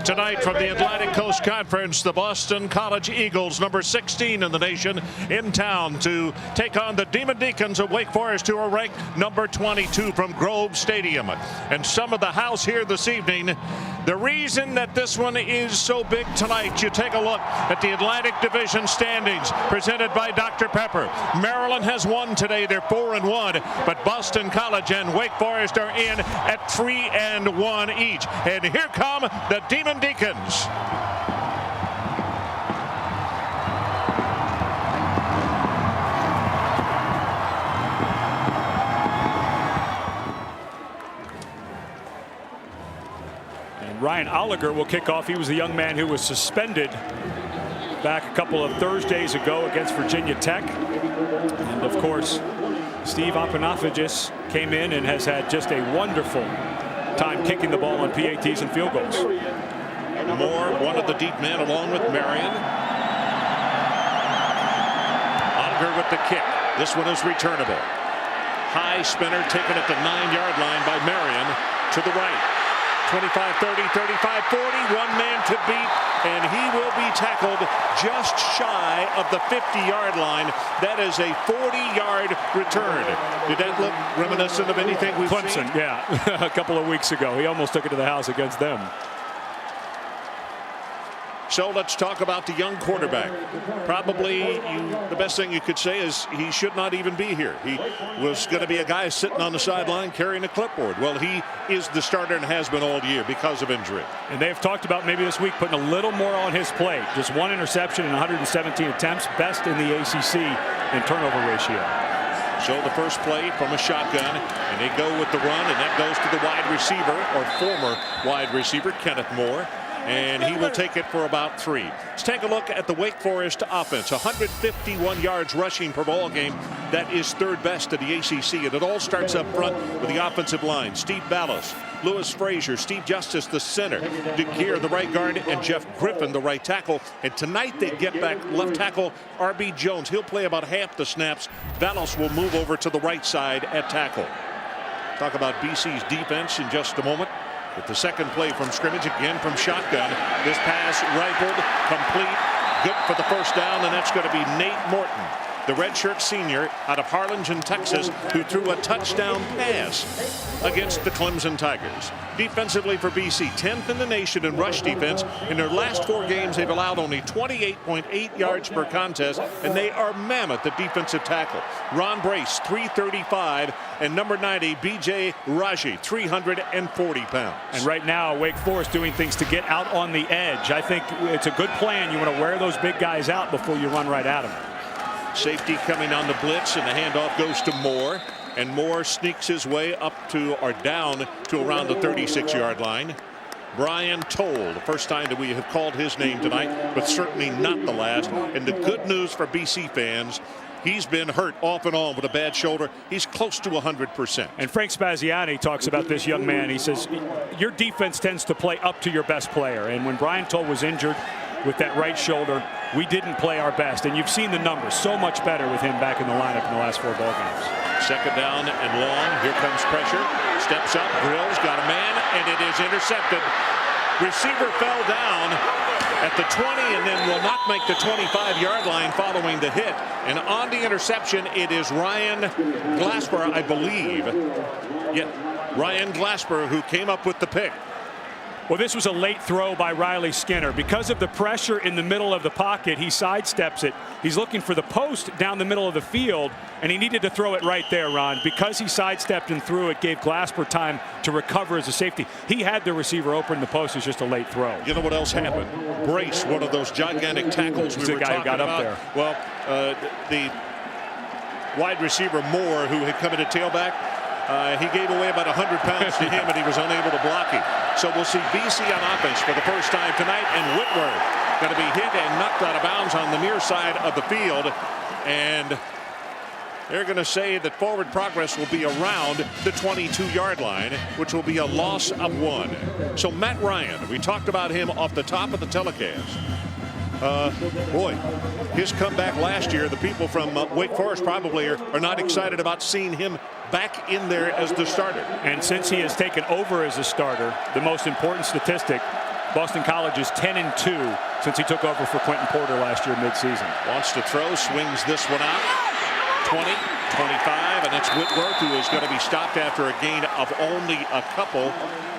Tonight from the Atlantic Coast Conference, the Boston College Eagles, number 16 in the nation, in town to take on the Demon Deacons of Wake Forest, who are ranked number 22 from Grove Stadium. And some of the house here this evening, the reason that this one is so big tonight, you take a look at the Atlantic Division standings presented by Dr. Pepper. Maryland has won today. They're 4-1, but Boston College and Wake Forest are in at 3-1 each. And here come the Demon Deacons. And Ryan Oliger will kick off. He was the young man who was suspended back a couple of Thursdays ago against Virginia Tech. And of course, Steve Apanafagis came in and has had just a wonderful time kicking the ball on PATs and field goals. Moore, one of the deep men, along with Marion. Oliger with the kick. This one is returnable. High spinner taken at the 9-yard line by Marion to the right. 25-30, 35-40, one man to beat, and he will be tackled just shy of the 50-yard line. That is a 40-yard return. Did that look reminiscent of anything we've seen? Clemson, yeah, a couple of weeks ago. He almost took it to the house against them. So let's talk about the young quarterback. Probably the best thing you could say is he should not even be here. He was going to be a guy sitting on the sideline carrying a clipboard. Well, he is the starter and has been all year because of injury. And they've talked about maybe this week putting a little more on his plate. Just one interception in 117 attempts, best in the ACC in turnover ratio. So the first play from a shotgun, and they go with the run, and that goes to the wide receiver, or former wide receiver, Kenneth Moore. And he will take it for about 3. Let's take a look at the Wake Forest offense. 151 yards rushing per ball game. That is third best in the ACC. And it all starts up front with the offensive line. Steve Ballas, Lewis Frazier, Steve Justice, the center, DeGear, the right guard, and Jeff Griffin, the right tackle. And tonight they get back left tackle R.B. Jones. He'll play about half the snaps. Ballas will move over to the right side at tackle. Talk about BC's defense in just a moment. With the second play from scrimmage, again from shotgun. This pass rifled, complete, good for the first down, and that's going to be Nate Morton, the redshirt senior out of Harlingen, Texas, who threw a touchdown pass against the Clemson Tigers. Defensively for BC, 10th in the nation in rush defense. In their last 4 games, they've allowed only 28.8 yards per contest, and they are mammoth at defensive tackle. Ron Brace, 335, and number 90, B.J. Raji, 340 pounds. And right now, Wake Forest doing things to get out on the edge. I think it's a good plan. You want to wear those big guys out before you run right at them. Safety coming on the blitz, and the handoff goes to Moore. And Moore sneaks his way up to, or down to around the 36-yard line. Brian Toll, the first time that we have called his name tonight, but certainly not the last. And the good news for BC fans, he's been hurt off and on with a bad shoulder. He's close to 100%. And Frank Spaziani talks about this young man. He says, your defense tends to play up to your best player. And when Brian Toll was injured with that right shoulder, we didn't play our best. And you've seen the numbers so much better with him back in the lineup in the last 4 ball games. Second down and long. Here comes pressure. Steps up. Grills got a man, and it is intercepted. Receiver fell down at the 20 and then will not make the 25-yard line following the hit. And on the interception, it is Ryan Glasper, I believe. Yeah, Ryan Glasper, who came up with the pick. Well, this was a late throw by Riley Skinner. Because of the pressure in the middle of the pocket, he sidesteps it. He's looking for the post down the middle of the field, and he needed to throw it right there, Ron. Because he sidestepped and threw it, gave Glasper time to recover as a safety. He had the receiver open. The post was just a late throw. You know what else happened? Brace, one of those gigantic tackles we were talking about. Up there. Well, the wide receiver Moore, who had come in at tailback, he gave away about 100 pounds to him, and he was unable to block him. So we'll see BC on offense for the first time tonight, and Whitworth going to be hit and knocked out of bounds on the near side of the field. And they're going to say that forward progress will be around the 22-yard line, which will be a loss of 1. So Matt Ryan, we talked about him off the top of the telecast. Boy, his comeback last year, the people from Wake Forest probably are not excited about seeing him back in there as the starter. And since he has taken over as a starter, the most important statistic, Boston College is 10-2 since he took over for Quentin Porter last year midseason. Wants to throw, swings this one out. 20, 25, and it's Whitworth who is going to be stopped after a gain of only a couple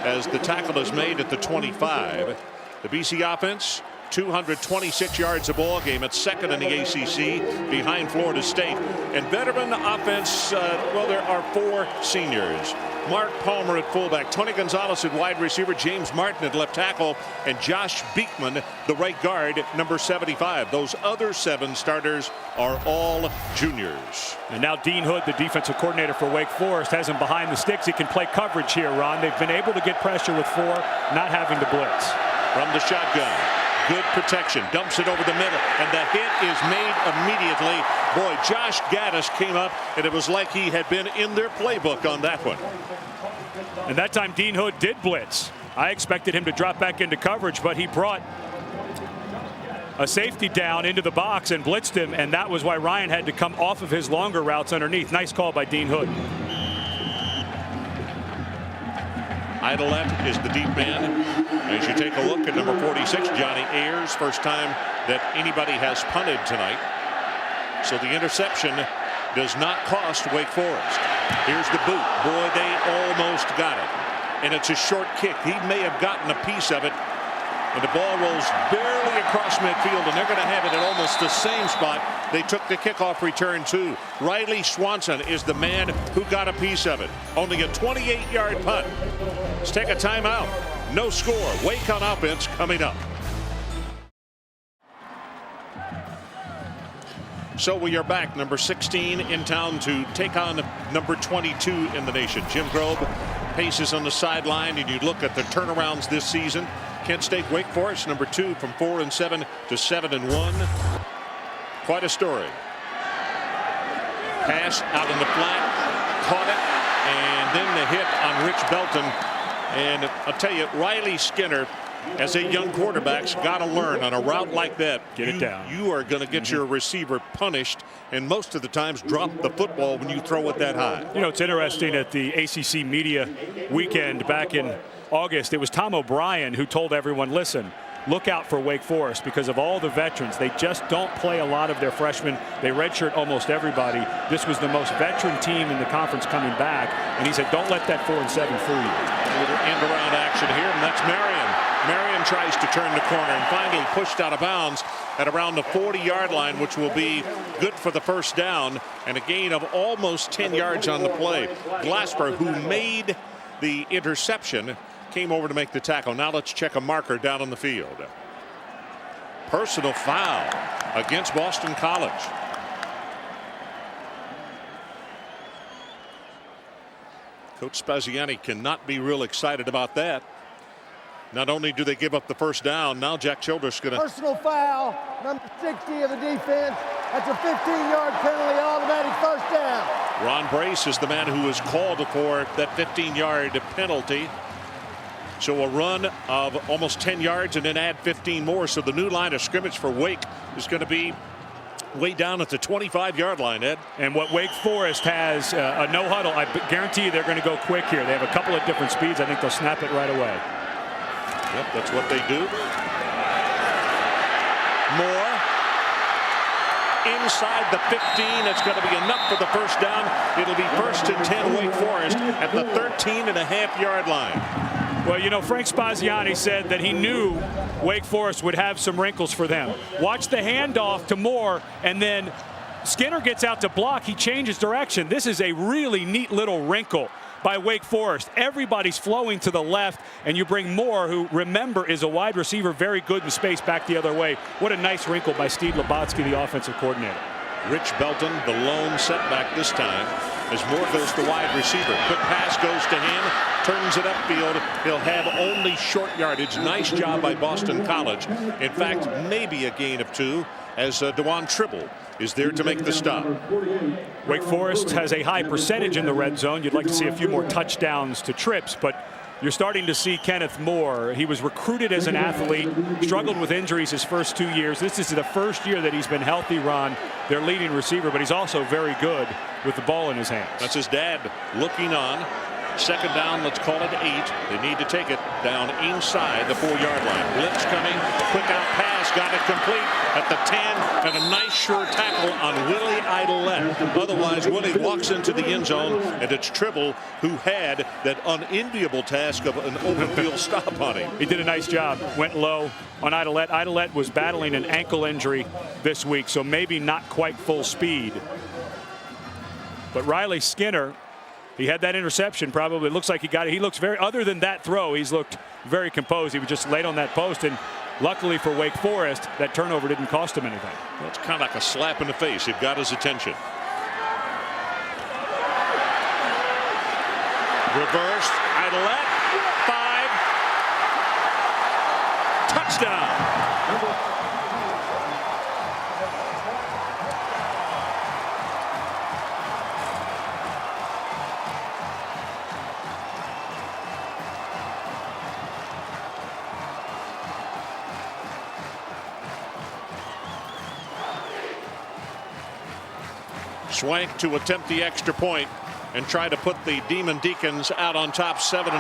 as the tackle is made at the 25. The BC offense, 226 yards a ball game. It's second in the ACC behind Florida State. And veteran offense, well, there are 4 seniors. Mark Palmer at fullback, Tony Gonzalez at wide receiver, James Martin at left tackle, and Josh Beekman, the right guard, number 75. Those other 7 starters are all juniors. And now Dean Hood, the defensive coordinator for Wake Forest, has him behind the sticks. He can play coverage here, Ron. They've been able to get pressure with 4, not having to blitz. From the shotgun. Good protection, dumps it over the middle, and the hit is made immediately. Boy, Josh Gaddis came up, and it was like he had been in their playbook on that one. And that time Dean Hood did blitz. I expected him to drop back into coverage, but he brought a safety down into the box and blitzed him, and that was why Ryan had to come off of his longer routes underneath. Nice call by Dean Hood. Idolette is the deep man. As you take a look at number 46, Johnny Ayers, first time that anybody has punted tonight. So the interception does not cost Wake Forest. Here's the boot. Boy, they almost got it. And it's a short kick. He may have gotten a piece of it. And the ball rolls barely across midfield, and they're going to have it at almost the same spot they took the kickoff return to. Riley Swanson is the man who got a piece of it. Only a 28-yard punt. Let's take a timeout. No score. Wake on offense coming up. So we are back. Number 16 in town to take on number 22 in the nation. Jim Grobe paces on the sideline, and you look at the turnarounds this season. Kent State Wake Forest, number 2 from 4-7 to 7-1. Quite a story. Pass out in the flat, caught it, and then the hit on Rich Belton. And I'll tell you, Riley Skinner, as a young quarterback's got to learn on a route like that. Get it down. You are going to get your receiver punished, and most of the times drop the football when you throw it that high. You know, it's interesting at the ACC media weekend back in August, it was Tom O'Brien who told everyone, listen, look out for Wake Forest because of all the veterans. They just don't play a lot of their freshmen. They redshirt almost everybody. This was the most veteran team in the conference coming back. And he said, don't let that 4-7 fool you. A little end around action here, and that's Marion. Marion tries to turn the corner and finally pushed out of bounds at around the 40-yard line, which will be good for the first down and a gain of almost 10 yards on the play. Glasper, who made the interception, came over to make the tackle. Now let's check a marker down on the field. Personal foul against Boston College. Coach Spaziani cannot be real excited about that. Not only do they give up the first down, now Jack Childress going to... Personal foul, number 60 of the defense. That's a 15-yard penalty, automatic first down. Ron Brace is the man who was called for that 15-yard penalty. So a run of almost 10 yards and then add 15 more. So the new line of scrimmage for Wake is going to be way down at the 25-yard line, Ed. And what Wake Forest has, a no huddle, I guarantee you they're going to go quick here. They have a couple of different speeds. I think they'll snap it right away. Yep, that's what they do. More. Inside the 15. It's going to be enough for the first down. It'll be 1st and 10 Wake Forest at the 13.5-yard line. Well, you know, Frank Spaziani said that he knew Wake Forest would have some wrinkles for them. Watch the handoff to Moore, and then Skinner gets out to block. He changes direction. This is a really neat little wrinkle by Wake Forest. Everybody's flowing to the left, and you bring Moore, who, remember, is a wide receiver, very good in space, back the other way. What a nice wrinkle by Steve Labotsky, the offensive coordinator. Rich Belton, the lone setback this time, as Moore goes to wide receiver. Quick pass goes to him, turns it upfield. He'll have only short yardage. Nice job by Boston College. In fact, maybe a gain of 2, as Dewan Tribble is there to make the stop. Wake Forest has a high percentage in the red zone. You'd like to see a few more touchdowns to trips, but you're starting to see Kenneth Moore. He was recruited as an athlete, struggled with injuries his first 2 years. This is the first year that he's been healthy, Ron, their leading receiver, but he's also very good with the ball in his hands. That's his dad looking on. Second down, let's call it 8. They need to take it. down inside the 4-yard line. Blitz coming, quick out pass, got it complete at the 10, and a nice sure tackle on Willie Idolette. Otherwise, Willie walks into the end zone, and it's Tribble who had that unenviable task of an open field stop on him. He did a nice job. Went low on Idolette. Idolette was battling an ankle injury this week, so maybe not quite full speed. But Riley Skinner, he had that interception. Probably looks like he got it. He looks very, other than that throw, he's looked very composed. He was just late on that post, and luckily for Wake Forest, that turnover didn't cost him anything. Well, it's kind of like a slap in the face. It got his attention. Reversed, Idolette, 5, touchdown. Swank to attempt the extra point and try to put the Demon Deacons out on top 7-0.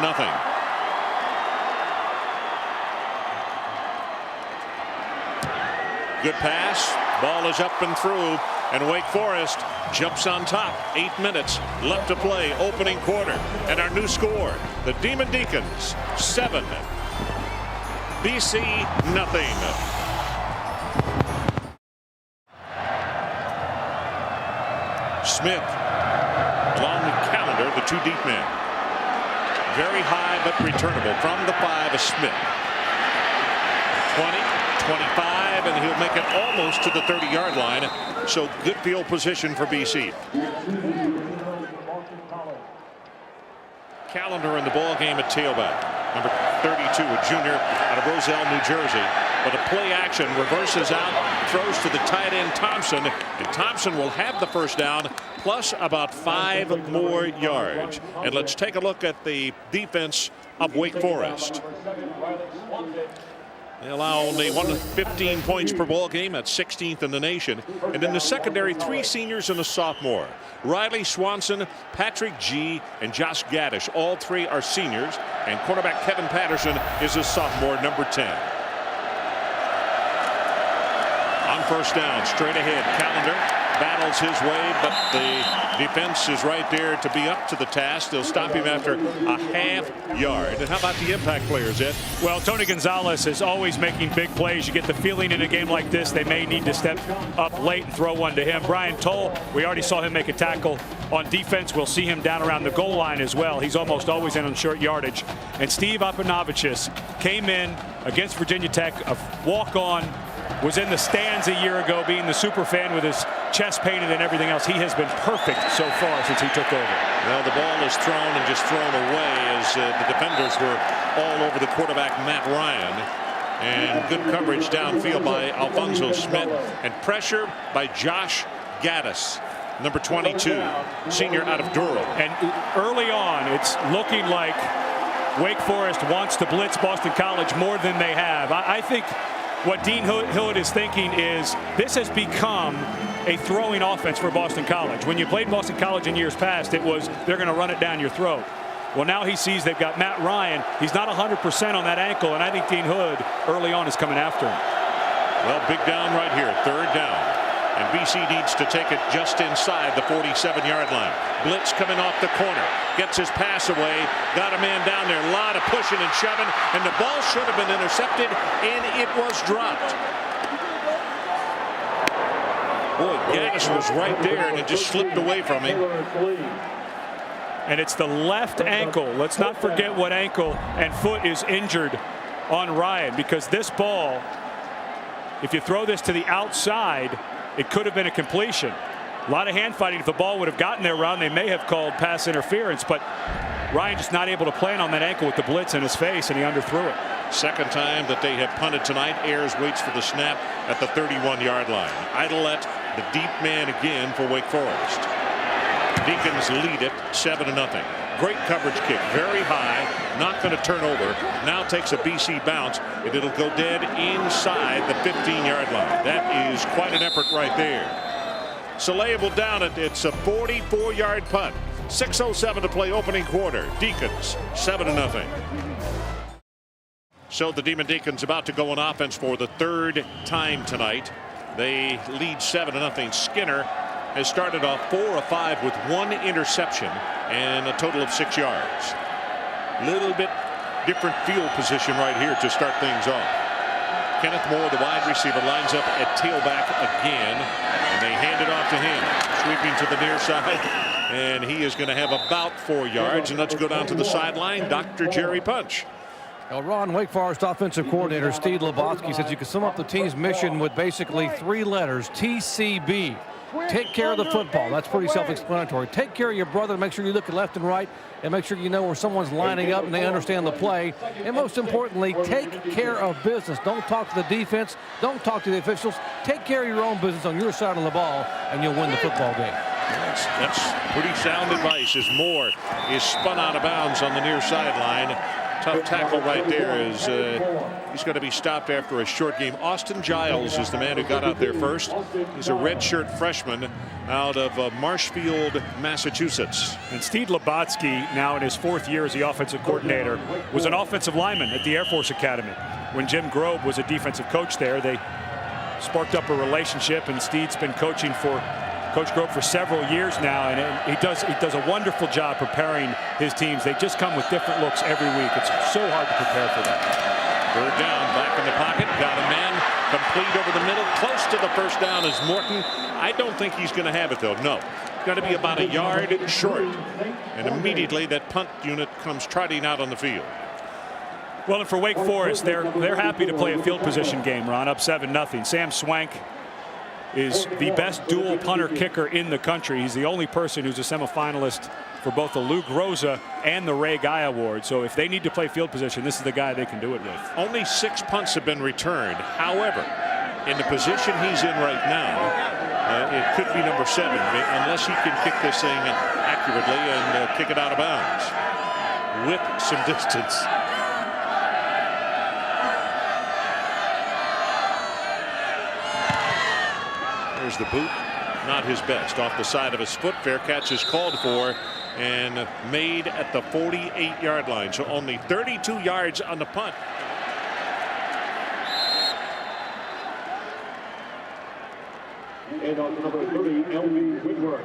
Good pass. Ball is up and through, and Wake Forest jumps on top. 8 minutes left to play, opening quarter. And our new score, the Demon Deacons 7, BC nothing. Smith along with Calendar, the 2 deep men. Very high but returnable from the 5 of Smith. 20, 25, and he'll make it almost to the 30-yard line. So good field position for BC. Calendar in the ball game at tailback. Number 32, a junior out of Roselle, New Jersey. But a play action, reverses out, throws to the tight end Thompson, and Thompson will have the first down plus about 5 more yards. And let's take a look at the defense of Wake Forest. They allow only 15 points per ball game. That's 16th in the nation. And in the secondary, 3 seniors and a sophomore. Riley Swanson, Patrick G., and Josh Gaddish. All 3 are seniors. And quarterback Kevin Patterson is a sophomore, number 10. On first down, straight ahead, Calendar battles his way, but the defense is right there to be up to the task. They'll stop him after a half yard. And how about the impact players, Ed? Well, Tony Gonzalez is always making big plays. You get the feeling in a game like this they may need to step up late and throw one to him. Brian Toll, we already saw him make a tackle on defense. We'll see him down around the goal line as well. He's almost always in on short yardage. And Steve Apanavicius came in against Virginia Tech, a walk-on, was in the stands a year ago being the super fan with his chest painted and everything else. He has been perfect so far since he took over. Well, the ball is thrown and just thrown away as the defenders were all over the quarterback, Matt Ryan. And good coverage downfield by Alfonso Smith, and pressure by Josh Gaddis, number 22, senior out of Durham. And early on, it's looking like Wake Forest wants to blitz Boston College more than they have. I think what Dean Hood is thinking is this has become a throwing offense for Boston College. When you played Boston College in years past, it was they're going to run it down your throat. Well, now he sees they've got Matt Ryan. He's not 100% on that ankle, and I think Dean Hood early on is coming after him. Well, big down right here, 3rd down. And BC needs to take it just inside the 47-yard line. Blitz coming off the corner. Gets his pass away. Got a man down there. A lot of pushing and shoving. And the ball should have been intercepted, and it was dropped. Boy, Gaddis was right there, and it just slipped away from him. And it's the left ankle. Let's not forget what ankle and foot is injured on Ryan, because this ball, if you throw this to the outside, it could have been a completion. A lot of hand fighting. If the ball would have gotten there, Ron, they may have called pass interference, but Ryan just not able to plan on that ankle with the blitz in his face, and he underthrew it. Second time that they have punted tonight. Ayers waits for the snap at the 31-yard line. Idolette, the deep man again for Wake Forest. Deacons lead it 7-0. Great coverage kick, very high, not going to turn over. Now takes a BC bounce, and it'll go dead inside the 15-yard line. That is quite an effort right there. Soleil will down it. It's a 44-yard punt. 6:07 to play opening quarter. Deacons 7-0. So the Demon Deacons about to go on offense for the third time tonight. They lead 7-0. Skinner has started off 4 of 5 with 1 interception and a total of 6 yards. Little bit different field position right here to start things off. Kenneth Moore, the wide receiver, lines up at tailback again, and they hand it off to him, sweeping to the near side, and he is going to have about 4 yards. And let's go down to the sideline. Dr. Jerry Punch. Well, Ron, Wake Forest offensive coordinator Steve Lobotsky says you can sum up the team's mission with basically 3 letters: TCB. Take care of the football. That's pretty self-explanatory. Take care of your brother. Make sure you look left and right, and make sure you know where someone's lining up and they understand the play. And most importantly, take care of business. Don't talk to the defense. Don't talk to the officials. Take care of your own business on your side of the ball, and you'll win the football game. That's pretty sound advice as Moore is spun out of bounds on the near sideline. Tough tackle right there as he's going to be stopped after a short game. Austin Giles is the man who got out there first. He's a redshirt freshman out of Marshfield, Massachusetts. And Steve Lobotsky, now in his 4th year as the offensive coordinator, was an offensive lineman at the Air Force Academy. When Jim Grobe was a defensive coach there, they sparked up a relationship, and Steve's been coaching for Coach Grobe for several years now, and he does a wonderful job preparing his teams. They just come with different looks every week. It's so hard to prepare for them. 3rd down, back in the pocket, got a man complete over the middle, close to the first down is Morton. I don't think he's going to have it though. No, it's going to be about a yard short, and immediately that punt unit comes trotting out on the field. Well, and for Wake Forest, they're happy to play a field position game, Ron, up 7-0. Sam Swank is the best dual punter kicker in the country. He's the only person who's a semifinalist for both the Lou Groza and the Ray Guy Award. So if they need to play field position, this is the guy they can do it with. Only 6 punts have been returned. However, in the position he's in right now, it could be number 7 unless he can kick this thing accurately and kick it out of bounds with some distance. There's the boot, not his best, off the side of his foot. Fair catch is called for and made at the 48-yard line. So only 32 yards on the punt. And on number 30, L.B. Whitworth.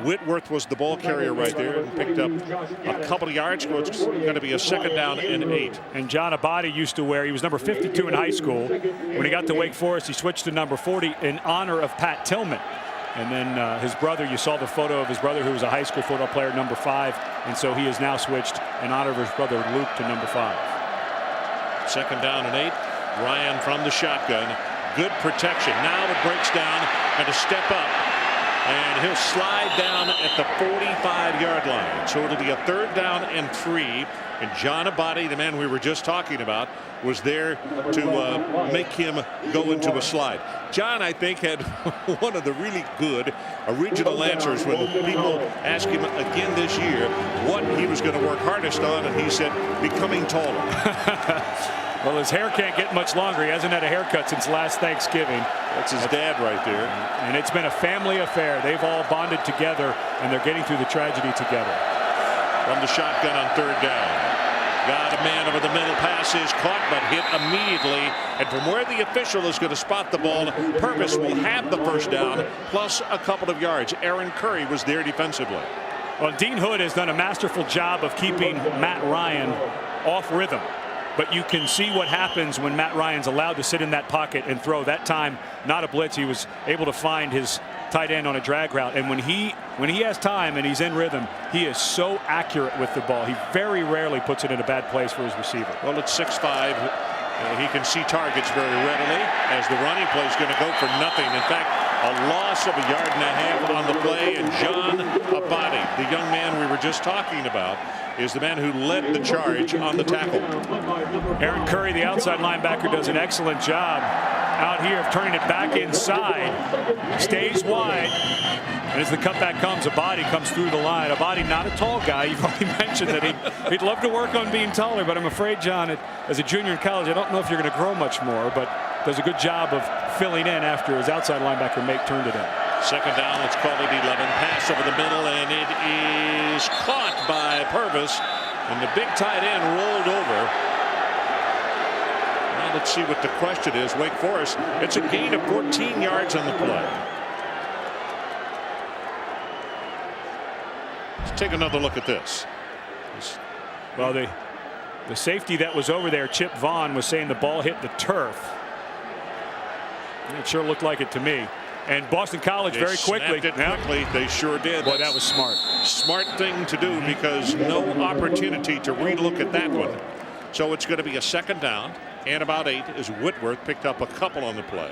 Whitworth was the ball carrier right there and picked up a couple of yards. It's going to be a 2nd down and 8. And John Abadi used to wear, he was number 52 in high school. When he got to Wake Forest, he switched to number 40 in honor of Pat Tillman. And then his brother, you saw the photo of his brother who was a high school football player, number 5. And so he has now switched in honor of his brother Luke to number 5. 2nd down and 8. Ryan from the shotgun. Good protection. Now it breaks down and a step up. And he'll slide down at the 45-yard line. So it'll be a 3rd down and 3. And John Abadi, the man we were just talking about, was there to make him go into a slide. John, I think, had one of the really good original answers when people asked him again this year what he was going to work hardest on, and he said, becoming taller. Well, his hair can't get much longer. He hasn't had a haircut since last Thanksgiving. That's his dad right there. And it's been a family affair. They've all bonded together, and they're getting through the tragedy together. From the shotgun on 3rd down. Got a man over the middle. Pass is caught, but hit immediately. And from where the official is going to spot the ball, Purvis will have the 1st down, plus a couple of yards. Aaron Curry was there defensively. Well, Dean Hood has done a masterful job of keeping Matt Ryan off rhythm. But you can see what happens when Matt Ryan's allowed to sit in that pocket and throw. That time, not a blitz. He was able to find his tight end on a drag route. And when he has time and he's in rhythm, he is so accurate with the ball. He very rarely puts it in a bad place for his receiver. Well, it's 6'5". He can see targets very readily as the running play is going to go for nothing. In fact, a loss of a yard and a half on the play. And John Abadi, the young man we were just talking about, is the man who led the charge on the tackle. Aaron Curry, the outside linebacker, does an excellent job out here of turning it back inside. Stays wide. And as the cutback comes, Abadi comes through the line. Abadi, not a tall guy. You've already mentioned that he'd love to work on being taller, but I'm afraid, John, as a junior in college, I don't know if you're going to grow much more, but does a good job of filling in after his outside linebacker mate turned it in. 2nd down, let's call it 11. Pass over the middle, and it is caught by Purvis. And the big tight end rolled over. Now let's see what the question is. Wake Forest, it's a gain of 14 yards on the play. Let's take another look at this. Well, the safety that was over there, Chip Vaughn, was saying the ball hit the turf. It sure looked like it to me. And Boston College They very quickly. snapped it quickly. They sure did. Boy, that was smart. Smart thing to do, because no opportunity to relook at that one. So it's going to be a second down and about 8 as Whitworth picked up a couple on the play.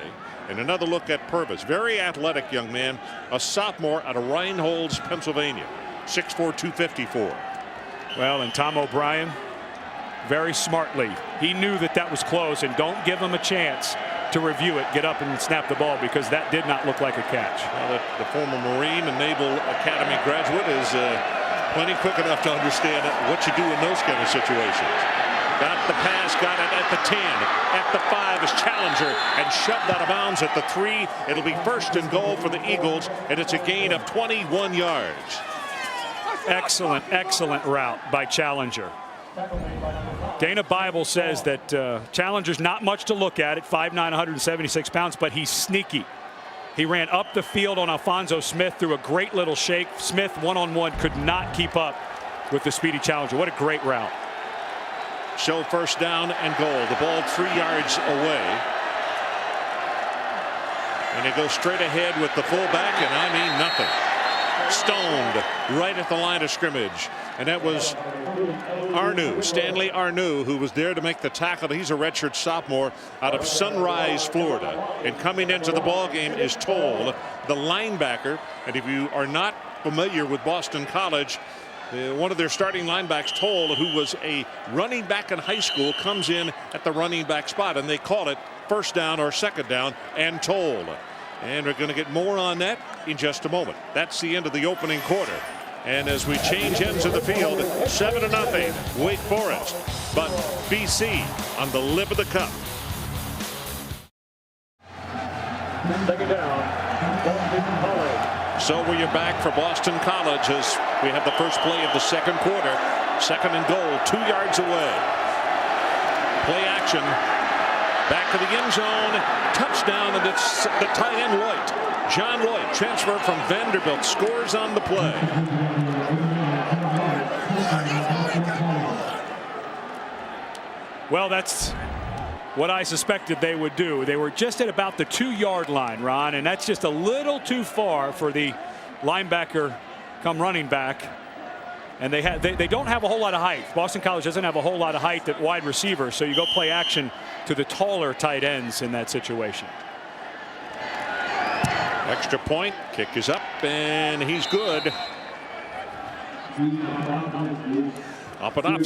And another look at Purvis. Very athletic young man, a sophomore out of Reinholds, Pennsylvania. 6'4", 254. Well, and Tom O'Brien, very smartly, he knew that that was close, and don't give him a chance to review it, get up and snap the ball, because that did not look like a catch. Well, the former Marine and Naval Academy graduate is plenty quick enough to understand what you do in those kind of situations. Got the pass, got it at the 10, at the 5 is Challenger, and shoved out of bounds at the 3. It'll be first and goal for the Eagles, and it's a gain of 21 yards. Excellent, excellent route by Challenger. Dana Bible says that Challenger's not much to look at 5'9", 176 pounds, but he's sneaky. He ran up the field on Alfonso Smith through a great little shake. Smith one-on-one could not keep up with the speedy Challenger. What a great route. So first down and goal. The ball 3 yards away. And they go straight ahead with the fullback, and I mean nothing. Stoned right at the line of scrimmage. And that was Arnu, Stanley Arnu, who was there to make the tackle. He's a redshirt sophomore out of Sunrise, Florida. And coming into the ball game is Toll, the linebacker. And if you are not familiar with Boston College, one of their starting linebacks, Toll, who was a running back in high school, comes in at the running back spot, and they call it first down or second down and Toll. And we're going to get more on that in just a moment. That's the end of the opening quarter. And as we change ends of the field, 7-0 Wake Forest. But BC on the lip of the cup. Second down, Boston College. So we're back for Boston College as we have the first play of the second quarter. Second and goal, 2 yards away. Play action. Back to the end zone. Touchdown, and it's the tight end Lloyd. John Lloyd, transfer from Vanderbilt, scores on the play. Well, that's what I suspected they would do. They were just at about the 2-yard line, Ron, and that's just a little too far for the linebacker come running back. And they don't have a whole lot of height. Boston College doesn't have a whole lot of height at wide receiver, so you go play action to the taller tight ends in that situation. Extra point, kick is up, and he's good. Up and up.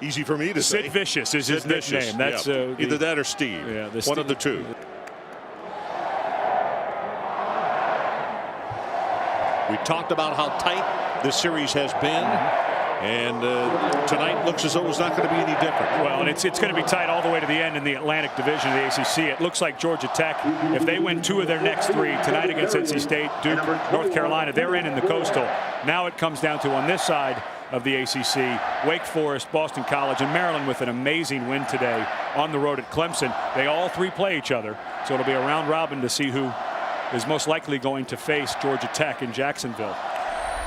Easy for me to say. Sid Vicious is his nickname. That's yeah. Either that or Steve. Yeah, one of the two. We talked about how tight this series has been. And tonight looks as though it's not going to be any different. Well, and it's going to be tight all the way to the end in the Atlantic Division of the ACC. It looks like Georgia Tech, if they win 2 of their next 3 tonight against NC State, Duke, North Carolina, they're in the Coastal. Now it comes down to, on this side of the ACC, Wake Forest, Boston College, and Maryland with an amazing win today on the road at Clemson. They all 3 play each other, so it'll be a round robin to see who is most likely going to face Georgia Tech in Jacksonville.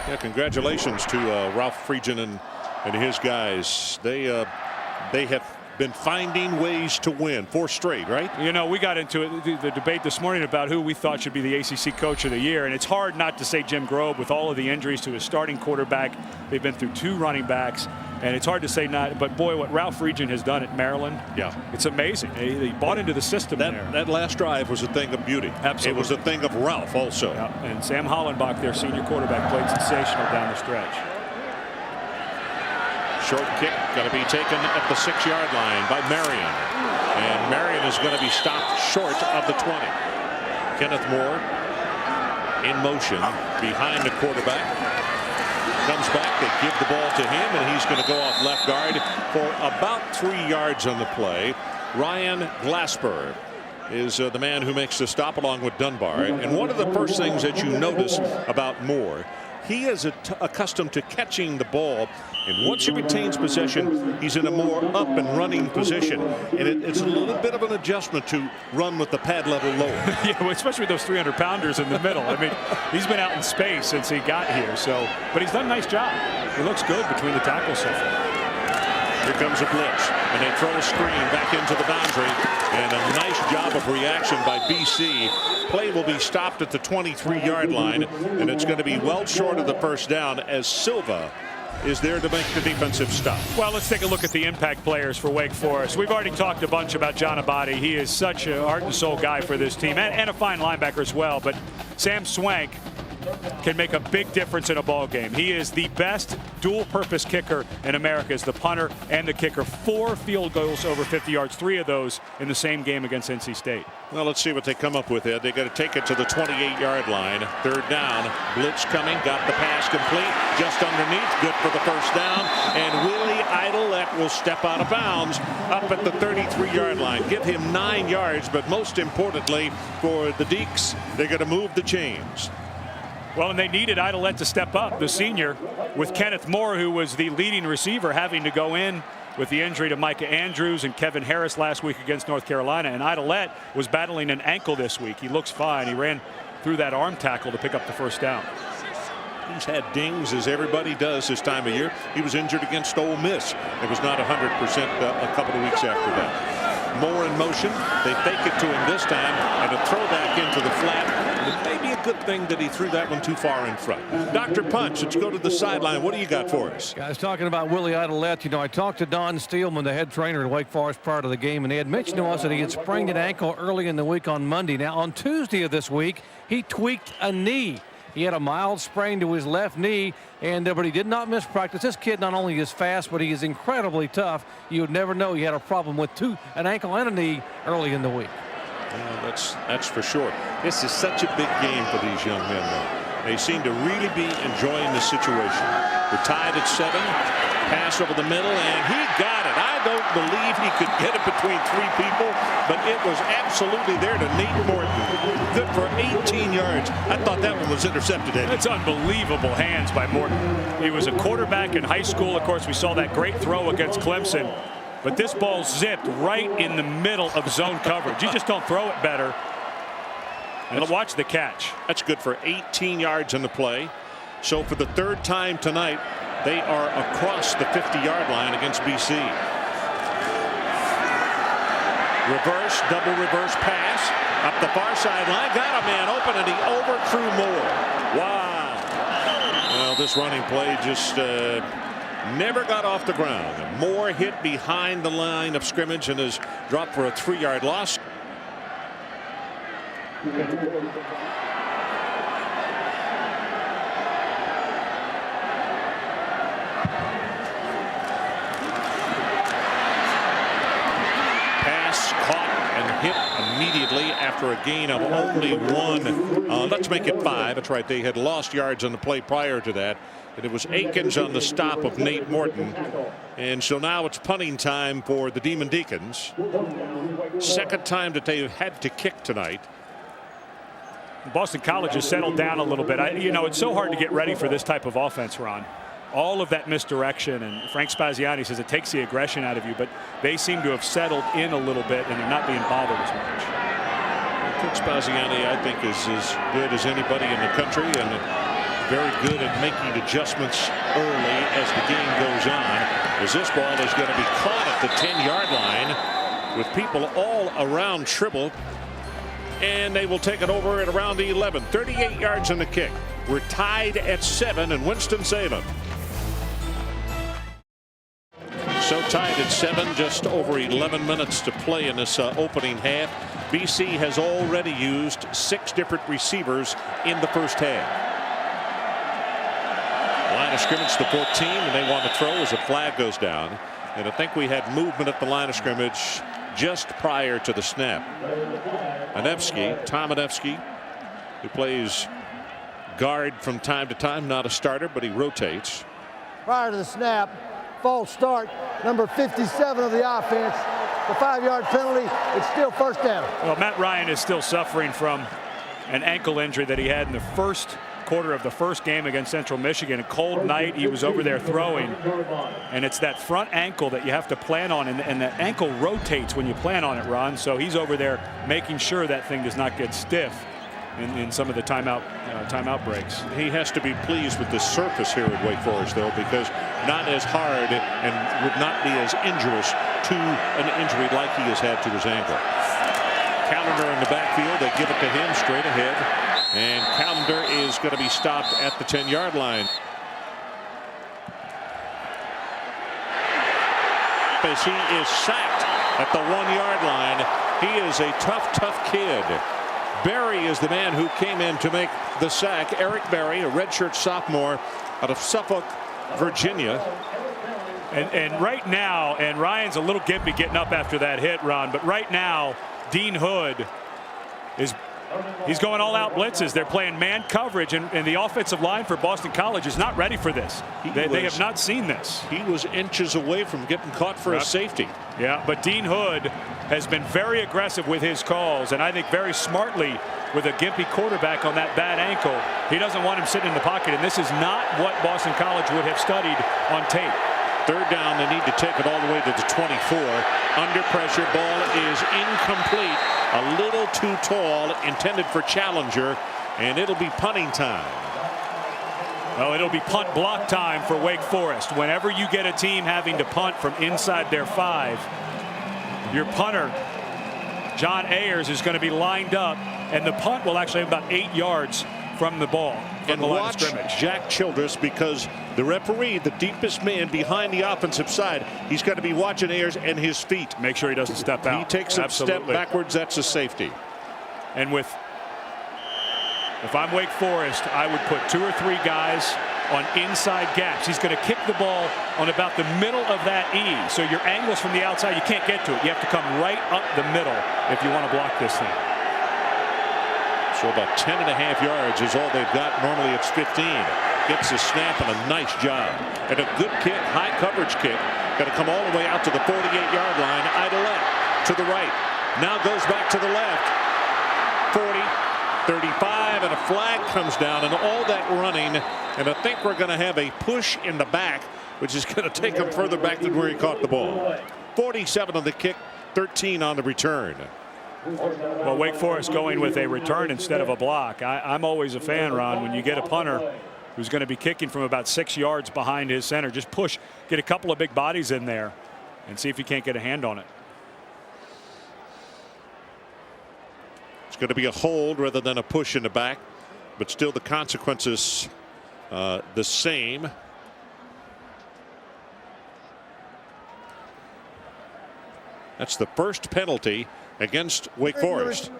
Yeah, congratulations to Ralph Friedgen and his guys. They have been finding ways to win 4 straight, right? You know, we got into the debate this morning about who we thought should be the ACC Coach of the Year, and it's hard not to say Jim Grobe with all of the injuries to his starting quarterback. They've been through 2 running backs, and it's hard to say not. But boy, what Ralph Friedgen has done at Maryland, yeah, it's amazing. He bought into the system there. That last drive was a thing of beauty. Absolutely. It was a thing of Ralph also. Yeah. And Sam Hollenbach, their senior quarterback, played sensational down the stretch. Short kick going to be taken at the 6-yard line by Marion. And Marion is going to be stopped short of the 20. Kenneth Moore in motion behind the quarterback. Comes back, they give the ball to him, and he's going to go off left guard for about 3 yards on the play. Ryan Glasper is the man who makes the stop along with Dunbar. And one of the first things that you notice about Moore he is accustomed to catching the ball. And once he retains possession, he's in a more up and running position. And it's a little bit of an adjustment to run with the pad level lower. Yeah, well, especially with those 300-pounders in the middle. I mean, he's been out in space since he got here. So, but he's done a nice job. He looks good between the tackles so far. Here comes a blitz, and they throw a screen back into the boundary, and a nice job of reaction by BC. Play will be stopped at the 23-yard line, and it's going to be well short of the first down as Silva is there to make the defensive stop. Well, let's take a look at the impact players for Wake Forest. We've already talked a bunch about John Abadi. He is such a heart and soul guy for this team, and a fine linebacker as well. But Sam Swank can make a big difference in a ball game. He is the best dual-purpose kicker in America, as the punter and the kicker. 4 field goals over 50 yards, 3 of those in the same game against NC State. Well, let's see what they come up with, Ed. They got to take it to the 28-yard line. Third down. Blitz coming. Got the pass complete. Just underneath. Good for the first down. And Willie Idolette will step out of bounds up at the 33-yard line. Give him 9 yards, but most importantly for the Deeks, they're going to move the chains. Well, and they needed Idolette to step up, the senior, with Kenneth Moore, who was the leading receiver, having to go in with the injury to Micah Andrews and Kevin Harris last week against North Carolina. And Idolette was battling an ankle this week. He looks fine. He ran through that arm tackle to pick up the first down. He's had dings, as everybody does this time of year. He was injured against Ole Miss. It was not 100% a couple of weeks after that. Moore in motion. They fake it to him this time, and a throwback into the flat. It may be a good thing that he threw that one too far in front. Dr. Punch, let's go to the sideline. What do you got for us? Guys, talking about Willie Idolette, you know, I talked to Don Steelman, the head trainer at Wake Forest, prior to the game, and he had mentioned to us that he had sprained an ankle early in the week on Monday. Now, on Tuesday of this week, he tweaked a knee. He had a mild sprain to his left knee, but he did not miss practice. This kid not only is fast, but he is incredibly tough. You would never know he had a problem with an ankle and a knee early in the week. Well, that's for sure. This is such a big game for these young men, though. They seem to really be enjoying the situation. We're tied at 7. Pass over the middle, and he got it. I don't believe he could get it between 3 people, but it was absolutely there to Nate Morton. Good for 18 yards. I thought that one was intercepted, Eddie. That's unbelievable hands by Morton. He was a quarterback in high school. Of course, we saw that great throw against Clemson. But this ball zipped right in the middle of zone coverage. You just don't throw it better. And watch the catch. That's good for 18 yards in the play. So for the 3rd time tonight, they are across the 50-yard line against BC. Reverse, double reverse pass. Up the far sideline. Got a man open, and he overthrew Moore. Wow. Well, this running play just never got off the ground. Moore hit behind the line of scrimmage and is dropped for a 3-yard loss. Pass caught and hit immediately after a gain of only 1. Let's make it 5. That's right. They had lost yards on the play prior to that. And it was Akins on the stop of Nate Morton. And so now it's punting time for the Demon Deacons. 2nd time that they've had to kick tonight. Boston College has settled down a little bit. It's so hard to get ready for this type of offense, Ron. All of that misdirection, and Frank Spaziani says it takes the aggression out of you, but they seem to have settled in a little bit, and they're not being bothered as much. Coach Spaziani, I think, is as good as anybody in the country, and very good at making adjustments early as the game goes on, as this ball is going to be caught at the 10-yard line with people all around Tribble, and they will take it over at around the 11. 38 yards in the kick. We're tied at 7 in Winston-Salem. So tied at 7, just over 11 minutes to play in this opening half. BC has already used 6 different receivers in the first half. Line of scrimmage to 14, and they want to throw as a flag goes down. And I think we had movement at the line of scrimmage just prior to the snap. Tom Anevsky, who plays guard from time to time, not a starter, but he rotates. Prior to the snap, false start, number 57 of the offense. The 5-yard penalty. It's still first down. Well, Matt Ryan is still suffering from an ankle injury that he had in the first quarter of the first game against Central Michigan. A cold night, he was over there throwing, and it's that front ankle that you have to plan on, and the ankle rotates when you plan on it, Ron. So he's over there making sure that thing does not get stiff in some of the timeout breaks. He has to be pleased with the surface here at Wake Forest, though, because not as hard and would not be as injurious to an injury like he has had to his ankle. Callender in the backfield. They give it to him straight ahead, and Callender is going to be stopped at the 10-yard line. As he is sacked at the 1-yard line. He is a tough kid. Berry is the man who came in to make the sack. Eric Berry, a redshirt sophomore out of Suffolk, Virginia. And right now, and Ryan's a little gimpy getting up after that hit, Ron, but right now, Dean Hood he's going all out blitzes. They're playing man coverage, and the offensive line for Boston College is not ready for this. They have not seen this. He was inches away from getting caught for a safety. Yeah, but Dean Hood has been very aggressive with his calls, and I think very smartly with a gimpy quarterback on that bad ankle. He doesn't want him sitting in the pocket, and this is not what Boston College would have studied on tape. Third down, they need to take it all the way to the 24. Under pressure, ball is incomplete. A little too tall, intended for Challenger, and it'll be punting time. Well, it'll be punt block time for Wake Forest. Whenever you get a team having to punt from inside their 5, your punter, John Ayers, is going to be lined up, and the punt will actually have about 8 yards from the ball. And watch Jack Childress, because the referee, the deepest man behind the offensive side, he's got to be watching Ayers and his feet. Make sure he doesn't step out. He takes a step backwards, that's a safety. And if I'm Wake Forest, I would put 2 or 3 guys on inside gaps. He's going to kick the ball on about the middle of that E. So your angles from the outside, you can't get to it. You have to come right up the middle if you want to block this thing. So about 10.5 yards is all they've got. Normally it's 15. Gets the snap and a nice job. And a good kick, high coverage kick. Got to come all the way out to the 48-yard line. Idolette to the right. Now goes back to the left. 40, 35, and a flag comes down, and all that running. And I think we're going to have a push in the back, which is going to take him further back than where he caught the ball. 47 on the kick, 13 on the return. Well, Wake Forest going with a return instead of a block. I'm always a fan, Ron, when you get a punter who's going to be kicking from about 6 yards behind his center. Just push, get a couple of big bodies in there, and see if you can't get a hand on it. It's going to be a hold rather than a push in the back, but still the consequences the same. That's the first penalty against Wake Forest.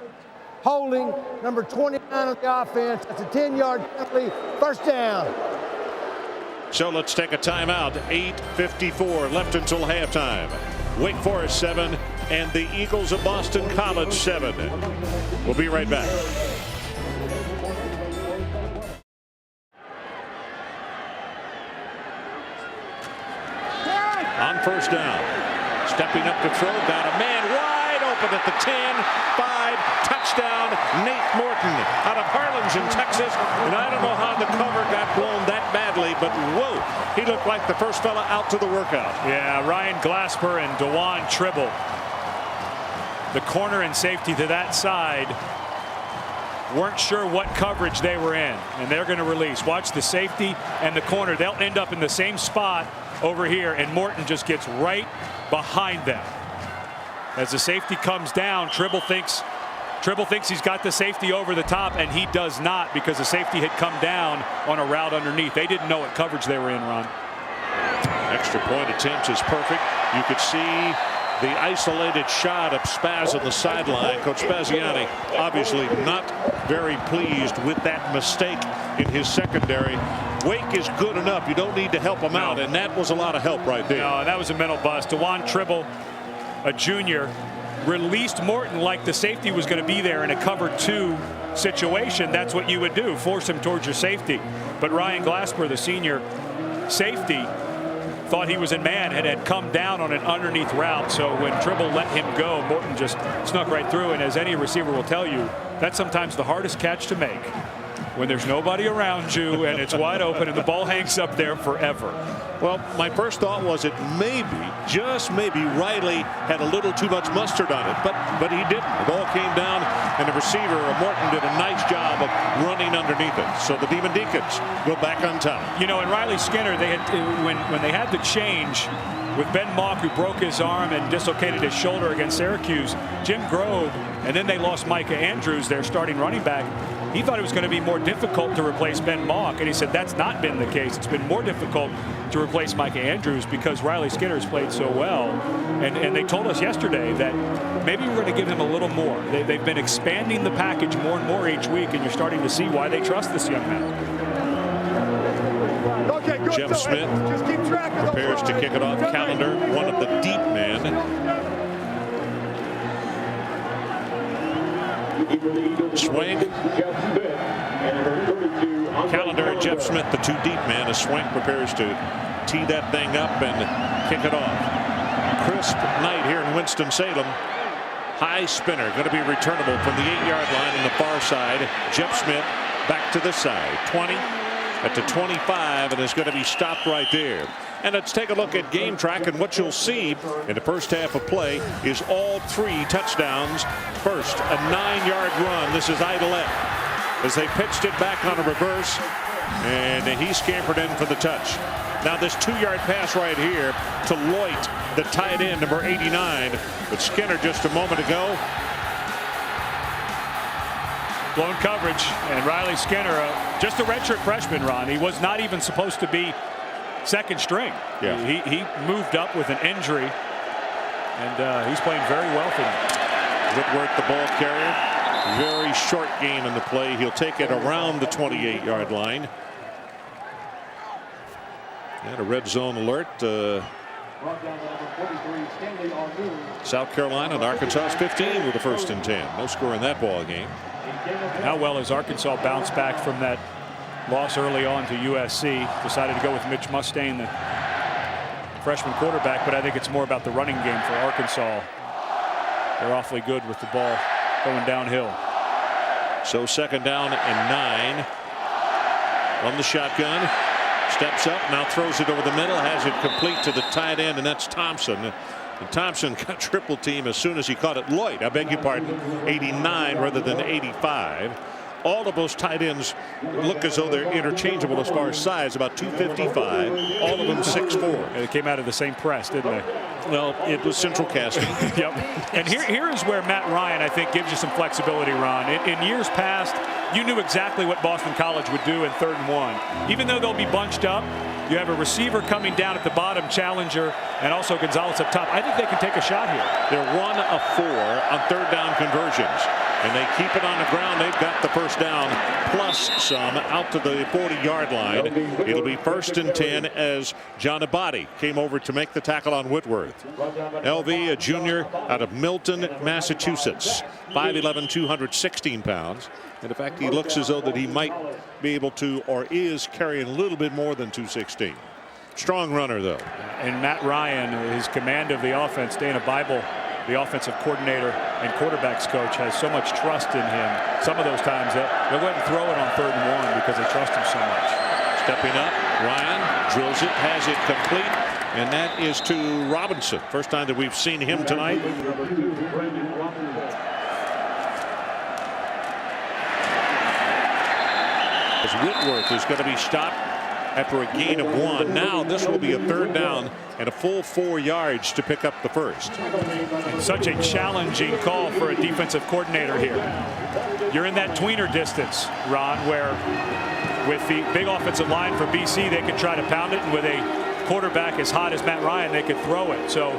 Holding number 29 of the offense. That's a 10-yard penalty. First down. So let's take a timeout. 8:54 left until halftime. Wake Forest 7 and the Eagles of Boston College 7. We'll be right back. On first down, stepping up to throw, got a man wide open at the 10, 5, touchdown, Nate Morton out of Harlingen, Texas. And I don't know how the cover got blown that badly, but whoa, he looked like the first fella out to the workout. Yeah, Ryan Glasper and DeJuan Tribble, the corner and safety to that side, weren't sure what coverage they were in, and they're going to release. Watch the safety and the corner. They'll end up in the same spot over here, and Morton just gets right behind them. As the safety comes down, Tribble thinks he's got the safety over the top, and he does not, because the safety had come down on a route underneath. They didn't know what coverage they were in, Ron. Extra point attempt is perfect. You could see the isolated shot of Spaz on the sideline. Coach Spaziani obviously not very pleased with that mistake in his secondary. Wake is good enough. You don't need to help him out, and that was a lot of help right there. No, that was a mental bust. DeJuan Tribble, a junior, released Morton like the safety was going to be there in a cover 2 situation. That's what you would do, force him towards your safety. But Ryan Glasper, the senior safety, thought he was in man and had come down on an underneath route. So when Tribble let him go, Morton just snuck right through. And as any receiver will tell you, that's sometimes the hardest catch to make. when there's nobody around you and it's wide open and the ball hangs up there forever. Well, my first thought was it maybe, just maybe, Riley had a little too much mustard on it, but he didn't. The ball came down, and the receiver, Morton, did a nice job of running underneath it. So the Demon Deacons go back on top. You know, and Riley Skinner, they had when they had the change with Ben Mock, who broke his arm and dislocated his shoulder against Syracuse, Jim Grove, and then they lost Micah Andrews, their starting running back. He thought it was going to be more difficult to replace Ben Mock, and he said that's not been the case. It's been more difficult to replace Micah Andrews because Riley Skinner has played so well. And they told us yesterday that maybe we're going to give him a little more. They've been expanding the package more and more each week, and you're starting to see why they trust this young man. Okay, good. Jeff Smith just keep track of prepares to kick it off. Calendar, one of the deep men. Swing. Calendar and Jeff Smith, the two deep men. As Swank prepares to tee that thing up and kick it off. Crisp night here in Winston-Salem. High spinner, going to be returnable from the 8-yard line on the far side. Jeff Smith back to the side. 20 at the 25, and is going to be stopped right there. And let's take a look at Game Track, and what you'll see in the first half of play is all 3 touchdowns. First, a 9-yard run. This is Idolette as they pitched it back on a reverse, and he scampered in for the touch. Now this 2-yard pass right here to Loit, the tight end, number 89. But Skinner just a moment ago. Blown coverage, and Riley Skinner, just a redshirt freshman, Ron. He was not even supposed to be second string. Yeah. He moved up with an injury, and he's playing very well for them. Whitworth, the ball carrier. Very short gain in the play. He'll take it around the 28-yard line. And a red zone alert. South Carolina and Arkansas's 15 with the 1st and 10. No score in that ball game. How well has Arkansas bounced back from that loss early on to USC? Decided to go with Mitch Mustain, the freshman quarterback, but I think it's more about the running game for Arkansas. They're awfully good with the ball going downhill. So 2nd down and 9. On the shotgun. Steps up, now throws it over the middle, has it complete to the tight end, and that's Thompson. And Thompson got triple team as soon as he caught it. Lloyd, I beg your pardon, 89 rather than 85. All of those tight ends look as though they're interchangeable as far as size, about 255. All of them 6'4". They came out of the same press, didn't they? Well, it was central casting. Yep. And here is where Matt Ryan, I think, gives you some flexibility, Ron. In years past, you knew exactly what Boston College would do in 3rd and 1. Even though they'll be bunched up, you have a receiver coming down at the bottom, Challenger, and also Gonzalez up top. I think they can take a shot here. They're 1 of 4 on 3rd down conversions. And they keep it on the ground. They've got the 1st down plus some out to the 40-yard line. It'll be 1st and 10 as John Abadi came over to make the tackle on Whitworth. LV, a junior out of Milton, Massachusetts. 5'11", 216 pounds. And in fact, he looks as though that he might be able to, or is carrying a little bit more than 216. Strong runner, though. And Matt Ryan, his command of the offense, Dana Bible, the offensive coordinator and quarterbacks coach, has so much trust in him. Some of those times they'll go ahead and throw it on 3rd and 1 because they trust him so much. Stepping up, Ryan drills it, has it complete, and that is to Robinson. First time that we've seen him tonight. As Whitworth is going to be stopped after a gain of 1. Now this will be a 3rd down and a full 4 yards to pick up the 1st. And such a challenging call for a defensive coordinator here. You're in that tweener distance, Ron, where with the big offensive line for BC, they could try to pound it, and with a quarterback as hot as Matt Ryan, they could throw it. So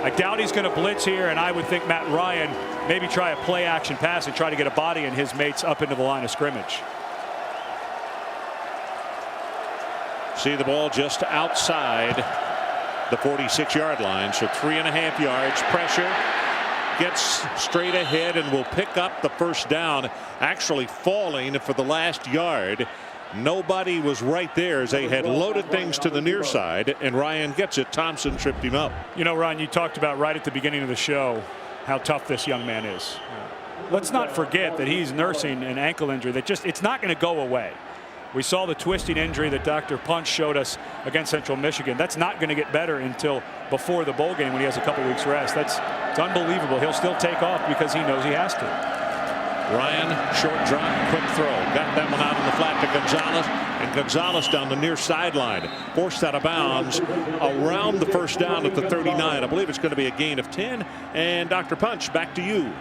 I doubt he's going to blitz here, and I would think Matt Ryan maybe try a play action pass and try to get a body and his mates up into the line of scrimmage. See the ball just outside the 46-yard line, so 3.5 yards. Pressure, gets straight ahead and will pick up the 1st down, actually falling for the last yard. Nobody was right there as they had loaded things to the near side, and Ryan gets it. Thompson tripped him up. You know, Ron, you talked about right at the beginning of the show how tough this young man is. let's not forget that he's nursing an ankle injury that it's not going to go away. We saw the twisting injury that Dr. Punch showed us against Central Michigan. That's not going to get better until before the bowl game when he has a couple weeks rest. It's unbelievable. He'll still take off because he knows he has to. Ryan, short drop, quick throw. Got that one out in the flat to Gonzalez. And Gonzalez down the near sideline. Forced out of bounds around the first down at the 39. I believe it's going to be a gain of 10. And Dr. Punch, back to you.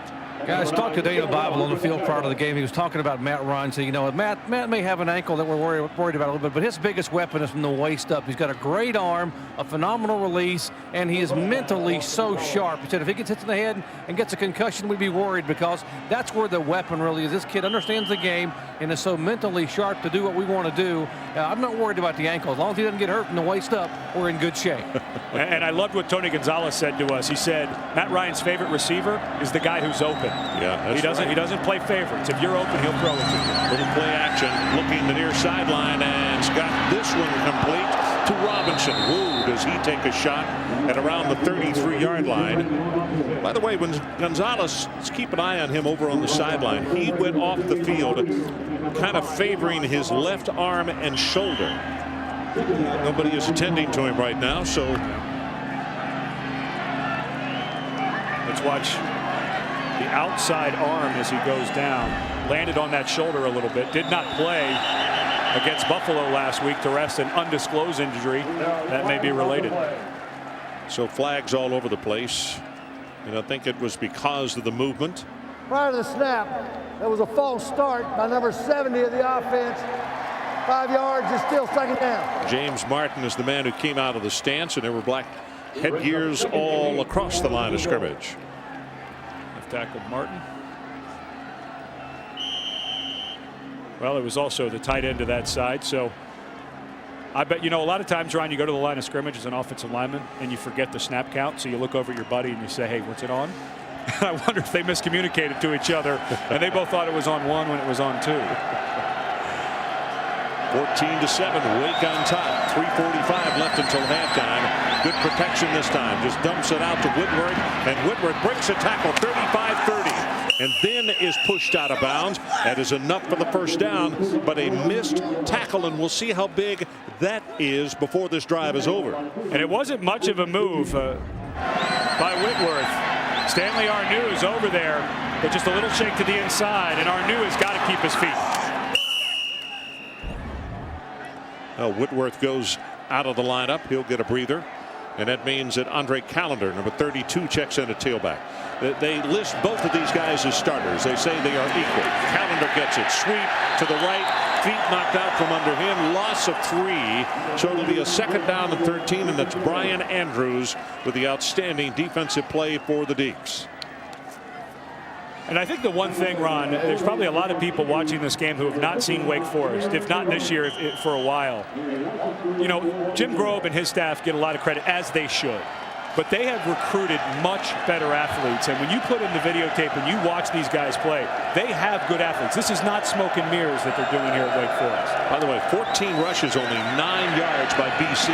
Guys, talked to Dana Bible on the field prior to the game. He was talking about Matt Ryan. So, you know, Matt may have an ankle that we're worried about a little bit, but his biggest weapon is from the waist up. He's got a great arm, a phenomenal release, and he is mentally so sharp. He said if he gets hit in the head and gets a concussion, we'd be worried because that's where the weapon really is. This kid understands the game and is so mentally sharp to do what we want to do. I'm not worried about the ankle. As long as he doesn't get hurt from the waist up, we're in good shape. And I loved what Tony Gonzalez said to us. He said Matt Ryan's favorite receiver is the guy who's open. Yeah, he doesn't play favorites. If you're open, he'll throw it to you. Little play action, looking the near sideline, and it's got this one complete to Robinson. Woo, does he take a shot at around the 33-yard line. By the way, when Gonzalez, let's keep an eye on him over on the sideline. He went off the field kind of favoring his left arm and shoulder. Nobody is attending to him right now, so let's watch the outside arm as he goes down. Landed on that shoulder a little bit. Did not play against Buffalo last week to rest an undisclosed injury that may be related. So flags all over the place, and I think it was because of the movement. Prior to the snap, there was a false start by number 70 of the offense. 5 yards is still second down. James Martin is the man who came out of the stance, and there were black headgears all across the line of scrimmage. Left tackle Martin. Well, it was also the tight end to that side, so I bet, you know, a lot of times, Ryan, you go to the line of scrimmage as an offensive lineman and you forget the snap count, so you look over at your buddy and you say, hey, what's it on? I wonder if they miscommunicated to each other and they both thought it was on 1 when it was on 2. 14-7, Wake on top. 3:45 left until halftime. Good protection this time. Just dumps it out to Whitworth, and Whitworth breaks a tackle, 35-30, and then is pushed out of bounds. That is enough for the first down, but a missed tackle, and we'll see how big that is before this drive is over. And it wasn't much of a move by Whitworth. Stanley Arnoux is over there, but just a little shake to the inside, and Arnoux has got to keep his feet. Well, Whitworth goes out of the lineup. He'll get a breather. And that means that Andre Callender, number 32, checks in at tailback. They list both of these guys as starters. They say they are equal. Callender gets it. Sweep to the right. Feet knocked out from under him. Loss of 3. So it'll be a second down and 13. And that's Brian Andrews with the outstanding defensive play for the Deacs. And I think the one thing, Ron, there's probably a lot of people watching this game who have not seen Wake Forest, if not this year, for a while. You know, Jim Grobe and his staff get a lot of credit, as they should. But they have recruited much better athletes. And when you put in the videotape and you watch these guys play, they have good athletes. This is not smoke and mirrors that they're doing here at Wake Forest. By the way, 14 rushes, only 9 yards by BC.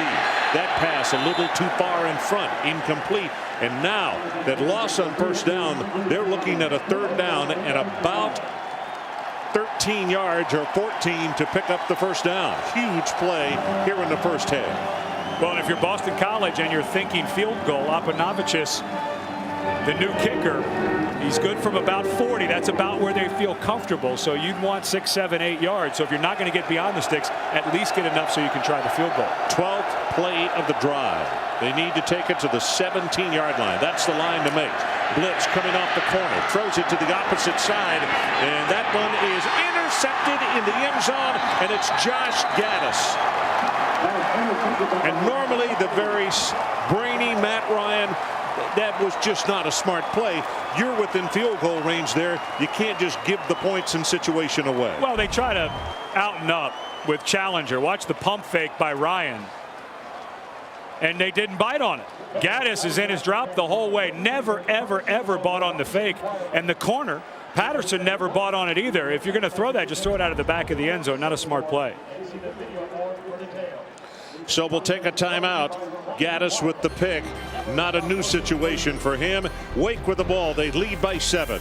That pass a little too far in front, incomplete. And now that loss on first down, they're looking at a third down and about 13 yards or 14 to pick up the first down. Huge play here in the first half. Well, if you're Boston College and you're thinking field goal, Apanavicius, the new kicker, he's good from about 40. That's about where they feel comfortable. So you'd want 6, 7, 8 yards. So if you're not going to get beyond the sticks, at least get enough so you can try the field goal. 12th play of the drive. They need to take it to the 17-yard line. That's the line to make. Blitz coming off the corner. Throws it to the opposite side. And that one is intercepted in the end zone. And it's Josh Gaddis. And normally the very brainy Matt Ryan, that was just not a smart play. You're within field goal range there. You can't just give the points and situation away. Well, they try to out and up with Challenger. Watch the pump fake by Ryan. And they didn't bite on it. Gaddis is in his drop the whole way. Never, ever, ever bought on the fake. And the corner, Patterson, never bought on it either. If you're going to throw that, just throw it out of the back of the end zone. Not a smart play. So we'll take a timeout. Gaddis with the pick. Not a new situation for him. Wake with the ball. They lead by 7.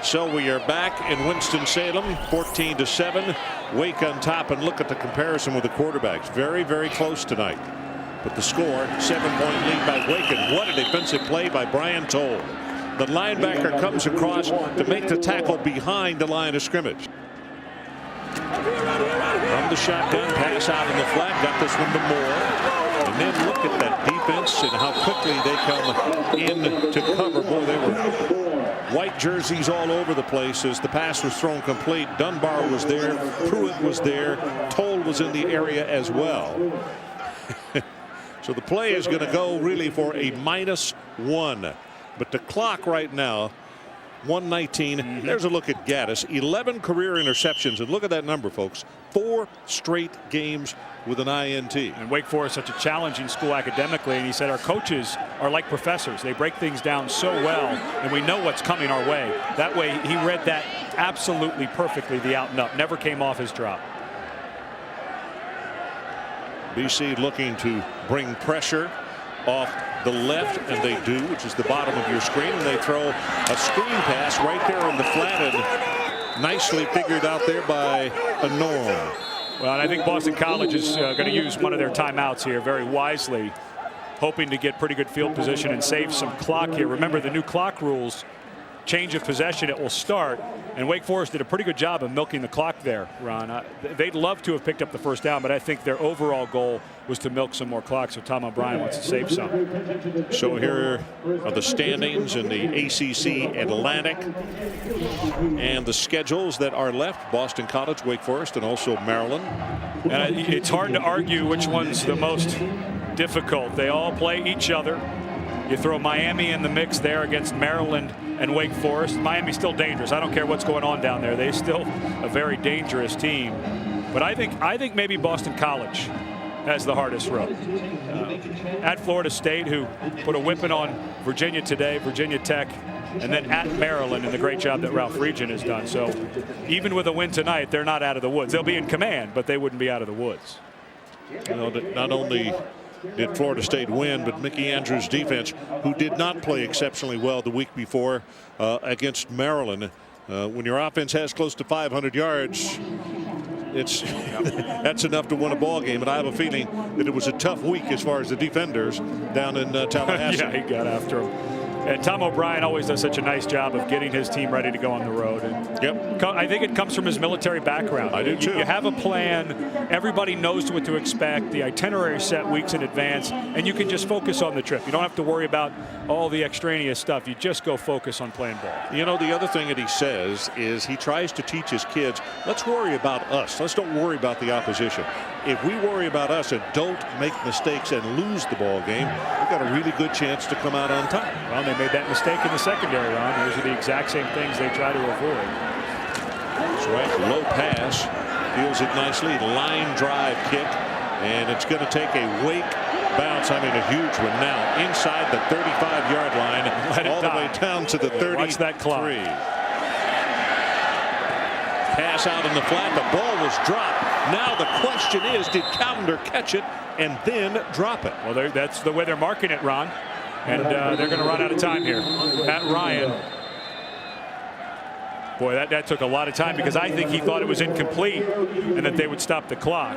So we are back in Winston-Salem, 14-7. Wake on top, and look at the comparison with the quarterbacks. Very, very close tonight. But the score, 7-point lead by Wake, and what a defensive play by Brian Toll. The linebacker comes across to make the tackle behind the line of scrimmage. From the shotgun, pass out in the flat, got this one to Moore. And then look at that defense and how quickly they come in to cover. Boy, they were white jerseys all over the place as the pass was thrown complete. Dunbar was there, Pruitt was there, Toll was in the area as well. So the play is going to go really for a -1. But the clock right now, 1:19. There's a look at Gaddis. 11 career interceptions. And look at that number, folks. 4 straight games with an INT. And Wake Forest is such a challenging school academically. And he said our coaches are like professors. They break things down so well. And we know what's coming our way. That way, he read that absolutely perfectly, the out and up. Never came off his drop. BC looking to bring pressure off the left, and they do, which is the bottom of your screen, and they throw a screen pass right there in the flat, and nicely figured out there by a Norm. Well, and I think Boston College is going to use one of their timeouts here very wisely, hoping to get pretty good field position and save some clock here. Remember, the new clock rules, change of possession, it will start. And Wake Forest did a pretty good job of milking the clock there, Ron. They'd love to have picked up the first down, but I think their overall goal was to milk some more clock, so Tom O'Brien wants to save some. So here are the standings in the ACC Atlantic and the schedules that are left. Boston College, Wake Forest, and also Maryland. And it's hard to argue which one's the most difficult. They all play each other. You throw Miami in the mix there against Maryland and Wake Forest. Miami's still dangerous. I don't care what's going on down there. They're still a very dangerous team. But I think maybe Boston College has the hardest road. At Florida State, who put a whipping on Virginia today, Virginia Tech, and then at Maryland, and the great job that Ralph Regent has done. So even with a win tonight, they're not out of the woods. They'll be in command, but they wouldn't be out of the woods. You know, not only did Florida State win, but Mickey Andrews' defense, who did not play exceptionally well the week before against Maryland. When your offense has close to 500 yards, that's enough to win a ball game. And I have a feeling that it was a tough week as far as the defenders down in Tallahassee. Yeah, he got after him. And Tom O'Brien always does such a nice job of getting his team ready to go on the road. And yep. I think it comes from his military background. I do too. You have a plan. Everybody knows what to expect. The itinerary is set weeks in advance, and you can just focus on the trip. You don't have to worry about all the extraneous stuff. You just go focus on playing ball. You know, the other thing that he says is he tries to teach his kids, let's worry about us. Let's don't worry about the opposition. If we worry about us and don't make mistakes and lose the ball game, we've got a really good chance to come out on top. Well, they made that mistake in the secondary, Ron. Those are the exact same things they try to avoid. That's right. Low pass. Feels it nicely. Line drive kick. And it's going to take a Wake bounce. I mean, a huge one now. Inside the 35-yard line. All the way down to the 33. Watch that clock. Pass out in the flat. The ball was dropped. Now the question is, did Callender catch it and then drop it? Well, that's the way they're marking it, Ron. And they're going to run out of time here. Matt Ryan. Boy, that took a lot of time because I think he thought it was incomplete and that they would stop the clock.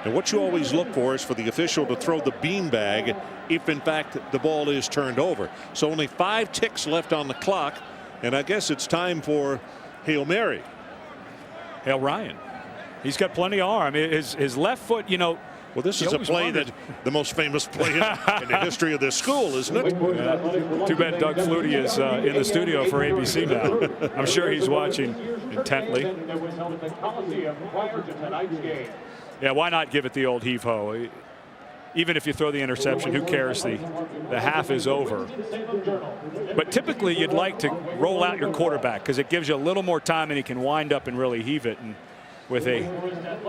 And what you always look for is for the official to throw the beanbag if, in fact, the ball is turned over. So only 5 ticks left on the clock. And I guess it's time for Hail Mary. Hail Ryan. He's got plenty of arm. His left foot, you know. Well, this is a play that the most famous play in the history of this school, isn't it? Too bad Doug Flutie is in the studio for ABC now. I'm sure he's watching intently. Yeah, why not give it the old heave-ho? Even if you throw the interception, who cares? The half is over. But typically, you'd like to roll out your quarterback because it gives you a little more time and he can wind up and really heave it. And with a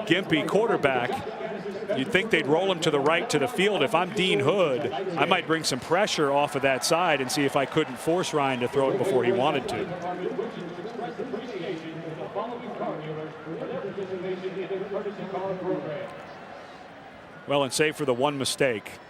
gimpy quarterback, you'd think they'd roll him to the right to the field. If I'm Dean Hood, I might bring some pressure off of that side and see if I couldn't force Ryan to throw it before he wanted to. Well, and save for the one mistake,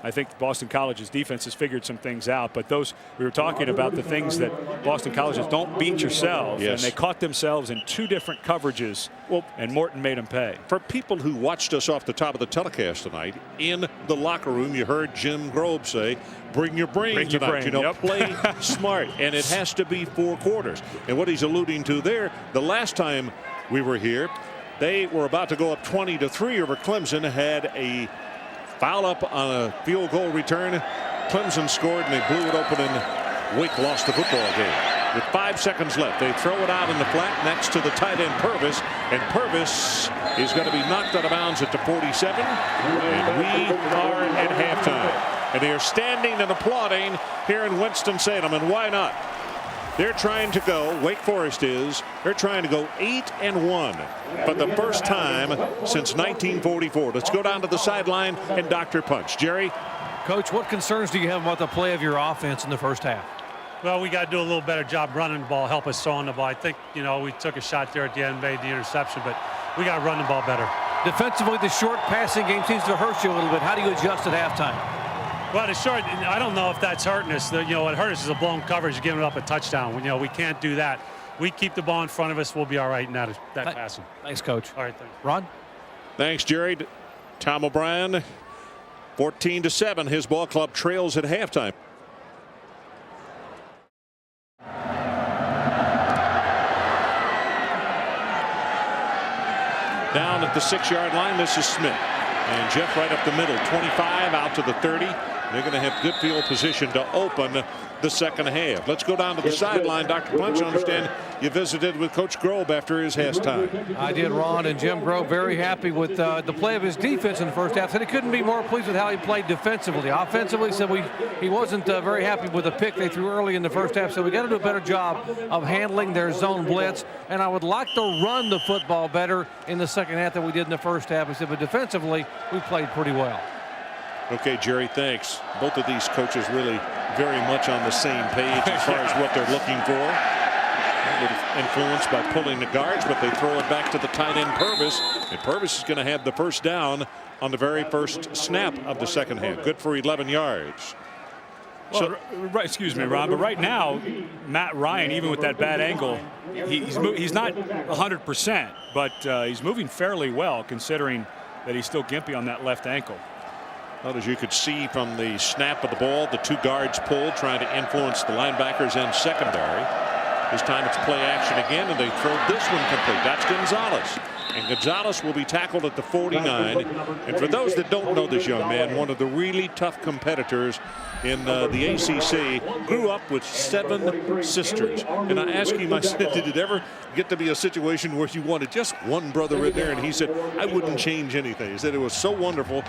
I think Boston College's defense has figured some things out. But we were talking about the things that Boston College's don't beat yourself. Yes. And they caught themselves in 2 different coverages. Well, and Morton made them pay. For people who watched us off the top of the telecast tonight, in the locker room, you heard Jim Grobe say, bring your brain tonight. You know, Yep. play smart. And it has to be 4 quarters. And what he's alluding to there, the last time we were here, they were about to go up 20-3 over Clemson, had a foul up on a field goal return. Clemson scored and they blew it open, and Wake lost the football game. With 5 seconds left, they throw it out in the flat next to the tight end Purvis, and Purvis is going to be knocked out of bounds at the 47, and we are at halftime. And they are standing and applauding here in Winston-Salem, and why not? They're trying to go, Wake Forest is, they're trying to go 8-1 for the first time since 1944. Let's go down to the sideline and Dr. Punch. Jerry? Coach, what concerns do you have about the play of your offense in the first half? Well, we got to do a little better job running the ball, help us throwing the ball. I think, you know, we took a shot there at the end, made the interception, but we got to run the ball better. Defensively, the short passing game seems to hurt you a little bit. How do you adjust at halftime? Well, the short, I don't know if that's hurting us. You know, what hurt us is a blown coverage, giving up a touchdown. You know, we can't do that. We keep the ball in front of us, we'll be all right in that passing. Thanks, Coach. All right, thanks. Ron? Thanks, Jerry. Tom O'Brien, 14-7. His ball club trails at halftime. Down at the 6-yard line, this is Smith. And Jeff right up the middle, 25 out to the 30. They're going to have good field position to open the second half. Let's go down to the sideline. Dr. Punch, I understand you visited with Coach Grobe after his halftime. I did, Ron, and Jim Grobe very happy with the play of his defense in the first half. Said he couldn't be more pleased with how he played defensively. Offensively, said he wasn't very happy with the pick they threw early in the first half. So we got to do a better job of handling their zone blitz. And I would like to run the football better in the second half than we did in the first half. He said, but defensively, we played pretty well. Okay, Jerry, thanks. Both of these coaches really very much on the same page as far as what they're looking for. A little influenced by pulling the guards, but they throw it back to the tight end Purvis, and Purvis is going to have the first down on the very first snap of the second half. Good for 11 yards. Well, excuse me, Ron, but right now, Matt Ryan, even with that bad angle, he's not 100%, but he's moving fairly well considering that he's still gimpy on that left ankle. Well, as you could see from the snap of the ball, the 2 guards pulled, trying to influence the linebackers and secondary. This time it's play action again, and they throw this one complete. That's Gonzalez. And Gonzalez will be tackled at the 49. And for those that don't know this young man, one of the really tough competitors in the ACC, grew up with 7 sisters. And I asked him, I said, did it ever get to be a situation where you wanted just one brother in there? And he said, I wouldn't change anything. He said it was so wonderful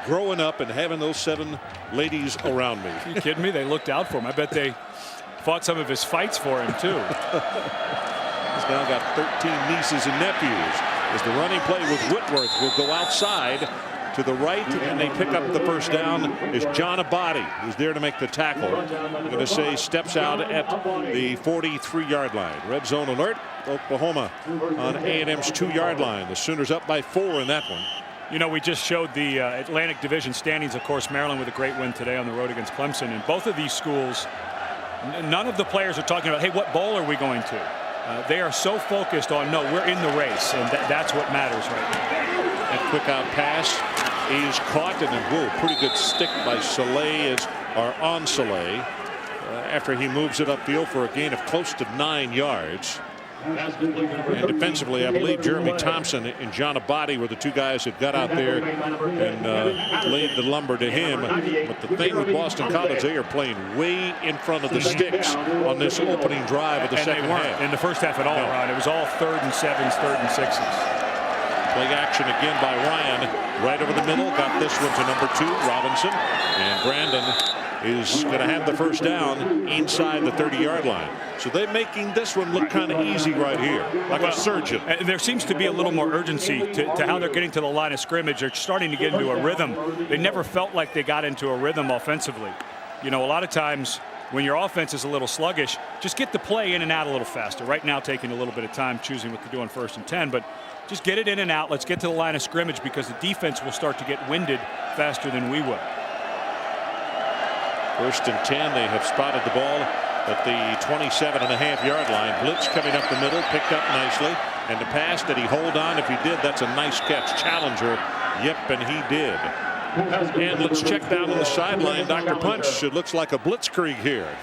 growing up and having those 7 ladies around me. Are you kidding me? They looked out for him. I bet they fought some of his fights for him, too. He's now got 13 nieces and nephews. As the running play with Whitworth will go outside to the right, and they pick up the first down is John Abadi, who's there to make the tackle. I'm going to say steps out at the 43-yard line. Red zone alert. Oklahoma on A&M's 2-yard line. The Sooners up by 4 in that one. You know, we just showed the Atlantic Division standings. Of course, Maryland with a great win today on the road against Clemson. And both of these schools, none of the players are talking about, hey, what bowl are we going to? They are so focused on, no, we're in the race, and that's what matters right now. That quick out pass is caught, and then, pretty good stick by Soleil on Soleil after he moves it upfield for a gain of close to 9 yards. And defensively, I believe Jeremy Thompson and John Abadi were the 2 guys that got out there and laid the lumber to him. But the thing with Boston College, they are playing way in front of the sticks on this opening drive of the second half. In the first half at all, no. Ron. It was all 3rd and 7s, 3rd and 6s. Play action again by Ryan. Right over the middle. Got this one to number 2, Robinson. And Brandon is going to have the first down inside the 30-yard line. So they're making this one look kind of easy right here, like a surgeon. And there seems to be a little more urgency to how they're getting to the line of scrimmage. They're starting to get into a rhythm. They never felt like they got into a rhythm offensively. You know, a lot of times when your offense is a little sluggish, just get the play in and out a little faster. Right now taking a little bit of time choosing what to do on 1st and 10, but just get it in and out. Let's get to the line of scrimmage because the defense will start to get winded faster than we will. First and 10. They have spotted the ball at the 27.5-yard line. Blitz coming up the middle, picked up nicely. And the pass, did he hold on? If he did, that's a nice catch. Challenger, yep, and he did. And let's check down on the sideline. Dr. Punch, it looks like a blitzkrieg here.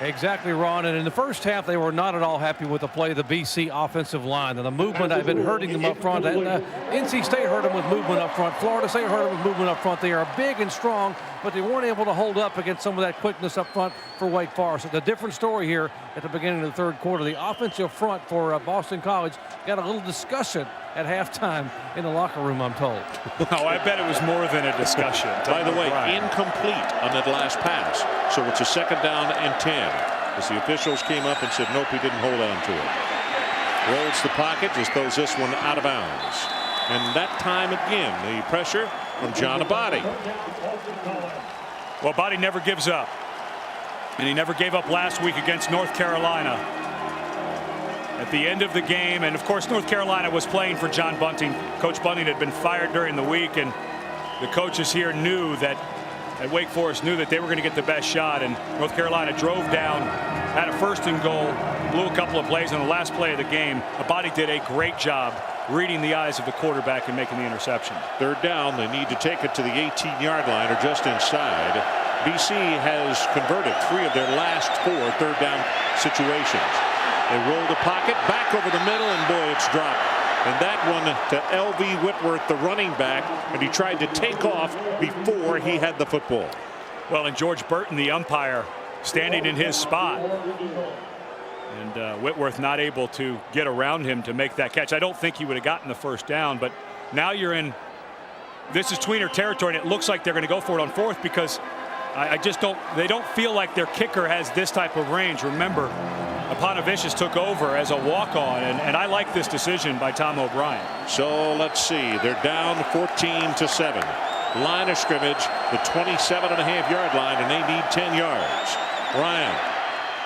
Exactly, Ron. And in the first half, they were not at all happy with the play of the BC offensive line. And the movement had been hurting them up front. And NC State hurt them with movement up front. Florida State hurt them with movement up front. They are big and strong, but they weren't able to hold up against some of that quickness up front for Wake Forest. The different story here at the beginning of the third quarter. The offensive front for Boston College got a little discussion at halftime in the locker room, I'm told. Oh, I bet it was more than a discussion. By the way, incomplete on that last pass. So it's a 2nd down and 10. As the officials came up and said, nope, he didn't hold on to it. Rolls the pocket, just throws this one out of bounds. And that time again, the pressure from John Abadi. Well, Abadi never gives up. And he never gave up last week against North Carolina. At the end of the game, and of course North Carolina was playing for John Bunting. Coach Bunting had been fired during the week, and the coaches here knew that at Wake Forest knew that they were going to get the best shot, and North Carolina drove down, had a 1st and goal, blew a couple of plays on the last play of the game. Abadi did a great job reading the eyes of the quarterback and making the interception. 3rd down, they need to take it to the 18-yard line or just inside. BC has converted 3 of their last 4 3rd down situations. They roll the pocket back over the middle, and boy, it's dropped. And that one to L.V. Whitworth, the running back, and he tried to take off before he had the football. Well, and George Burton, the umpire, standing in his spot. And Whitworth not able to get around him to make that catch. I don't think he would have gotten the 1st down, but now you're in, this is tweener territory, and it looks like they're going to go for it on 4th because they don't feel like their kicker has this type of range. Remember, Aponovicius took over as a walk-on, and I like this decision by Tom O'Brien. So let's see, they're down 14-7. Line of scrimmage, the 27.5-yard line, and they need 10 yards. Ryan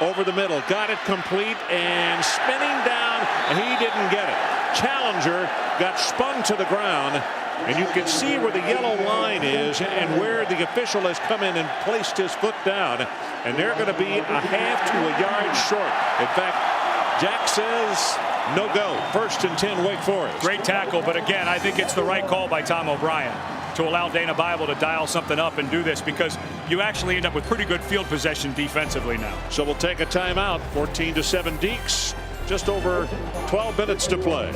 over the middle, got it complete, and spinning down, he didn't get it. Challenger got spun to the ground, and you can see where the yellow line is and where the official has come in and placed his foot down, and they're going to be a half to a yard short. In fact, Jack says no go. 1st and 10, Wake Forest. Great tackle, but again, I think it's the right call by Tom O'Brien to allow Dana Bible to dial something up and do this, because you actually end up with pretty good field possession defensively now. So we'll take a timeout. 14-7 Deeks. Just over 12 minutes to play.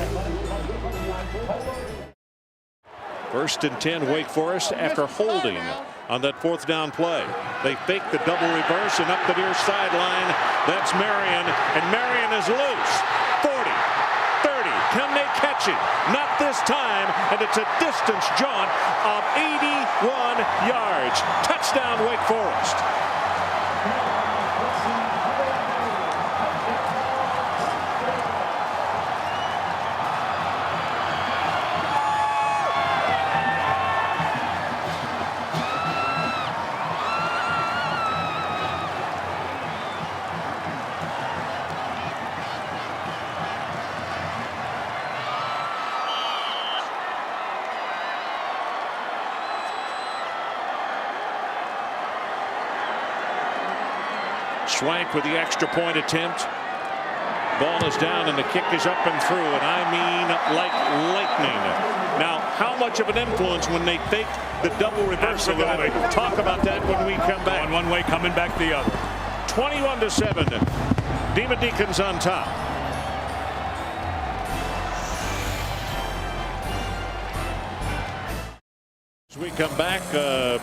1st and 10, Wake Forest, after holding on that 4th down play. They fake the double reverse, and up the near sideline, that's Marion, and Marion is loose. 40, 30, can they catch him? Not this time, and it's a distance jaunt of 81 yards. Touchdown, Wake Forest. Swank with the extra point attempt. Ball is down and the kick is up and through, and I mean like lightning. Now, how much of an influence when they fake the double reverse? We're going to talk about that when we come back. On one way, coming back the other. 21-7. Demon Deacons on top. As we come back,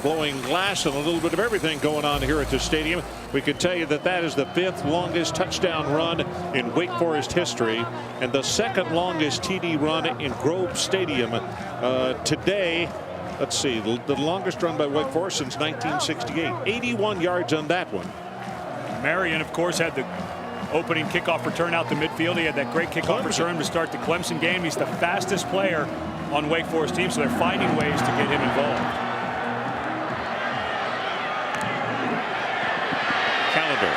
blowing glass and a little bit of everything going on here at the stadium. We can tell you that that is the 5th longest touchdown run in Wake Forest history and the 2nd longest TD run in Grove Stadium. Today, let's see, the longest run by Wake Forest since 1968. 81 yards on that one. Marion, of course, had the opening kickoff return out to midfield. He had that great kickoff return to start the Clemson game. He's the fastest player on Wake Forest team, so they're finding ways to get him involved. Calendar,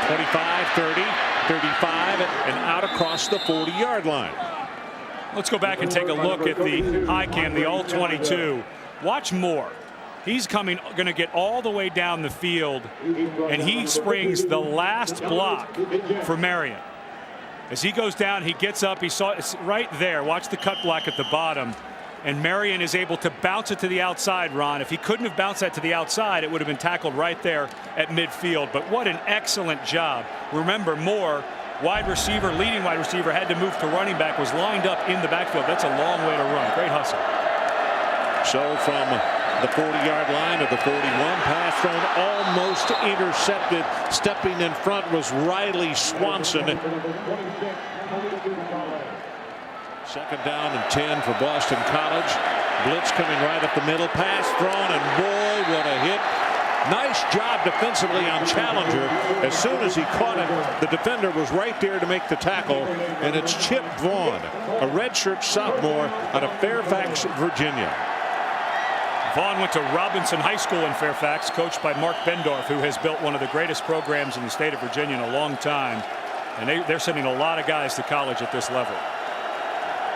25, 30, 35, and out across the 40-yard line. Let's go back and take a look at the high cam, the all-22. Watch Moore. He's going to get all the way down the field, and he springs the last block for Marion. As he goes down, he gets up. He saw it's right there. Watch the cut block at the bottom. And Marion is able to bounce it to the outside, Ron. If he couldn't have bounced that to the outside, it would have been tackled right there at midfield. But what an excellent job. Remember, Moore, wide receiver, leading wide receiver, had to move to running back, was lined up in the backfield. That's a long way to run. Great hustle. So from the 40-yard line of the 41, pass thrown, almost intercepted. Stepping in front was Riley Swanson. Second down and 10 for Boston College. Blitz coming right up the middle. Pass thrown, and boy, what a hit. Nice job defensively on Challenger. As soon as he caught it, the defender was right there to make the tackle, and it's Chip Vaughn, a redshirt sophomore out of Fairfax, Virginia. Vaughn went to Robinson High School in Fairfax, coached by Mark Bendorf, who has built one of the greatest programs in the state of Virginia in a long time. And they're sending a lot of guys to college at this level.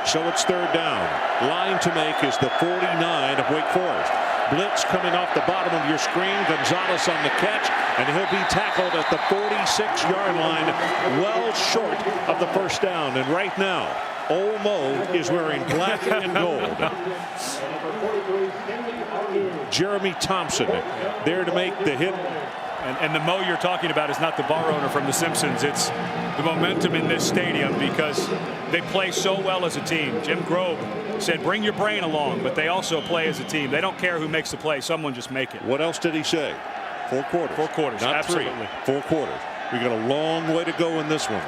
So it's third down. Line to make is the 49 of Wake Forest. Blitz coming off the bottom of your screen. Gonzalez on the catch, and he'll be tackled at the 46-yard line, well short of the first down. And right now, Olmo is wearing black and gold. Jeremy Thompson there to make the hit. And the Mo you're talking about is not the bar owner from The Simpsons. It's the momentum in this stadium because they play so well as a team. Jim Grove said, bring your brain along, but they also play as a team. They don't care who makes the play. Someone just make it. What else did he say? 4 quarters. 4 quarters, not absolutely. 3. 4 quarters. We got a long way to go in this one.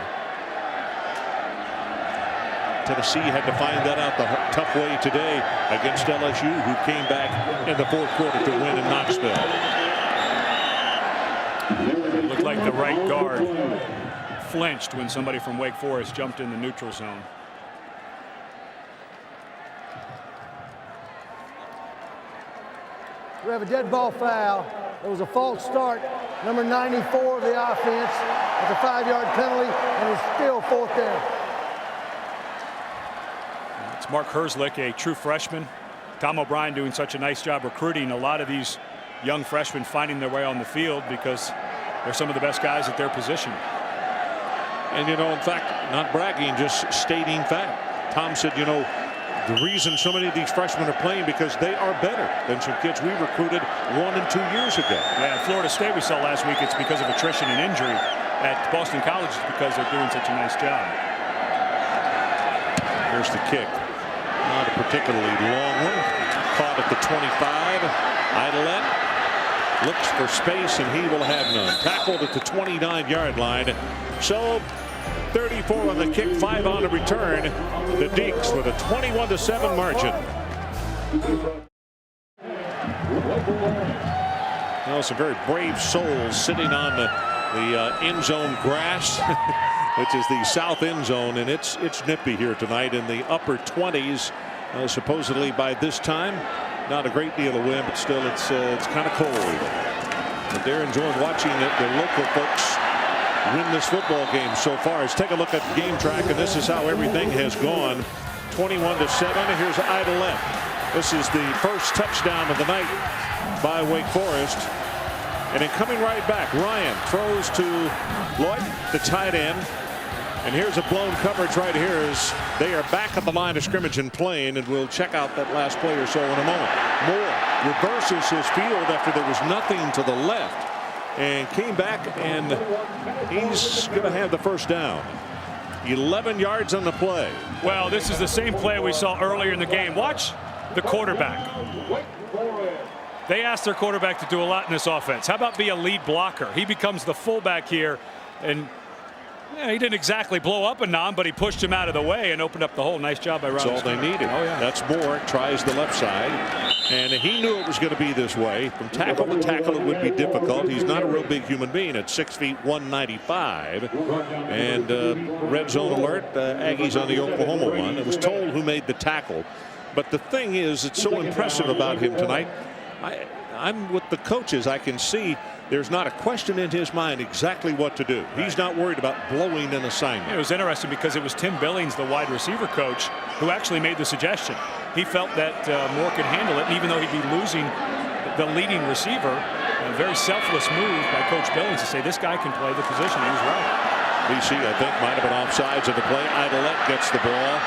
Tennessee had to find that out the tough way today against LSU, who came back in the 4th quarter to win in Knoxville. It looked like the right guard flinched when somebody from Wake Forest jumped in the neutral zone. We have a dead ball foul. It was a false start. Number 94 of the offense. It's a 5-yard penalty, and it's still 4th down. It's Mark Herzlich, a true freshman. Tom O'Brien doing such a nice job recruiting a lot of these young freshmen, finding their way on the field because they're some of the best guys at their position. And, you know, in fact, not bragging, just stating fact. Tom said, you know, the reason so many of these freshmen are playing because they are better than some kids we recruited 1 and 2 years ago. Yeah, at Florida State we saw last week it's because of attrition and injury. At Boston College it's because they're doing such a nice job. Here's the kick. Not a particularly long one. Caught at the 25. Idolette looks for space, and he will have none. Tackled at the 29-yard line. So 34 on the kick, 5 on the return. The Deacs with a 21-7 margin. Well, some very brave souls sitting on the end zone grass, which is the south end zone, and it's nippy here tonight in the upper 20s. Supposedly by this time, not a great deal of wind, but still it's kind of cold. But they're enjoying watching the local folks win this football game so far. Let's take a look at the game track, and this is how everything has gone. 21-7. Here's Idolette. This is the first touchdown of the night by Wake Forest. And then coming right back, Ryan throws to Lloyd, the tight end. And here's a blown coverage right here as they are back at the line of scrimmage and playing, and we'll check out that last play or so in a moment. Moore reverses his field after there was nothing to the left and came back, and he's going to have the first down. 11 yards on the play. Well, this is the same play we saw earlier in the game. Watch the quarterback. They asked their quarterback to do a lot in this offense. How about be a lead blocker? He becomes the fullback here, and he didn't exactly blow up a nom, but he pushed him out of the way and opened up the hole. Nice job by Ron. That's all they needed. Oh, yeah. That's Moore. Tries the left side. And he knew it was going to be this way. From tackle to tackle, it would be difficult. He's not a real big human being at 6 feet 195. And red zone alert. Aggies on the Oklahoma one. It was told who made the tackle. But the thing is, it's so impressive about him tonight. I'm with the coaches. I can see there's not a question in his mind exactly what to do. He's not worried about blowing an assignment. It was interesting because it was Tim Billings, the wide receiver coach, who actually made the suggestion. He felt that Moore could handle it, and even though he'd be losing the leading receiver. A very selfless move by Coach Billings to say this guy can play the position. He was right. BC, I think, might have been offsides of the play. Idolette gets the ball.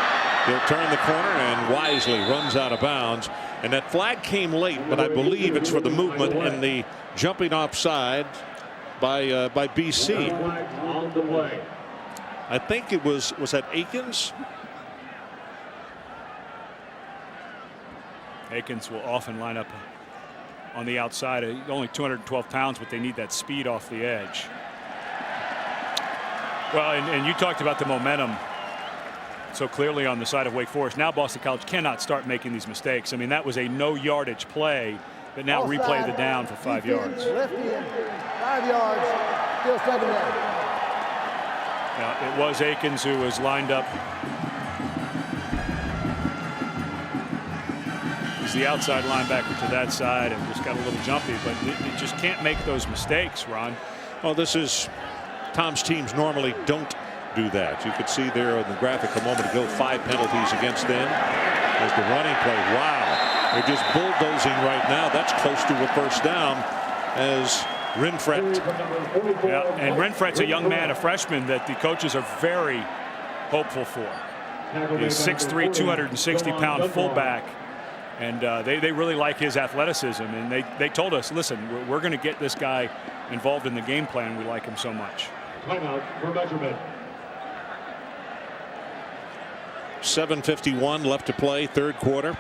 He'll turn the corner and wisely runs out of bounds. And that flag came late, but I believe it's for the movement and the jumping offside by BC. I think it was that Akins? Akins will often line up on the outside. He's only 212 pounds, but they need that speed off the edge. Well, and you talked about the momentum so clearly on the side of Wake Forest. Now Boston College cannot start making these mistakes. I mean, that was a no yardage play, but now replay the down for 5 yards. Left in, 5 yards, still second down. Now, it was Akins who was lined up. He's the outside linebacker to that side and just got a little jumpy, but you just can't make those mistakes, Ron. Well, this is Tom's teams normally don't do that. You could see there on the graphic a moment ago 5 penalties against them. There's the running play. Wow, they're just bulldozing right now. That's close to a first down as Renfret. Yeah, and Renfret's a young man, a freshman that the coaches are very hopeful for. He's 6'3", 260-pound fullback. And they really like his athleticism, and they told us, listen, we're going to get this guy involved in the game plan. We like him so much. Timeout for measurement. 7:51 left to play, third quarter.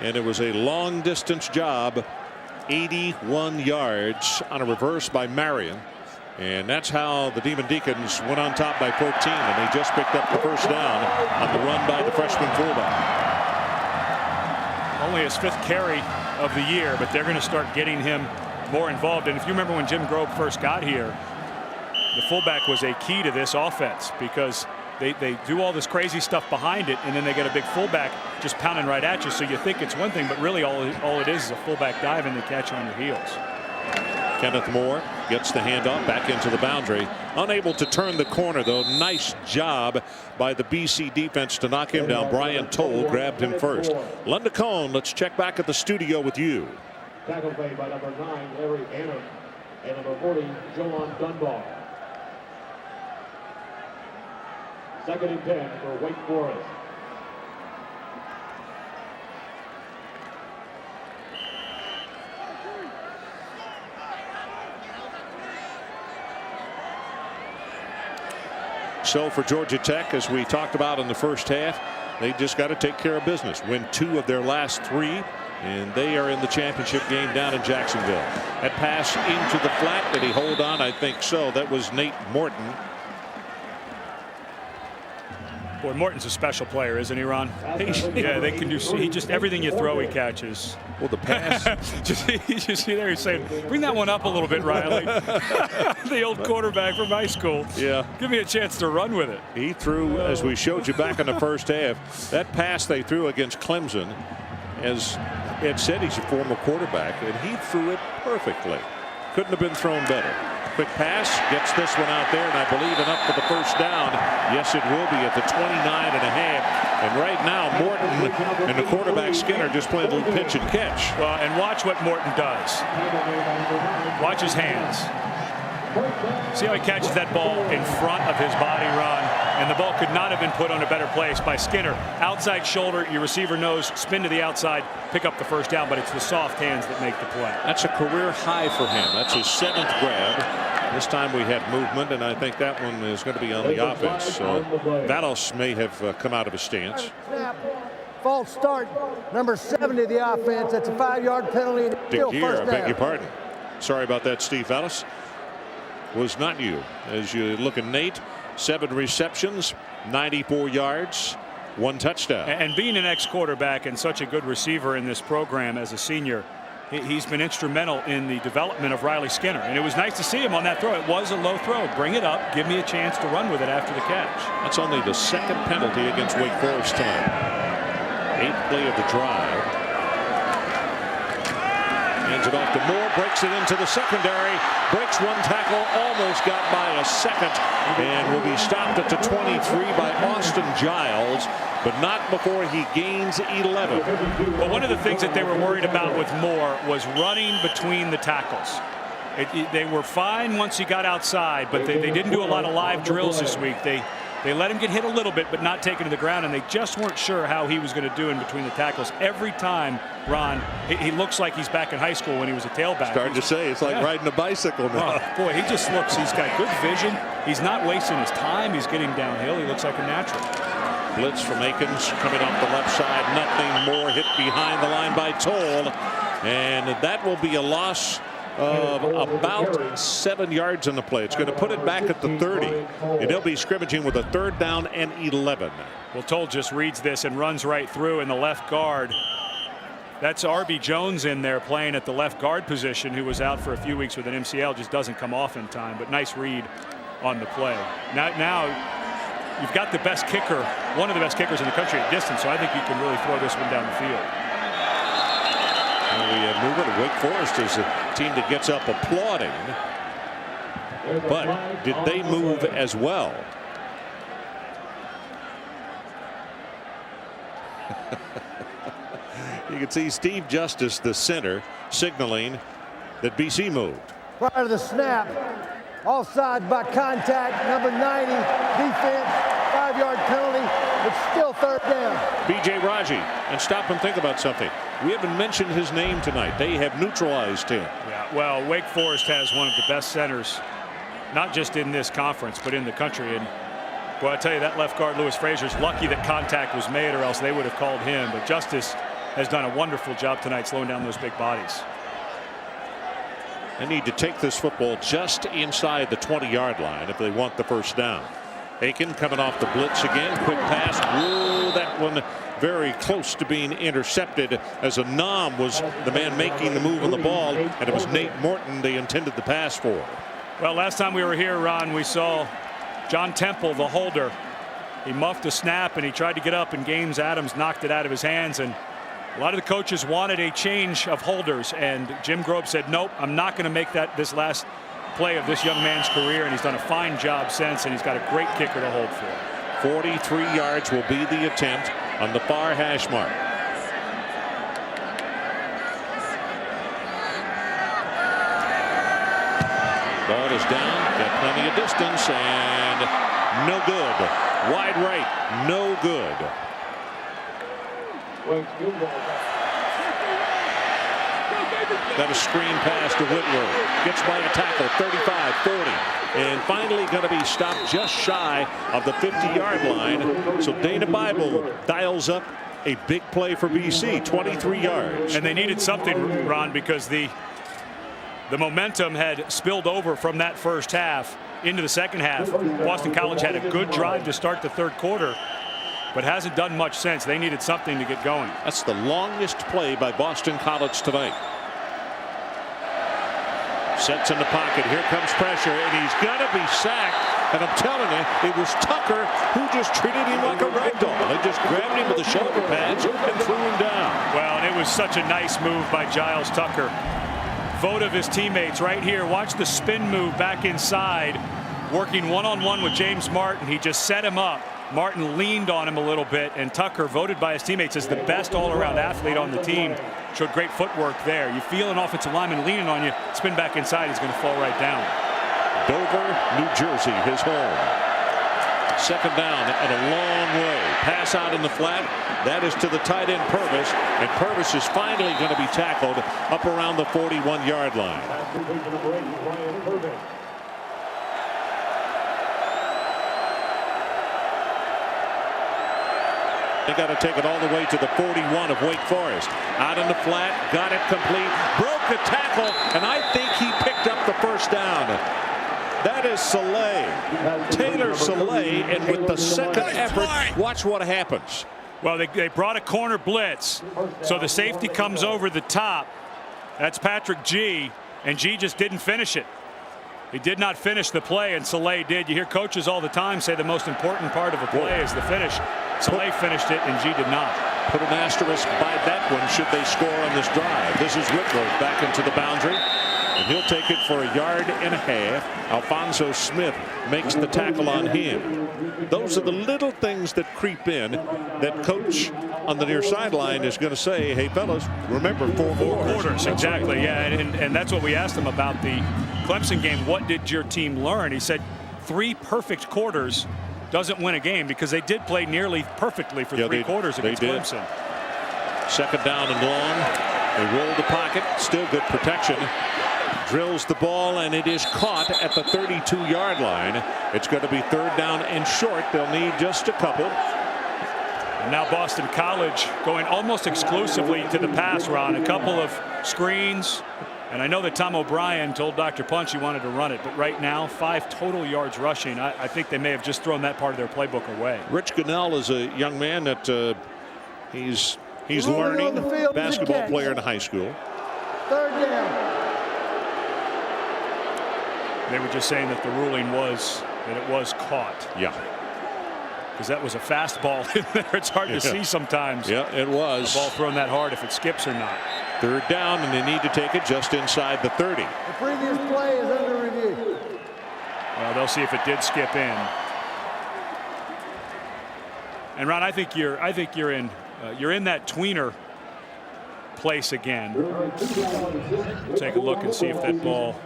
And it was a long distance job, 81 yards on a reverse by Marion. And that's how the Demon Deacons went on top by 14, and they just picked up the first down on the run by the freshman fullback. Only his 5th carry of the year, but they're going to start getting him more involved. And if you remember when Jim Grobe first got here, the fullback was a key to this offense because they do all this crazy stuff behind it, and then they get a big fullback just pounding right at you. So you think it's one thing, but really all it is a fullback dive and they catch you on your heels. Kenneth Moore gets the handoff back into the boundary. Unable to turn the corner, though. Nice job by the BC defense to knock him down. Brian Toll grabbed him first. Lunda Cone, let's check back at the studio with you. Tackle made by number 9, Larry Anner, and number 40, Joan Dunbar. 2nd and 10 for Wake Forest. So for Georgia Tech, as we talked about in the first half, they just got to take care of business. Win 2 of their last 3, and they are in the championship game down in Jacksonville. That pass into the flat. Did he hold on? I think so. That was Nate Morton. Boy, Morton's a special player, isn't he, Ron? Yeah, they can do. He just everything you throw, he catches. Well, the pass. you see there, he's saying, "Bring that one up a little bit, Riley." The old quarterback from high school. Yeah. Give me a chance to run with it. He threw, as we showed you back in the first half, that pass they threw against Clemson, as Ed said, he's a former quarterback, and he threw it perfectly. Couldn't have been thrown better. Quick pass, gets this one out there, and I believe enough for the first down. Yes, it will be at the 29.5. And right now, Morton and the quarterback Skinner just playing a little pitch and catch. Well, and watch what Morton does. Watch his hands. See how he catches that ball in front of his body, Ron? And the ball could not have been put on a better place by Skinner. Outside shoulder, your receiver knows, spin to the outside, pick up the first down, but it's the soft hands that make the play. That's a career high for him. That's his 7th grab. This time we had movement, and I think that one is going to be on the offense. Valles may have come out of his stance. Snap. False start. Number 70 of the offense. That's a 5-yard penalty. And still first I down. beg your pardon. Sorry about that, Steve Valles. Was not you. As you look at Nate, 7 receptions, 94 yards, 1 touchdown. And being an ex-quarterback and such a good receiver in this program as a senior, he's been instrumental in the development of Riley Skinner. And it was nice to see him on that throw. It was a low throw. Bring it up. Give me a chance to run with it after the catch. That's only the 2nd penalty against Wake Forest tonight. 8th play of the drive. Hands it off to Moore, breaks it into the secondary, breaks 1 tackle, almost got by a second, and will be stopped at the 23 by Austin Giles. but not before he gains 11. But one of the things that they were worried about with Moore was running between the tackles. They were fine once he got outside, but they didn't do a lot of live drills this week. They let him get hit a little bit, but not take him to the ground, and they just weren't sure how he was going to do in between the tackles. Every time, Ron, he looks like he's back in high school when he was a tailback. Starting to say, it's like riding a bicycle now. Oh, boy, he just looks, he's got good vision. He's not wasting his time. He's getting downhill. He looks like a natural. Blitz from Akins coming off the left side. Nothing more. Hit behind the line by Toll. And that will be a loss of about 7 yards in the play. It's going to put it back at the 30, and they'll be scrimmaging with a 3rd down and 11. Well, Toll just reads this and runs right through in the left guard. That's R.B. Jones in there playing at the left guard position, who was out for a few weeks with an MCL. Just doesn't come off in time, but nice read on the play. Now you've got the best kicker, one of the best kickers in the country at distance, so I think you can really throw this one down the field. We move it. Wake Forest is a team that gets up applauding. But did they move as well? You can see Steve Justice, the center, signaling that BC moved. Prior to the snap, offside by contact, number 90, defense, 5-yard penalty. It's still 3rd down. B.J. Raji, and stop and think about something. We haven't mentioned his name tonight. They have neutralized him. Yeah, well, Wake Forest has one of the best centers, not just in this conference, but in the country. And boy, I tell you, that left guard, Lewis Frazier's lucky that contact was made, or else they would have called him. But Justice has done a wonderful job tonight slowing down those big bodies. They need to take this football just inside the 20-yard line if they want the 1st down. Aiken coming off the blitz again. Quick pass. Whoa, that one very close to being intercepted, as Anam was the man making the move on the ball, and it was Nate Morton they intended the pass for. Well, last time we were here, Ron, we saw John Temple, the holder. He muffed a snap and he tried to get up, and Gaines Adams knocked it out of his hands. And a lot of the coaches wanted a change of holders, and Jim Grobe said, nope, I'm not going to make that this last play of this young man's career, and he's done a fine job since, and he's got a great kicker to hold for. 43 yards will be the attempt on the far hash mark. Ball is down, got plenty of distance, and no good. Wide right, no good. Got a screen pass to Whitworth. Gets by a tackle, 35, 40. And finally going to be stopped just shy of the 50-yard line. So Dana Bible dials up a big play for BC, 23 yards. And they needed something, Ron, because the momentum had spilled over from that first half into the second half. Boston College had a good drive to start the 3rd quarter, but hasn't done much since. They needed something to get going. That's the longest play by Boston College tonight. Sets in the pocket. Here comes pressure, and he's going to be sacked. And I'm telling you, it was Tucker who just treated him like a rag doll. They just grabbed him with the shoulder pads and threw him down. Well, and it was such a nice move by Giles Tucker. Vote of his teammates right here. Watch the spin move back inside, working one-on-one with James Martin. He just set him up. Martin leaned on him a little bit, and Tucker, voted by his teammates as the best all-around athlete on the team, showed great footwork there. You feel an offensive lineman leaning on you, spin back inside, he's going to fall right down. Dover, New Jersey, his home. 2nd down and a long way. Pass out in the flat. That is to the tight end Purvis, and Purvis is finally going to be tackled up around the 41-yard line. They got to take it all the way to the 41 of Wake Forest. Out in the flat, got it complete, broke the tackle, and I think he picked up the 1st down. That is Saleh, Taylor Saleh, and with the 2nd effort, watch what happens. Well, they brought a corner blitz, so the safety comes over the top. That's Patrick G, and G just didn't finish it. He did not finish the play, and Saleh did. You hear coaches all the time say the most important part of a play is the finish. Saleh finished it, and G did not. Put an asterisk by that one should they score on this drive. This is Whitworth back into the boundary. and he'll take it for 1.5 yards. Alfonso Smith makes the tackle on him. Those are the little things that creep in that coach on the near sideline is going to say, hey, fellas, remember 4 quarters. Exactly. Right. Yeah, and that's what we asked him about the Clemson game. What did your team learn? He said 3 perfect quarters doesn't win a game, because they did play nearly perfectly for 3 quarters against Clemson. 2nd down and long. They roll the pocket. Still good protection. Drills the ball, and it is caught at the 32-yard line. It's going to be 3rd down and short. They'll need just a couple. And now Boston College going almost exclusively to the pass, Ron. A couple of screens. And I know that Tom O'Brien told Dr. Punch he wanted to run it, but right now 5 total yards rushing. I think they may have just thrown that part of their playbook away. Rich Gunnell is a young man that he's learning, basketball player in high school. 3rd down. They were just saying that the ruling was that it was caught. Yeah. Because that was a fastball in there. It's hard to see sometimes. Yeah, it was. The ball thrown that hard, if it skips or not. 3rd down, and they need to take it just inside the 30. The previous play is under review. Well, they'll see if it did skip in. And Ron, I think you're in that tweener place again. We'll take a look and see if that ball.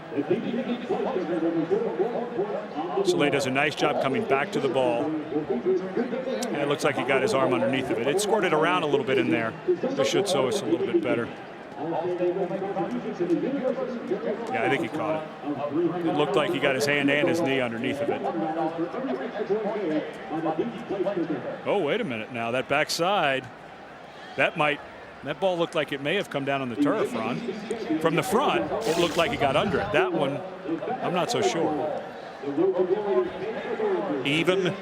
Soleil does a nice job coming back to the ball. And it looks like he got his arm underneath of it. It squirted around a little bit in there. This should show us a little bit better. Yeah, I think he caught it. It looked like he got his hand and his knee underneath of it. Oh, wait a minute now. That backside, that ball looked like it may have come down on the turf, Ron. From the front, it looked like he got under it. That one, I'm not so sure. Even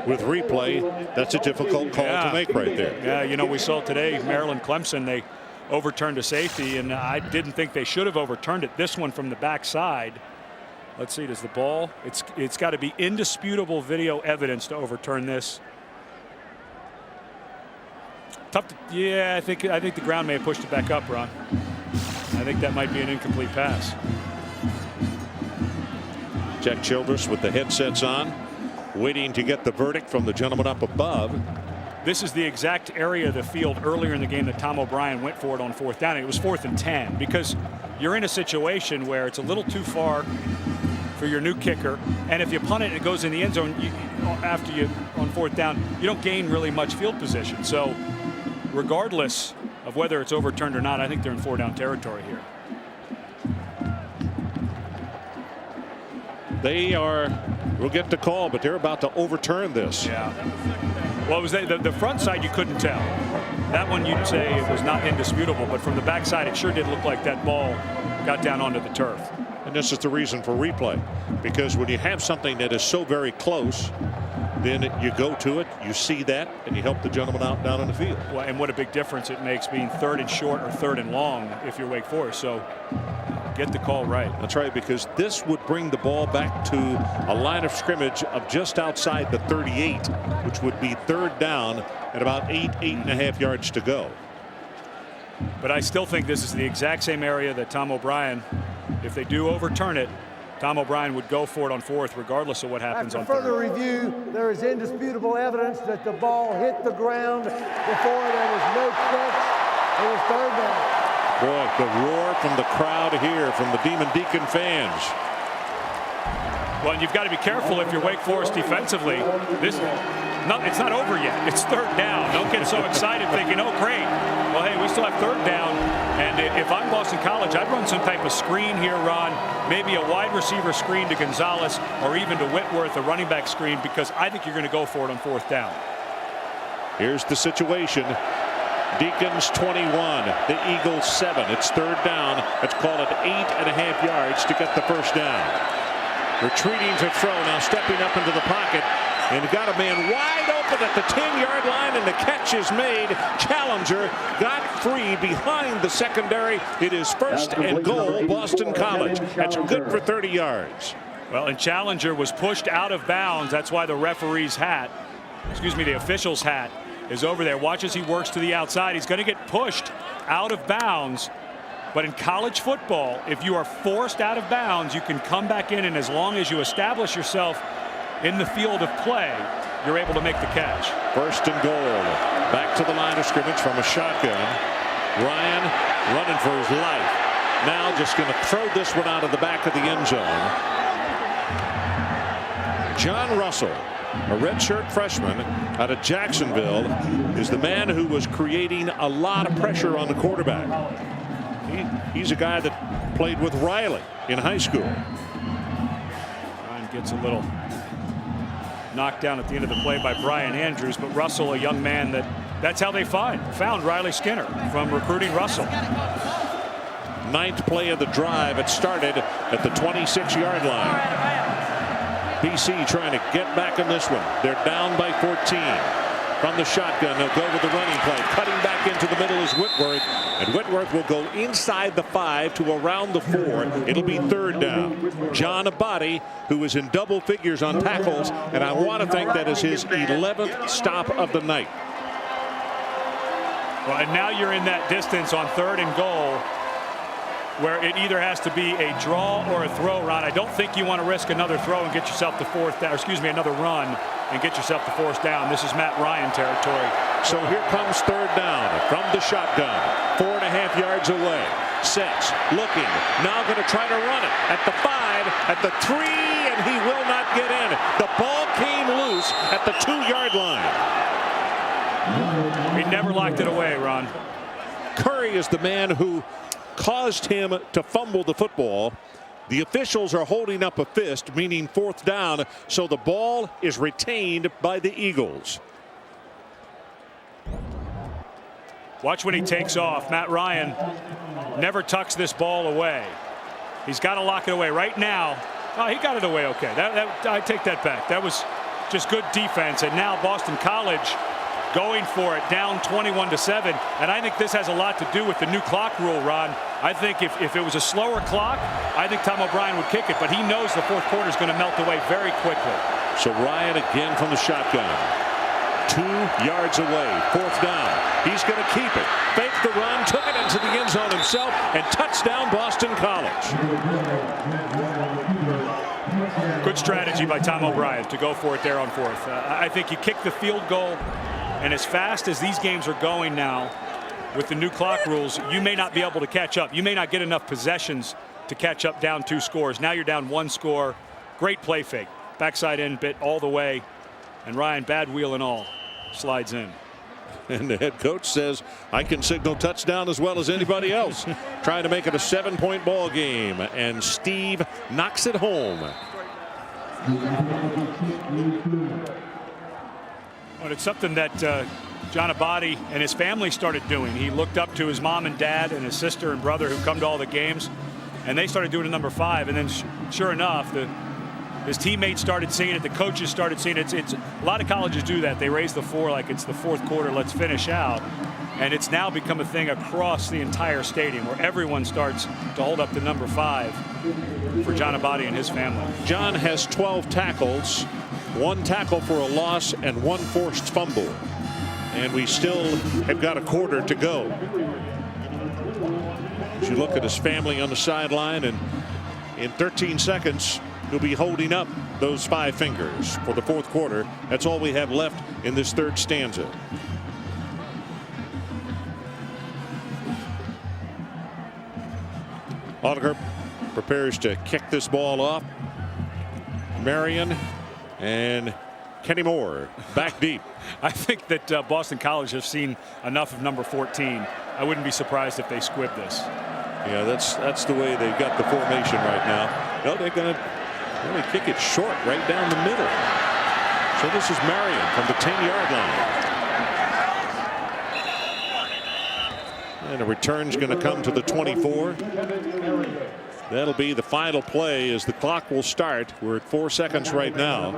with replay, that's a difficult call to make right there. Yeah, you know, we saw today Maryland Clemson, they overturned a safety, and I didn't think they should have overturned it. This one from the backside. Let's see, does the ball, it's got to be indisputable video evidence to overturn this. Tough to, yeah, I think the ground may have pushed it back up, Ron. I think that might be an incomplete pass. Jack Childress with the headsets on, waiting to get the verdict from the gentleman up above. This is the exact area of the field earlier in the game that Tom O'Brien went for it on 4th down. It was 4th and 10, because you're in a situation where it's a little too far for your new kicker, and if you punt it and it goes in the end zone, after you on 4th down, you don't gain really much field position. So regardless of whether it's overturned or not, I think they're in 4-down territory here. We'll get the call, but they're about to overturn this. Yeah. Well, it was the front side you couldn't tell. That one you'd say it was not indisputable, but from the backside it sure did look like that ball got down onto the turf. And this is the reason for replay, because when you have something that is so very close, then you go to it, you see that, and you help the gentleman out down in the field. Well, and what a big difference it makes being 3rd and short or 3rd and long if you're Wake Forest. So get the call right. That's right, because this would bring the ball back to a line of scrimmage of just outside the 38, which would be 3rd down at about 8.5 yards to go. But I still think this is the exact same area that Tom O'Brien, if they do overturn it, Tom O'Brien would go for it on 4th regardless of what happens After on 3rd. further review, there is indisputable evidence that the ball hit the ground before there was no catch. It was 3rd down. Boy, the roar from the crowd here, from the Demon Deacon fans. Well, and you've got to be careful if you're Wake Forest defensively. It's not over yet. It's 3rd down. Don't get so excited thinking, oh, great. Well, hey, we still have 3rd down. And if I'm Boston College, I'd run some type of screen here, Ron. Maybe a wide receiver screen to Gonzalez, or even to Whitworth, a running back screen, because I think you're going to go for it on 4th down. Here's the situation. Deacons 21, the Eagles 7. It's 3rd down. Let's call it 8.5 yards to get the 1st down. Retreating to throw, now stepping up into the pocket, and got a man wide open at the 10-yard line, and the catch is made. Challenger got free behind the secondary. It is 1st and goal, Boston College. That's good for 30 yards. Well, and Challenger was pushed out of bounds. That's why the referee's hat, the official's hat, is over there. Watch as he works to the outside. He's going to get pushed out of bounds. But in college football, if you are forced out of bounds, you can come back in, and as long as you establish yourself in the field of play, you're able to make the catch. First and goal. Back to the line of scrimmage from a shotgun. Ryan running for his life. Now just going to throw this one out of the back of the end zone. John Russell, a redshirt freshman out of Jacksonville, is the man who was creating a lot of pressure on the quarterback. He's a guy that played with Riley in high school. Ryan gets a little knocked down at the end of the play by Brian Andrews, but Russell, a young man that's how they found Riley Skinner, from recruiting Russell. Ninth play of the drive. It started at the 26-yard line. BC trying to get back in this one. They're down by 14. From the shotgun, they'll go with the running play. Cutting back into the middle is Whitworth, and Whitworth will go inside the 5 to around the 4. It'll be third down. John Abadi, who is in double figures on tackles, and I want to think that is his 11th stop of the night. Well, and now you're in that distance on third and goal, where it either has to be a draw or a throw, Ron. I don't think you want to risk another throw and get yourself the fourth down, or excuse me, another run and get yourself the fourth down. This is Matt Ryan territory. So here comes third down from the shotgun. 4.5 yards away. Sets, looking, now going to try to run it at the 5, at the 3, and he will not get in. The ball came loose at the 2-yard line. He never locked it away, Ron. Curry is the man who caused him to fumble the football. The officials are holding up a fist, meaning fourth down, so the ball is retained by the Eagles. Watch when he takes off. Matt Ryan never tucks this ball away. He's got to lock it away right now. Oh, he got it away okay. I take that back. That was just good defense. And now Boston College going for it, down 21-7. And I think this has a lot to do with the new clock rule, Ron. I think if it was a slower clock, I think Tom O'Brien would kick it, but he knows the fourth quarter is going to melt away very quickly. So Ryan again from the shotgun. 2 yards away, fourth down. He's going to keep it. Fake the run, took it into the end zone himself, and touchdown Boston College. Good strategy by Tom O'Brien to go for it there on fourth. I think you kick the field goal, and as fast as these games are going now with the new clock rules, you may not be able to catch up. You may not get enough possessions to catch up down 2 scores. Now you're down 1 score. Great play fake. Backside in bit all the way. And Ryan, bad wheel and all, slides in. And the head coach says, I can signal touchdown as well as anybody else. Trying to make it a 7-point ball game. And Steve knocks it home. But it's something that John Abadi and his family started doing. He looked up to his mom and dad and his sister and brother who come to all the games, and they started doing it number 5. And then sure enough, his teammates started seeing it. The coaches started seeing it. It's a lot of colleges do that. They raise the 4 like it's the fourth quarter. Let's finish out. And it's now become a thing across the entire stadium where everyone starts to hold up the number 5 for John Abadi and his family. John has 12 tackles, 1 tackle for a loss, and 1 forced fumble. And we still have got a quarter to go. As you look at his family on the sideline, and in 13 seconds, he'll be holding up those 5 fingers for the fourth quarter. That's all we have left in this third stanza. Odegaard prepares to kick this ball off. Marion and Kenny Moore back deep. I think that Boston College has seen enough of number 14. I wouldn't be surprised if they squib this. Yeah, that's the way they've got the formation right now. No, they're going to really kick it short right down the middle. So this is Marion from the 10-yard line. And a return's going to come to the 24. That'll be the final play as the clock will start. We're at 4 seconds right now.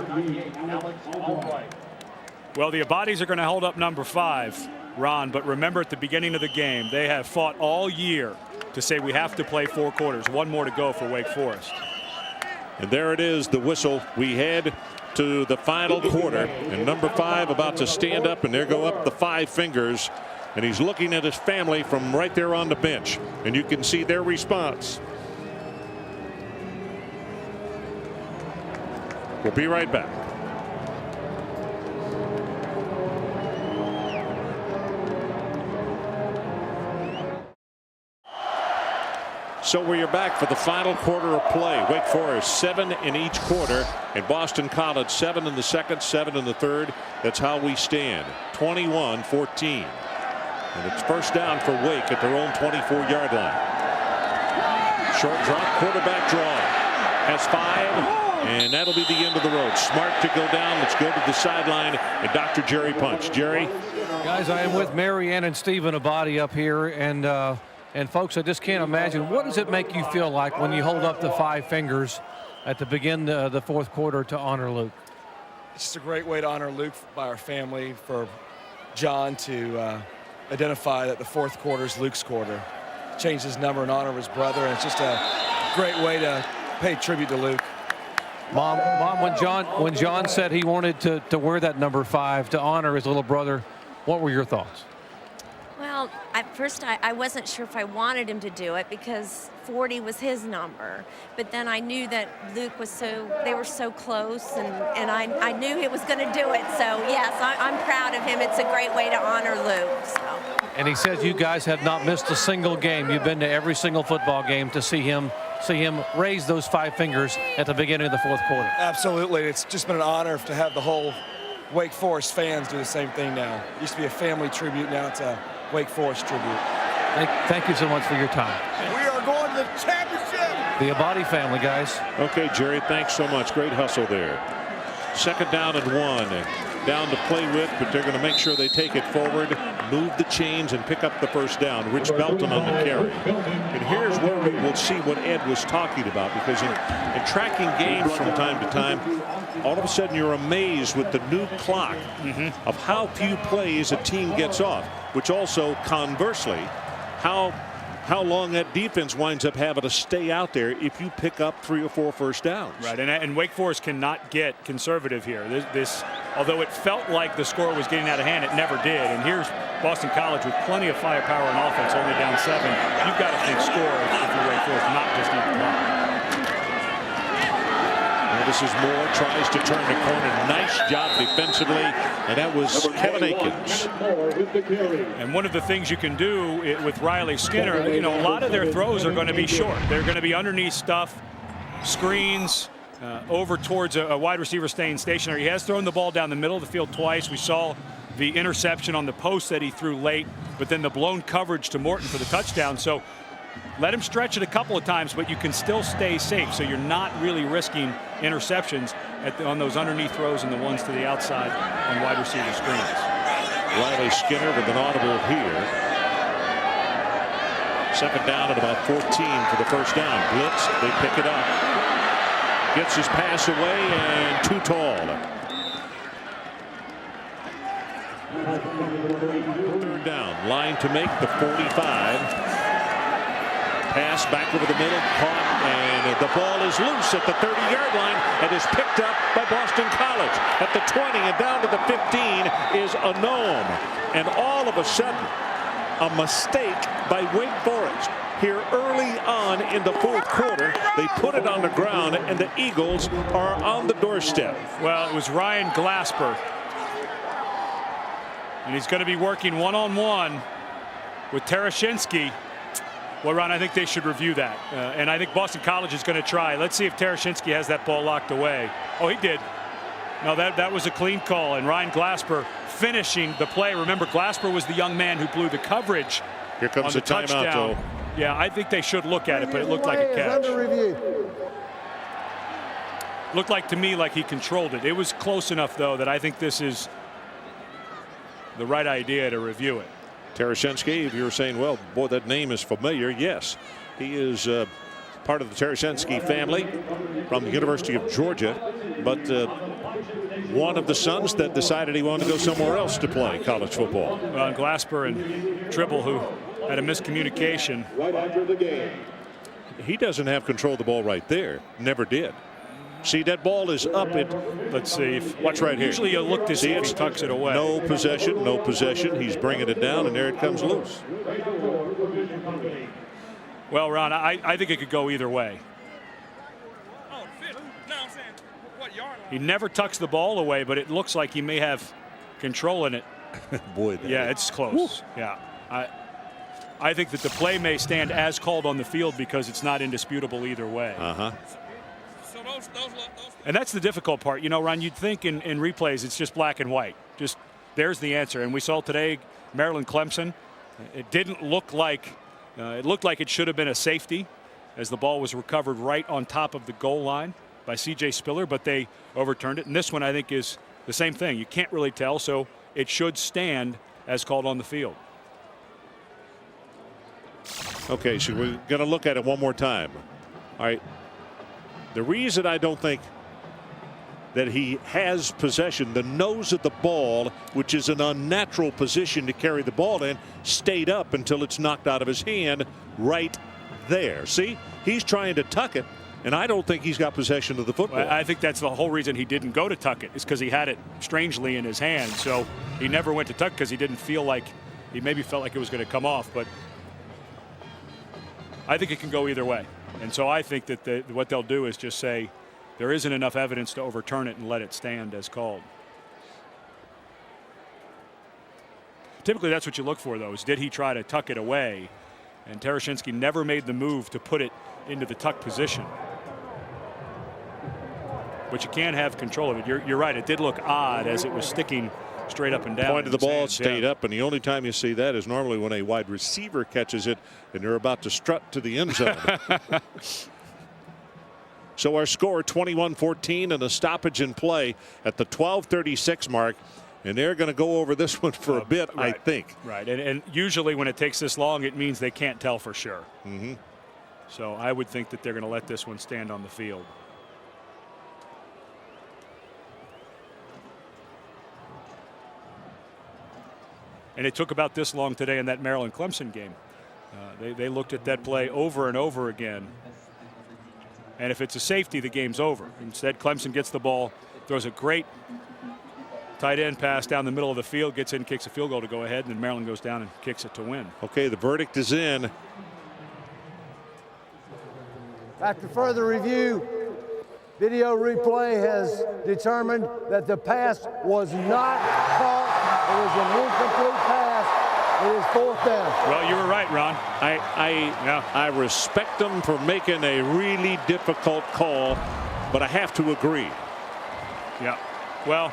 Well, the Abadis are going to hold up number 5, Ron, but remember at the beginning of the game, they have fought all year to say we have to play 4 quarters. 1 more to go for Wake Forest. And there it is, the whistle. We head to the final quarter, and number 5 about to stand up, and there go up the 5 fingers And he's looking at his family from right there on the bench. And you can see their response. We'll be right back. So we are back for the final quarter of play. Wake Forest 7 in each quarter, and Boston College 7 in the second, 7 in the third. That's how we stand. 21-14. And it's first down for Wake at their own 24-yard line. Short drop, quarterback draw. Has 5, and that'll be the end of the road. Smart to go down. Let's go to the sideline and Dr. Jerry Punch. Jerry? Guys, I am with Mary Ann and Stephen Abadi up here, and folks, I just can't imagine. What does it make you feel like when you hold up the 5 fingers at the beginning of the fourth quarter to honor Luke? It's just a great way to honor Luke by our family, for John to identify that the fourth quarter is Luke's quarter. Change his number in honor of his brother, and it's just a great way to pay tribute to Luke. Mom, when John said he wanted to wear that number 5 to honor his little brother, what were your thoughts? Well, at first I wasn't sure if I wanted him to do it because 40 was his number. But then I knew that Luke was they were so close, and I knew he was going to do it. So, yes, I'm proud of him. It's a great way to honor Luke. So. And he says you guys have not missed a single game. You've been to every single football game to see him raise those 5 fingers at the beginning of the fourth quarter. Absolutely. It's just been an honor to have the whole Wake Forest fans do the same thing now. It used to be a family tribute. Now it's a Wake Forest tribute. Thank you so much for your time. We are going to the championship. The Abadi family, guys. Okay, Jerry, thanks so much. Great hustle there. Second down and 1. Down to play with, but they're going to make sure they take it forward, move the chains, and pick up the first down. Rich Belton on the carry. And here's where we will see what Ed was talking about, because in tracking games from time to time, all of a sudden you're amazed with the new clock of how few plays a team gets off, which also conversely how long that defense winds up having to stay out there if you pick up 3 or 4 first downs. Right, and Wake Forest cannot get conservative here. This, although it felt like the score was getting out of hand, it never did. And here's Boston College with plenty of firepower on offense, only down 7. You've got to think score if you're Wake Forest, not just eat the clock. This is Moore, tries to turn the corner. Nice job defensively, and that was Kevin Akins. And one of the things you can do with Riley Skinner, a lot of their throws are going to be short. They're going to be underneath stuff, screens, over towards a wide receiver staying stationary. He has thrown the ball down the middle of the field twice. We saw the interception on the post that he threw late, but then the blown coverage to Morton for the touchdown. So let him stretch it a couple of times, but you can still stay safe. So you're not really risking interceptions on those underneath throws and the ones to the outside on wide receiver screens. Riley Skinner with an audible here. Second down at about 14 for the first down. Blitz, they pick it up. Gets his pass away and too tall. Third down, line to make the 45. Pass back over the middle, caught, and the ball is loose at the 30-yard line and is picked up by Boston College. At the 20 and down to the 15 is a gnome. And all of a sudden, a mistake by Wake Forest. Here early on in the fourth quarter, they put it on the ground, and the Eagles are on the doorstep. Well, it was Ryan Glasper. And he's going to be working one-on-one with Tarashinsky. Well, Ron, I think they should review that. And I think Boston College is going to try. Let's see if Tarashinsky has that ball locked away. Oh, he did. No, that was a clean call. And Ryan Glasper finishing the play. Remember, Glasper was the young man who blew the coverage. Here comes the timeout, though. Yeah, I think they should look at it, but it looked like a catch. Under review. Looked like to me like he controlled it. It was close enough, though, that I think this is the right idea to review it. Tarashinsky, if you're saying, well, boy, that name is familiar, yes. He is part of the Tarashinsky family from the University of Georgia, but one of the sons that decided he wanted to go somewhere else to play college football. Well, Glasper and Tribble, who had a miscommunication. Right after the game. He doesn't have control of the ball right there. Never did. See, that ball is up. Let's see. Watch right here. Usually you look to see if he tucks it away. No possession, no possession. He's bringing it down, and there it comes loose. Well, Ron, I think it could go either way. He never tucks the ball away, but it looks like he may have control in it. Boy, yeah, it's close. Woo. Yeah, I think that the play may stand as called on the field because it's not indisputable either way. So and that's the difficult part. You know, Ron, you'd think in replays it's just black and white. Just there's the answer. And we saw today Maryland-Clemson. It didn't look like it looked like it should have been a safety as the ball was recovered right on top of the goal line by C.J. Spiller, but they overturned it. And this one, I think, is the same thing. You can't really tell, so it should stand as called on the field. Okay, so we're going to look at it one more time. All right. The reason I don't think that he has possession, the nose of the ball, which is an unnatural position to carry the ball in, stayed up until it's knocked out of his hand right there. See, he's trying to tuck it, and I don't think he's got possession of the football. Well, I think that's the whole reason he didn't go to tuck it, is because he had it strangely in his hand. So he never went to tuck because he didn't feel like, he maybe felt like it was going to come off, but I think it can go either way. And so I think that what they'll do is just say there isn't enough evidence to overturn it and let it stand as called. Typically that's what you look for, though, is did he try to tuck it away? And Tereshinski never made the move to put it into the tuck position. But you can have control of it. You're right. It did look odd as it was sticking straight up and down. Point of the ball stayed up, and the only time you see that is normally when a wide receiver catches it and they're about to strut to the end zone. So our score 21-14 and a stoppage in play at the 12:36 mark. And they're going to go over this one for a bit, right, I think. Right. And usually when it takes this long, it means they can't tell for sure. So I would think that they're going to let this one stand on the field. And it took about this long today in that Maryland-Clemson game. They looked at that play over and over again. And if it's a safety, the game's over. Instead, Clemson gets the ball, throws a great tight end pass down the middle of the field, gets in, kicks a field goal to go ahead, and then Maryland goes down and kicks it to win. Okay, the verdict is in. After further review, video replay has determined that the pass was not caught. It was an incomplete pass. It is 4th down. Well, you were right, Ron. I respect them for making a really difficult call, but I have to agree. Yeah. Well,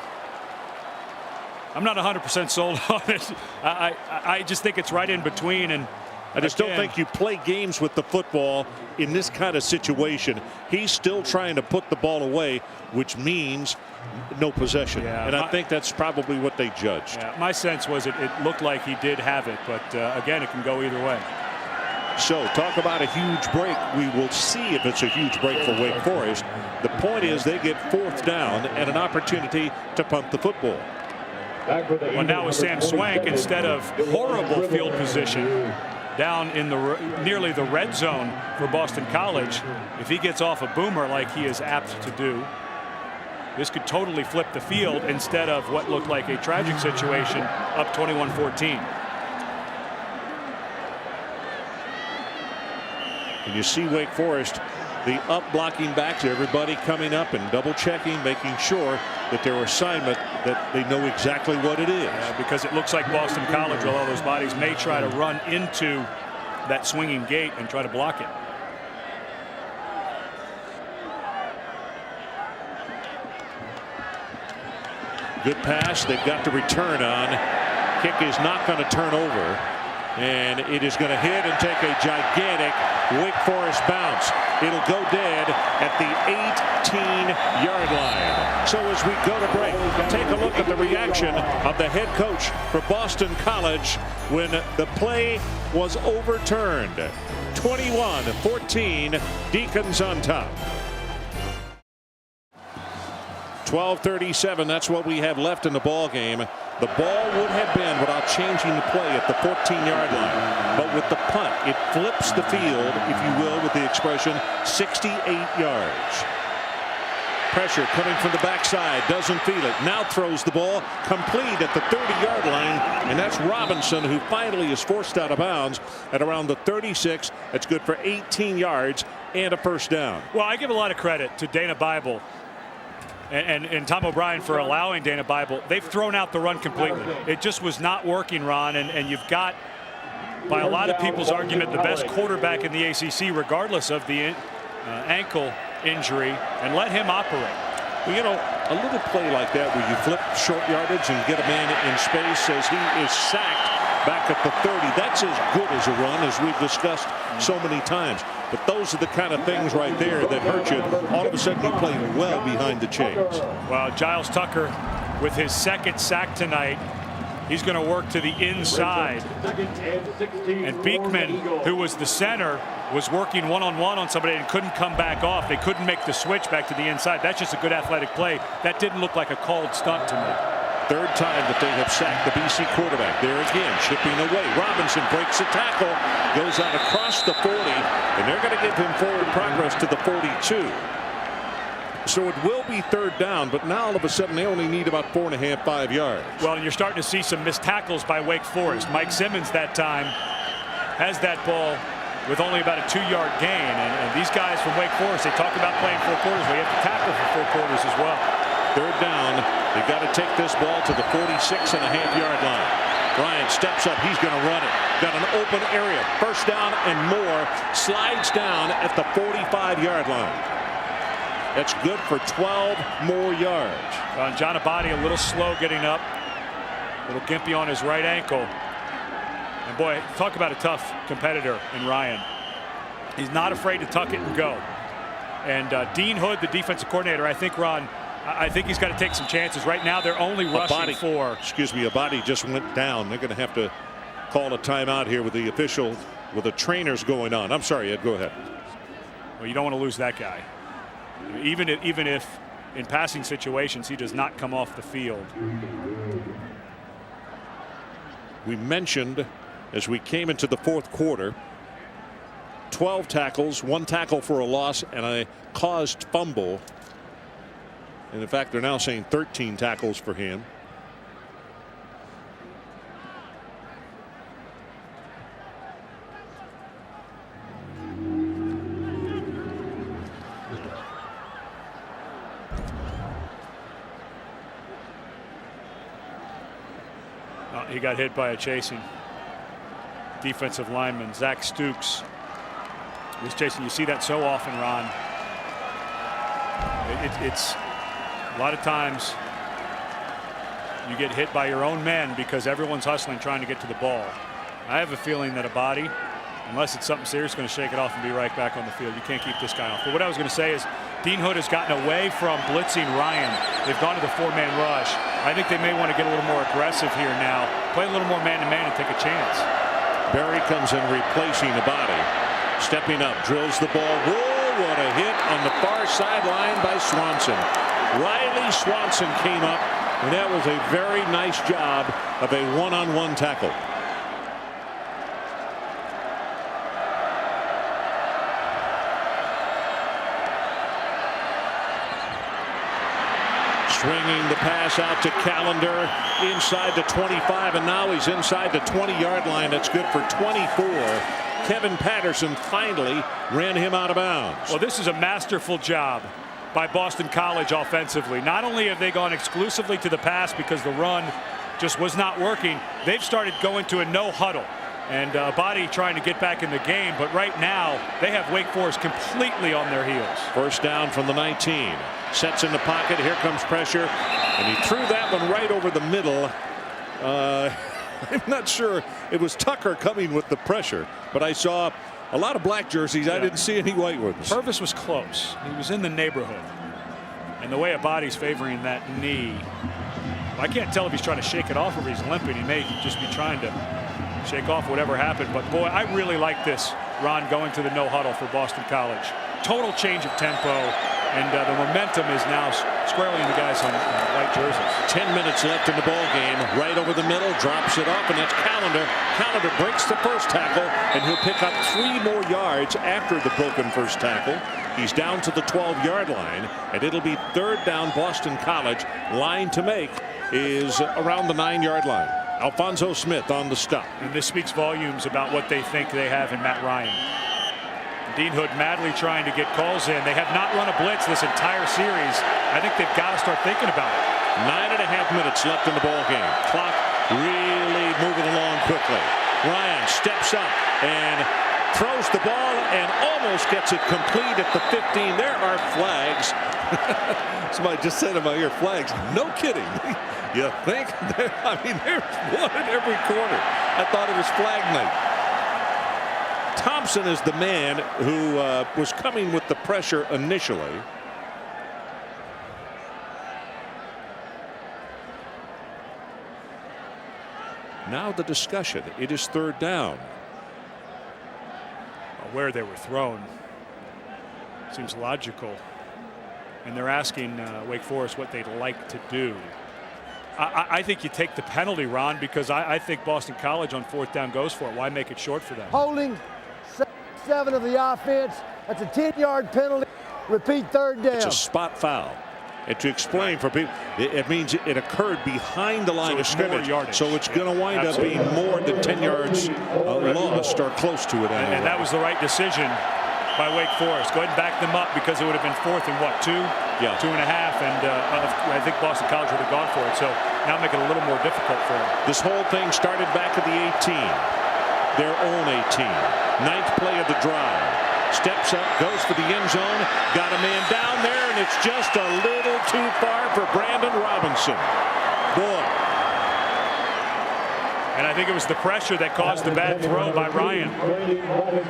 I'm not 100% sold on it. I just think it's right in between, and I just don't think you play games with the football in this kind of situation. He's still trying to put the ball away, which means no possession. Yeah, and I think that's probably what they judged. Yeah, my sense was it looked like he did have it, but again, it can go either way. So talk about a huge break. We will see if it's a huge break for Wake Forest. The point is they get 4th down and an opportunity to punt the football. Well, now with Sam Swank, instead of horrible field position down in nearly the red zone for Boston College, if he gets off a boomer like he is apt to do, this could totally flip the field instead of what looked like a tragic situation up 21-14. And you see Wake Forest, the up blocking backs, everybody coming up and double checking, making sure that their assignment, that they know exactly what it is. Because it looks like Boston College, with all those bodies, may try to run into that swinging gate and try to block it. Good pass. They've got the return on. Kick is not going to turn over. And it is going to hit and take a gigantic Wake Forest bounce. It'll go dead at the 18-yard line. So as we go to break, take a look at the reaction of the head coach for Boston College when the play was overturned. 21-14, Deacons on top. 12:37, that's what we have left in the ball game. The ball would have been, without changing the play, at the 14-yard line. But with the punt, it flips the field, if you will, with the expression, 68 yards. Pressure coming from the backside, doesn't feel it. Now throws the ball complete at the 30-yard line, and that's Robinson, who finally is forced out of bounds at around the 36. That's good for 18 yards and a first down. Well, I give a lot of credit to Dana Bible and Tom O'Brien for allowing Dana Bible. They've thrown out the run completely. It just was not working, Ron, and you've got, by a lot of people's argument, the best quarterback in the ACC, regardless of the ankle injury, and let him operate. Well, you know, a little play like that where you flip short yardage and get a man in space as he is sacked back at the 30. That's as good as a run, as we've discussed so many times. But those are the kind of things right there that hurt you. All of a sudden, you played well behind the chains. Well, Giles Tucker with his second sack tonight. He's going to work to the inside. And Beekman, who was the center, was working one-on-one on somebody and couldn't come back off. They couldn't make the switch back to the inside. That's just a good athletic play. That didn't look like a called stunt to me. Third time that they have sacked the BC quarterback. There again, chipping away. Robinson breaks a tackle, goes out across the 40, and they're going to give him forward progress to the 42. So it will be third down, but now all of a sudden they only need about 4.5, 5 yards. Well, and you're starting to see some missed tackles by Wake Forest. Mike Simmons that time has that ball with only about a 2-yard gain. And these guys from Wake Forest, they talk about playing 4 quarters. We have to tackle for 4 quarters as well. Third down, they've got to take this ball to the 46.5-yard line. Bryant steps up, he's going to run it. Got an open area, first down and more. Slides down at the 45-yard line. That's good for 12 more yards. John Abadi a little slow getting up. A little gimpy on his right ankle. And boy, talk about a tough competitor in Ryan. He's not afraid to tuck it and go. And Dean Hood, the defensive coordinator, I think, Ron, I think he's got to take some chances. Right now, they're only rushing for. Excuse me, Abadi just went down. They're going to have to call a timeout here with the official, with the trainers going on. I'm sorry, Ed, go ahead. Well, you don't want to lose that guy. Even if in passing situations he does not come off the field. We mentioned as we came into the fourth quarter, 12 tackles, 1 tackle for a loss, and a caused fumble. And in fact, they're now saying 13 tackles for him. He got hit by a chasing defensive lineman, Zach Stukes. He's chasing. You see that so often, Ron. It's a lot of times you get hit by your own men because everyone's hustling trying to get to the ball. I have a feeling that Abadi, unless it's something serious, is going to shake it off and be right back on the field. You can't keep this guy off. But what I was going to say is Dean Hood has gotten away from blitzing Ryan. They've gone to the 4-man rush. I think they may want to get a little more aggressive here now. Play a little more man-to-man and take a chance. Barry comes in replacing Abadi. Stepping up, drills the ball. Whoa, what a hit on the far sideline by Swanson. Riley Swanson came up, and that was a very nice job of a one-on-one tackle. Swinging the pass out to Callender inside the 25, and now he's inside the 20-yard line. That's good for 24. Kevin Patterson finally ran him out of bounds. Well, this is a masterful job by Boston College offensively. Not only have they gone exclusively to the pass because the run just was not working, they've started going to a no huddle. And Abadi trying to get back in the game, but right now they have Wake Forest completely on their heels. First down from the 19. Sets in the pocket. Here comes pressure, and he threw that one right over the middle. I'm not sure it was Tucker coming with the pressure, but I saw a lot of black jerseys. I didn't see any white ones. Purvis was close. He was in the neighborhood. And the way Abadi's favoring that knee, I can't tell if he's trying to shake it off or if he's limping. He may just be trying to shake off whatever happened. But boy, I really like this, Ron, going to the no huddle for Boston College. Total change of tempo, and the momentum is now squarely in the guys on white jerseys. 10 minutes left in the ball game. Right over the middle, drops it off, and that's Callender. Callender breaks the first tackle, and he'll pick up 3 more yards after the broken first tackle. He's down to the 12-yard line, and it'll be 3rd down. Boston College. Line to make is around the 9-yard line. Alphonso Smith on the stop. And this speaks volumes about what they think they have in Matt Ryan. Dean Hood madly trying to get calls in. They have not run a blitz this entire series. I think they've got to start thinking about it. 9.5 minutes left in the ball game. Clock really moving along quickly. Ryan steps up and throws the ball and almost gets it complete at the 15. There are flags. Somebody just said in my ear, flags. No kidding. You think? I mean, there's one in every corner. I thought it was flag night. Thompson is the man who was coming with the pressure initially. Now the discussion. It is 3rd down. Where they were thrown seems logical, and they're asking Wake Forest what they'd like to do. I think you take the penalty, Ron, because I think Boston College on 4th down goes for it. Why make it short for them? Holding 7 of the offense. That's a 10-yard penalty. Repeat, 3rd down. It's a spot foul. And to explain for people, it means it occurred behind the line of scrimmage. So it's going to wind up being more than 10 yards lost or close to it. And that was the right decision by Wake Forest. Go ahead and back them up, because it would have been 4th and what, 2? Yeah. 2.5. And I think Boston College would have gone for it. So now make it a little more difficult for them. This whole thing started back at the 18. Their own 18. 9th play of the drive. Steps up, goes for the end zone, got a man down there, and it's just a little too far for Brandon Robinson. Boy. And I think it was the pressure that caused the bad throw by Ryan,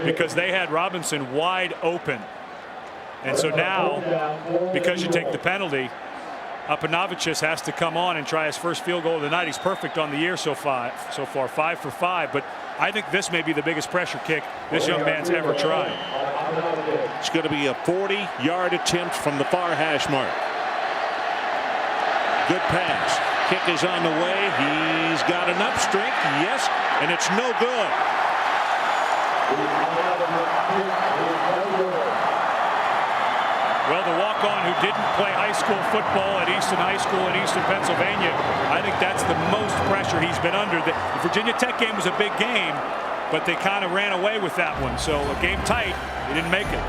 because they had Robinson wide open. And so now, because you take the penalty, Apanavicius has to come on and try his first field goal of the night. He's perfect on the year so far, 5 for 5. But I think this may be the biggest pressure kick this young man's ever tried. It's going to be a 40-yard attempt from the far hash mark. Good pass. Kick is on the way. He's got enough strength. Yes, and it's no good. Well, the walk-on who didn't play high school football at Easton High School in Easton, Pennsylvania, I think that's the most pressure he's been under. The Virginia Tech game was a big game, but they kind of ran away with that one. So a game tight, he didn't make it.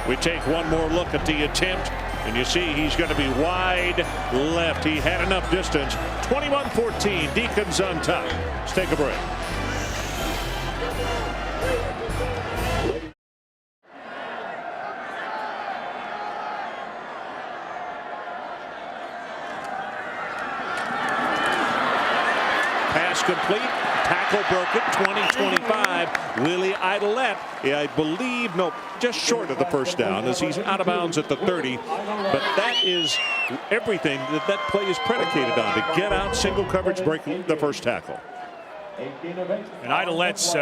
We take one more look at the attempt, and you see he's going to be wide left. He had enough distance. 21-14, Deacons on top. Let's take a break. Pass complete. Tackle broken. 20-25. Willie Idolette, I believe, no, just short of the first down as he's out of bounds at the 30. But that is everything that play is predicated on, to get out, single coverage, break the first tackle. And Idolette's,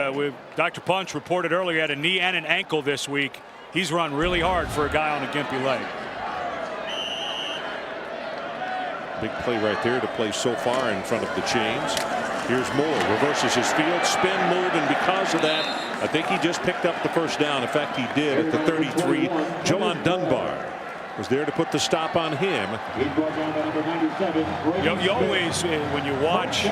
Dr. Punch reported earlier, had a knee and an ankle this week. He's run really hard for a guy on a gimpy leg. Big play right there to play so far in front of the chains. Here's Moore, reverses his field, spin move, and because of that, I think he just picked up the first down. In fact, he did at the 33. Joan Dunbar was there to put the stop on him. You always, when you watch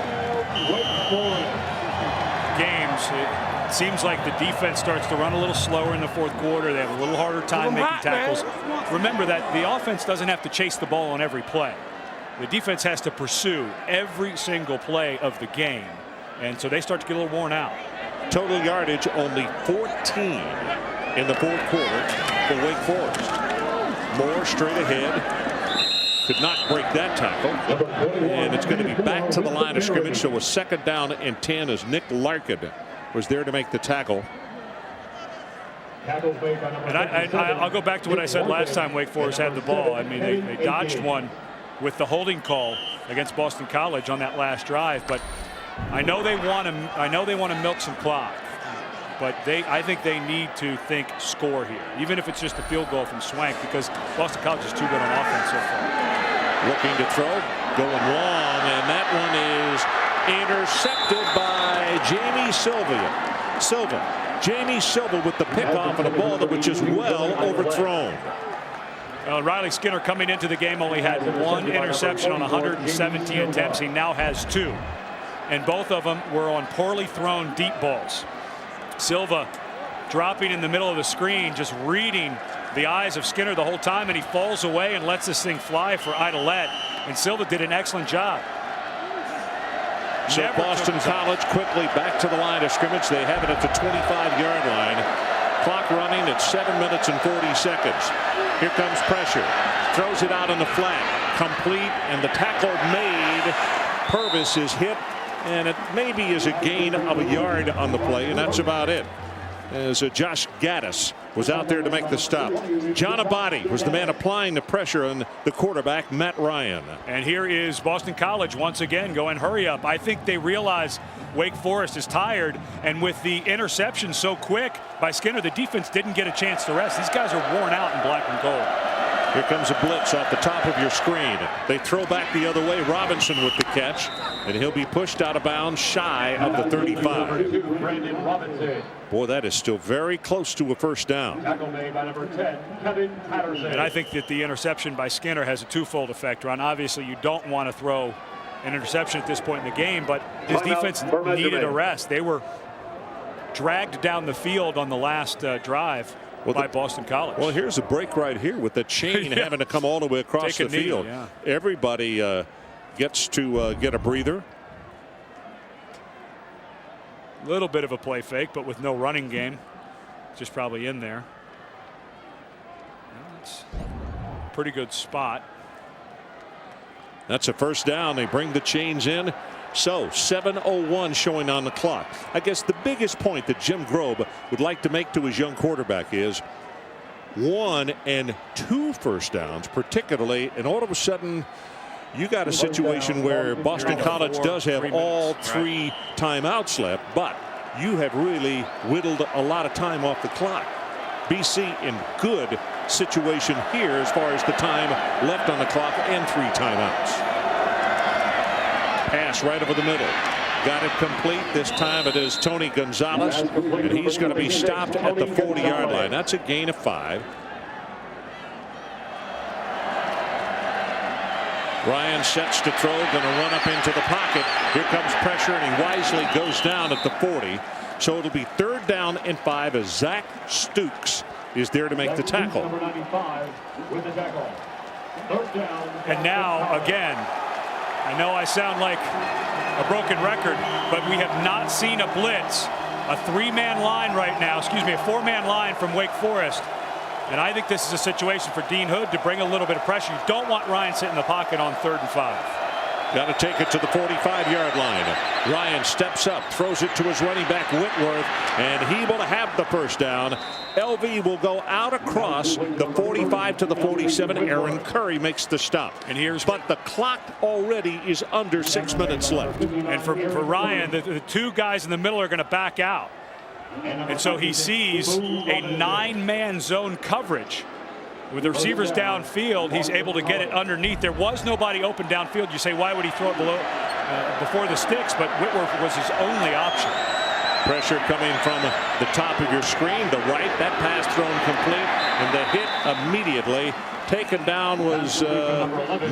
games, it seems like the defense starts to run a little slower in the 4th quarter. They have a little harder time making tackles. Remember that the offense doesn't have to chase the ball on every play. The defense has to pursue every single play of the game, and so they start to get a little worn out. Total yardage only 14 in the 4th quarter for Wake Forest. Moore straight ahead. Could not break that tackle. And it's going to be back to the line of scrimmage, so a 2nd down and 10 as Nick Larkin was there to make the tackle. And I'll go back to what I said last time Wake Forest had the ball. I mean, they dodged one with the holding call against Boston College on that last drive, but I know they want to milk some clock, but I think they need to think score here, even if it's just a field goal from Swank, because Boston College is too good on offense so far. Looking to throw, going long, and that one is intercepted by Jamie Sylvia. Silva. Jamie Silva with the pickoff and a ball that was just well overthrown. Riley Skinner coming into the game only had 1 interception on 117 attempts. He now has 2. And both of them were on poorly thrown deep balls. Silva dropping in the middle of the screen, just reading the eyes of Skinner the whole time, and he falls away and lets this thing fly for Idolette. And Silva did an excellent job. So Boston College quickly back to the line of scrimmage. They have it at the 25-yard line. Clock running at 7 minutes and 40 seconds. Here comes pressure. Throws it out in the flat. Complete, and the tackle made. Purvis is hit, and it maybe is a gain of a yard on the play, and that's about it. As Josh Gaddis was out there to make the stop. John Abadi was the man applying the pressure on the quarterback, Matt Ryan. And here is Boston College once again going hurry up. I think they realize Wake Forest is tired, and with the interception so quick by Skinner, the defense didn't get a chance to rest. These guys are worn out in black and gold. Here comes a blitz off the top of your screen. They throw back the other way. Robinson with the catch, and he'll be pushed out of bounds shy of the 35. Boy, that is still very close to a first down. And I think that the interception by Skinner has a twofold effect, Ron. Obviously, you don't want to throw an interception at this point in the game, but his defense needed a rest. They were dragged down the field on the last drive by Boston College. Well, here's a break right here with the chain having to come all the way across the field. Yeah. Everybody gets to get a breather. A little bit of a play fake, but with no running game. Just probably in there. That's a pretty good spot. That's a first down. They bring the chains in. So 7:01 showing on the clock. I guess the biggest point that Jim Grobe would like to make to his young quarterback is 1 and 2 first downs, particularly, and all of a sudden you got a situation where Boston College does have all 3 timeouts left, but you have really whittled a lot of time off the clock. BC in good situation here as far as the time left on the clock and 3 timeouts. Pass right over the middle. Got it complete. This time it is Tony Gonzalez, and he's going to be stopped at the 40-yard line. That's a gain of 5. Ryan sets to throw, going to run up into the pocket. Here comes pressure, and he wisely goes down at the 40. So it'll be 3rd down and 5 as Zach Stukes is there to make the tackle. And now again, I know I sound like a broken record, but we have not seen a blitz. A 3-man line right now, excuse me, a 4-man line from Wake Forest. And I think this is a situation for Dean Hood to bring a little bit of pressure. You don't want Ryan sitting in the pocket on 3rd and 5. Got to take it to the 45-yard line. Ryan steps up, throws it to his running back Whitworth, and he will have the first down. LV will go out across the 45 to the 47. Aaron Curry makes the stop. But the clock already is under 6 minutes left. And for Ryan, the 2 guys in the middle are going to back out. And so he sees a 9-man zone coverage. With the receivers downfield, he's able to get it underneath. There was nobody open downfield. You say, why would he throw it before the sticks? But Whitworth was his only option. Pressure coming from the top of your screen, the right. That pass thrown complete, and the hit immediately taken down was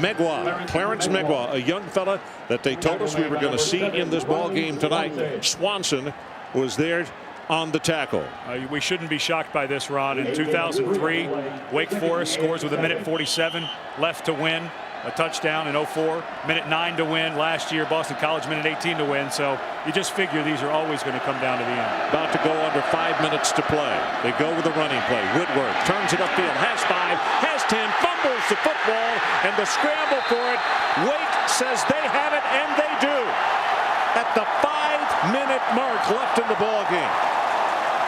Megwa, Clarence Megwa, a young fella that they told us we were going to see in this ball game tonight. Swanson was there on the tackle. We shouldn't be shocked by this, Ron. In 2003, Wake Forest scores with 1:47 left to win. A touchdown in 04, 1:09 to win. Last year, Boston College 1:18 to win. So you just figure these are always going to come down to the end. About to go under 5 minutes to play. They go with a running play. Whitworth turns it upfield, has 5, has 10, fumbles the football, and the scramble for it. Wake says they have it, and they do. At the 5-minute mark left in the ball game.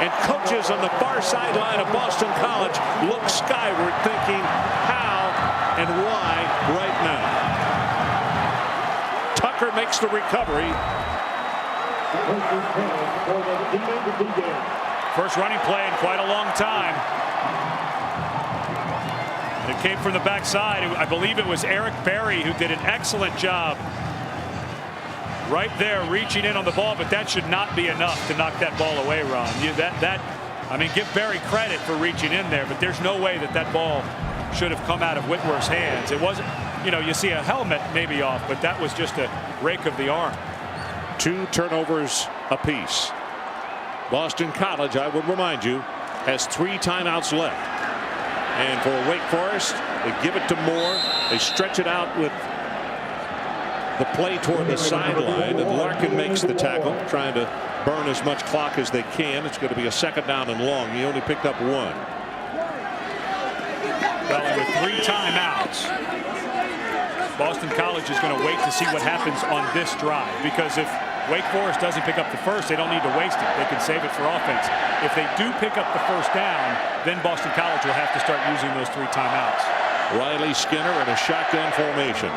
And coaches on the far sideline of Boston College look skyward thinking how and why right now. Tucker makes the recovery. First running play in quite a long time. And it came from the backside. I believe it was Eric Berry who did an excellent job right there reaching in on the ball, but that should not be enough to knock that ball away, Ron. I mean, give Barry credit for reaching in there, but there's no way that that ball should have come out of Whitworth's hands. It wasn't, you know, you see a helmet maybe off, but that was just a rake of the arm. 2 turnovers apiece. Boston College, I would remind you, has 3 timeouts left. And for Wake Forest, they give it to Moore. They stretch it out with the play toward the sideline, and Larkin makes the tackle, trying to burn as much clock as they can. It's going to be a 2nd down and long. He only picked up 1. Well, with 3 timeouts, Boston College is going to wait to see what happens on this drive, because if Wake Forest doesn't pick up the first, they don't need to waste it. They can save it for offense. If they do pick up the 1st down, then Boston College will have to start using those 3 timeouts. Riley Skinner in a shotgun formation.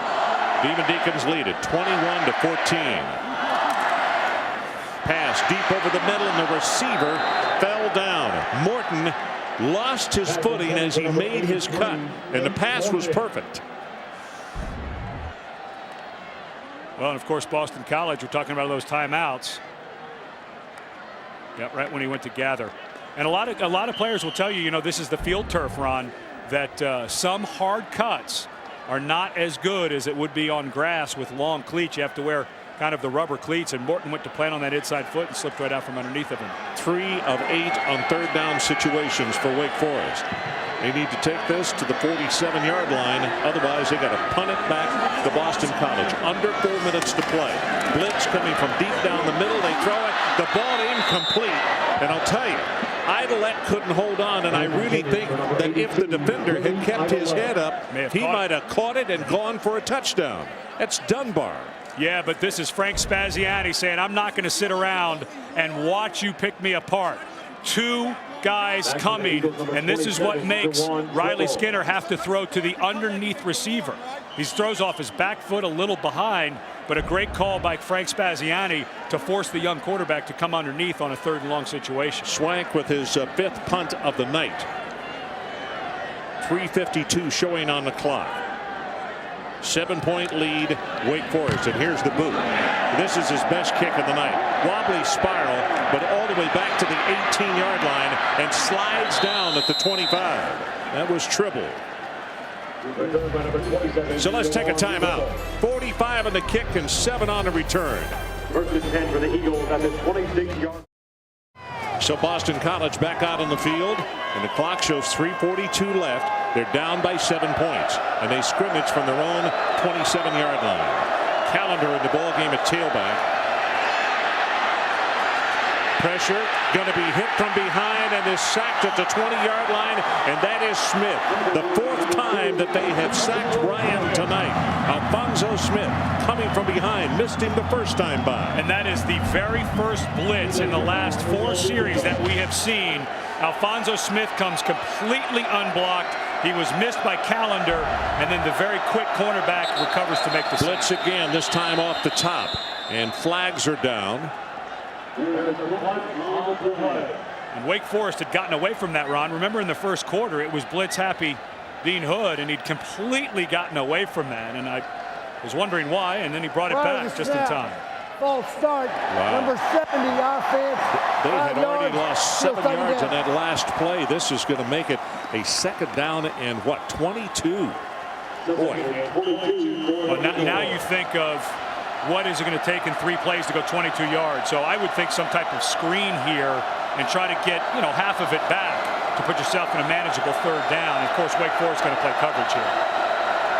Demon Deacons lead it 21-14. Pass deep over the middle, and the receiver fell down. Morton lost his footing as he made his cut, and the pass was perfect. Well, and of course, Boston College, we're talking about those timeouts. Yeah, right when he went to gather. And a lot of players will tell you, you know, this is the field turf, Ron, that some hard cuts are not as good as it would be on grass with long cleats. You have to wear kind of the rubber cleats, and Morton went to plant on that inside foot and slipped right out from underneath of him. 3 of 8 on 3rd down situations for Wake Forest. They need to take this to the 47-yard line. Otherwise, they got to punt it back to Boston College. Under 4 minutes to play. Blitz coming from deep down the middle. They throw it. The ball incomplete. And I'll tell you, Idolette couldn't hold on, and I really think that if the defender had kept his head up, he might have caught it and gone for a touchdown. That's Dunbar. Yeah, but this is Frank Spaziani saying, I'm not going to sit around and watch you pick me apart. 2 guys coming, and this is what makes Riley Skinner have to throw to the underneath receiver. He throws off his back foot a little behind, but a great call by Frank Spaziani to force the young quarterback to come underneath on a 3rd and long situation. Swank with his 5th punt of the night. 3:52 showing on the clock. 7-point lead, Wake Forest, and here's the boot. This is his best kick of the night. Wobbly spiral, but all the way back to the 18-yard line and slides down at the 25. That was Tribble. So let's take a timeout. 45 on the kick and 7 on the return. 1st and 10 for the Eagles at the 26-yard. So Boston College back out on the field, and the clock shows 3:42 left. They're down by 7 points, and they scrimmage from their own 27-yard line. Callender in the ball game at tailback. Pressure, going to be hit from behind, and is sacked at the 20-yard line, and that is Smith. The 4th time that they have sacked Ryan tonight. Alfonso Smith coming from behind, missed him the 1st time by. And that is the very first blitz in the last 4 series that we have seen. Alfonso Smith comes completely unblocked. He was missed by Callender, and then the very quick cornerback recovers to make the blitz sack. again, this time off the top, and flags are down. And Wake Forest had gotten away from that, Ron. Remember in the 1st quarter, it was blitz happy Dean Hood, and he'd completely gotten away from that. And I was wondering why, and then he brought it back just in time. False start. Wow. Number 70 offense. They had already lost 7 yards on that last play. This is going to make it a 2nd down and what, 22? Boy. Well, now you think of what is it going to take in 3 plays to go 22 yards. So I would think some type of screen here and try to get, you know, half of it back to put yourself in a manageable 3rd down. And of course, Wake Forest is going to play coverage here.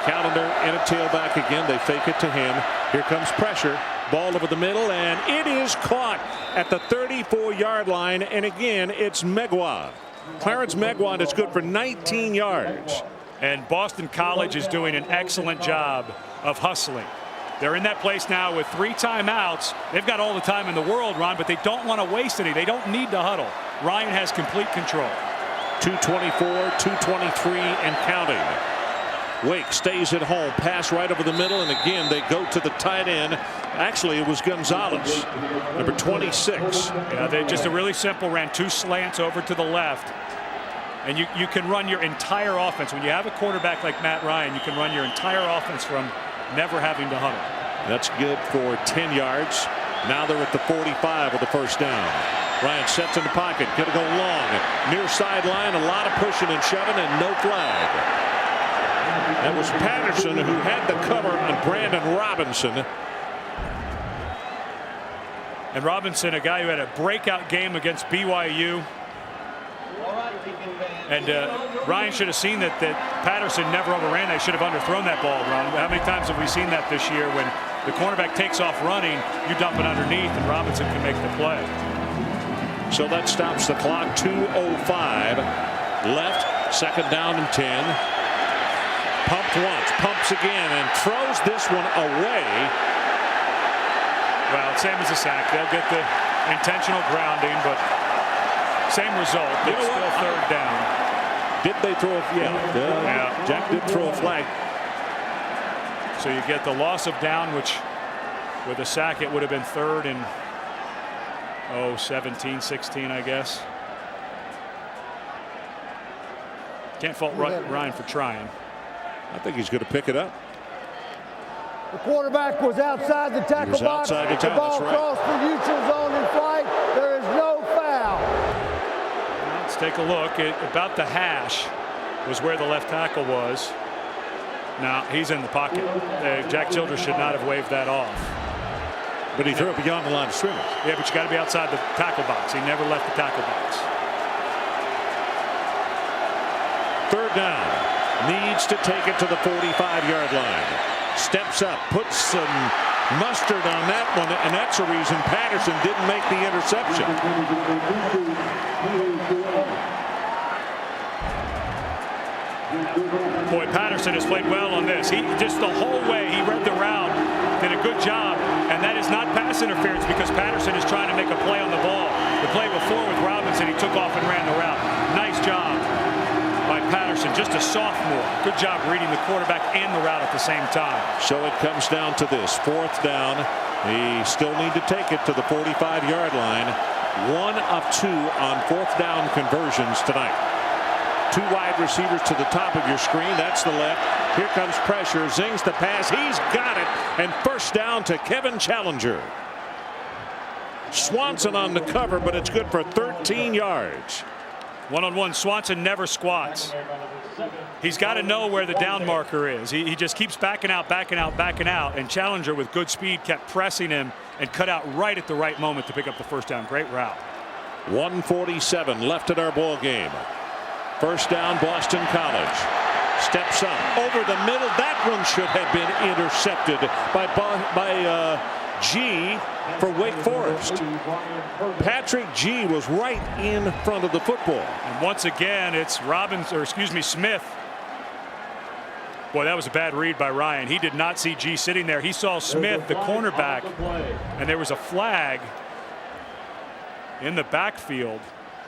Callender in a tailback again. They fake it to him. Here comes pressure. Ball over the middle, and it is caught at the 34-yard line. And again, it's Megwad. Clarence Megwad is good for 19 yards. And Boston College is doing an excellent job of hustling. They're in that place now with 3 timeouts. They've got all the time in the world, Ron, but they don't want to waste any. They don't need to huddle. Ryan has complete control. 2:24, 2:23, and counting. Wake stays at home. Pass right over the middle, and again they go to the tight end. Actually, it was Gonzalez, number 26. Yeah, they just a really simple, ran 2 slants over to the left. And you can run your entire offense. When you have a quarterback like Matt Ryan, you can run your entire offense from never having to huddle. That's good for 10 yards. Now they're at the 45 with the first down. Ryan sets in the pocket, gonna go long, near sideline, a lot of pushing and shoving, and no flag. That was Patterson who had the cover on Brandon Robinson. And Robinson, a guy who had a breakout game against BYU. And Ryan should have seen that Patterson never overran. They should have underthrown that ball, Ron. How many times have we seen that this year when the cornerback takes off running, you dump it underneath, and Robinson can make the play. So that stops the clock. 2:05 left. Second down and 10. Pumped once, pumps again, and throws this one away. Well, same as a sack. They'll get the intentional grounding, but same result. It's still third down. Did they throw a yeah. Jack did throw a flag. So you get the loss of down, which with a sack it would have been third and 17, 16, I guess. Can't fault Ryan for trying. I think he's going to pick it up. The quarterback was outside the tackle box. Outside the The ball that's right. crossed the neutral zone in flight. There is no foul. Let's take a look at about the hash was where the left tackle was. Now he's in the pocket. Jack Childress should not have waved that off. But he threw it beyond the line of scrimmage. Yeah, but you got to be outside the tackle box. He never left the tackle box. Third down. Needs to take it to the 45-yard line. Steps up, puts some mustard on that one, and that's the reason Patterson didn't make the interception. Boy, Patterson has played well on this. He just the whole way he read the route, did a good job, and that is not pass interference because Patterson is trying to make a play on the ball. The play before with Robinson, he took off and ran the route. Nice job by Patterson, just a sophomore. Good job reading the quarterback and the route at the same time. So it comes down to this. Fourth down. They still need to take it to the 45-yard line. 1 of 2 on fourth down conversions tonight. 2 wide receivers to the top of your screen. That's the left. Here comes pressure. Zings the pass. He's got it. And first down to Kevin Challenger. Swanson on the cover, but it's good for 13 yards. One-on-one, Swanson never squats. He's got to know where the down marker is. He just keeps backing out, and Challenger with good speed kept pressing him and cut out right at the right moment to pick up the first down. Great route. 1:47 left in our ball game. First down, Boston College. Steps up over the middle. That one should have been intercepted by G for Wake Forest. Patrick G was right in front of the football. And once again, it's Smith. Boy, that was a bad read by Ryan. He did not see G sitting there. He saw Smith, the cornerback, and there was a flag in the backfield.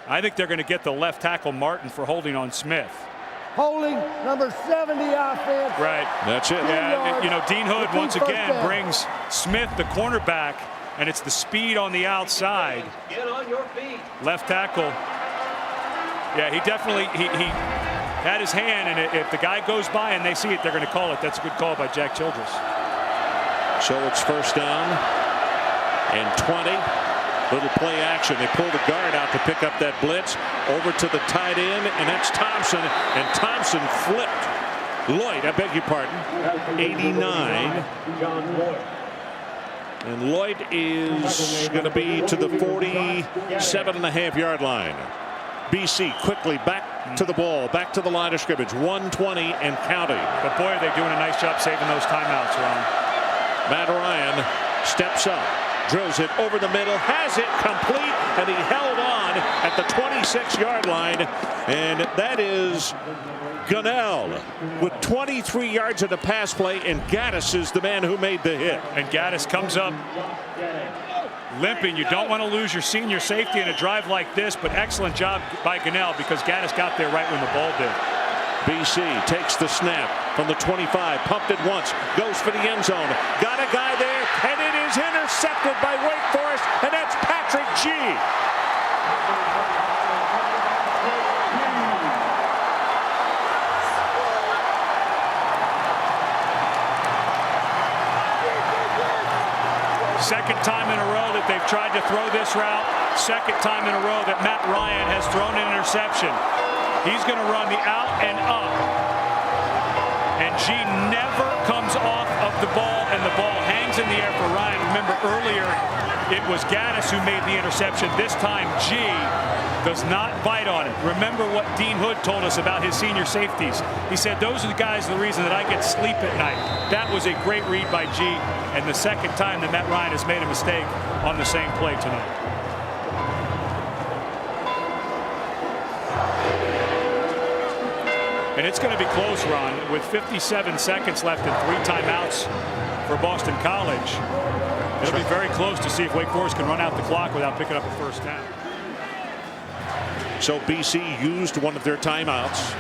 I think they're going to get the left tackle Martin for holding on Smith. Holding number 70 offense. Right. That's it. Yeah, Dean Hood once again brings Smith, the cornerback, and it's the speed on the outside. Get on your feet. Left tackle. Yeah, he definitely he had his hand, and if the guy goes by and they see it, they're going to call it. That's a good call by Jack Childress. So it's first down and 20. Little play action. They pull the guard out to pick up that blitz. Over to the tight end, and that's Thompson. And Thompson flipped. Lloyd, I beg your pardon. 89. And Lloyd is going to be to the 47.5-yard line. BC quickly back to the ball, back to the line of scrimmage. 1:20 and counting. But boy, are they doing a nice job saving those timeouts, Ron. Matt Ryan steps up. Drills it over the middle, has it complete, and he held on at the 26-yard line. And that is Gunnell with 23 yards of the pass play, and Gaddis is the man who made the hit. And Gaddis comes up limping. You don't want to lose your senior safety in a drive like this, but excellent job by Gunnell because Gaddis got there right when the ball did. BC takes the snap from the 25, pumped it once, goes for the end zone, got a guy there, and it is intercepted by Wake Forest, and that's Patrick G. Second time in a row that they've tried to throw this route. Second time in a row that Matt Ryan has thrown an interception. He's going to run the out and up. And G never comes off of the ball, and the ball hangs in the air for Ryan. Remember earlier, it was Gaddis who made the interception. This time, G does not bite on it. Remember what Dean Hood told us about his senior safeties. He said, those are the guys, the reason that I get sleep at night. That was a great read by G, and the second time that Matt Ryan has made a mistake on the same play tonight. And it's going to be close, Ron, with 57 seconds left and 3 timeouts for Boston College. It'll be very close to see if Wake Forest can run out the clock without picking up a first down. So BC used one of their timeouts.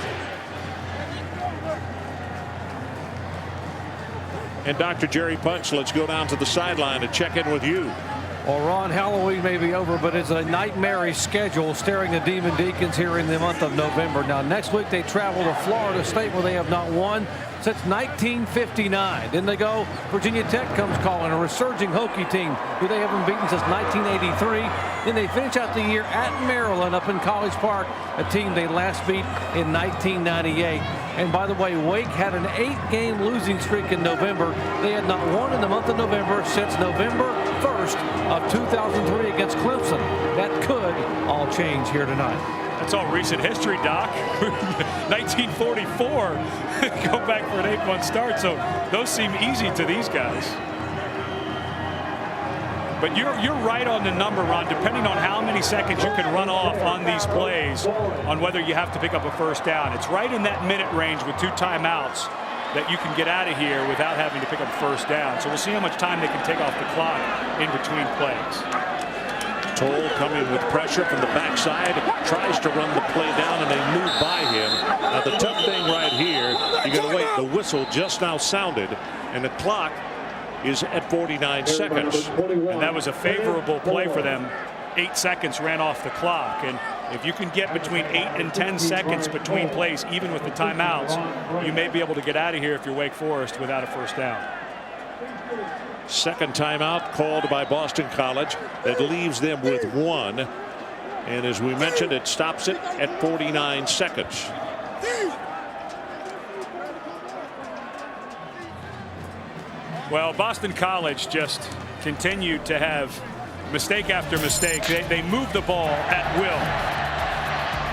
And Dr. Jerry Punch, let's go down to the sideline and check in with you. Well, Ron, Halloween may be over, but it's a nightmarish schedule staring the Demon Deacons here in the month of November. Now, next week they travel to Florida State, where they have not won since 1959. Then they go, Virginia Tech comes calling, a resurging Hokie team who they haven't beaten since 1983. Then they finish out the year at Maryland up in College Park, a team they last beat in 1998. And by the way, Wake had an 8-game losing streak in November. They had not won in the month of November since November 1st of 2003 against Clemson. That could all change here tonight. That's all recent history, Doc. 1944. Go back for an 8-1 start. So those seem easy to these guys. But you're right on the number, Ron, depending on how many seconds you can run off on these plays on whether you have to pick up a first down. It's right in that minute range with 2 timeouts that you can get out of here without having to pick up a first down. So we'll see how much time they can take off the clock in between plays. Toll coming with pressure from the backside, tries to run the play down, and they move by him. Now the tough thing right here, you're going to wait. The whistle just now sounded, and the clock is at 49 seconds. And that was a favorable play for them. 8 seconds ran off the clock, and if you can get between 8 and 10 seconds between plays, even with the timeouts, you may be able to get out of here if you're Wake Forest without a first down. Second timeout called by Boston College. That leaves them with 1. And as we mentioned, it stops it at 49 seconds. Well, Boston College just continued to have mistake after mistake. They move the ball at will.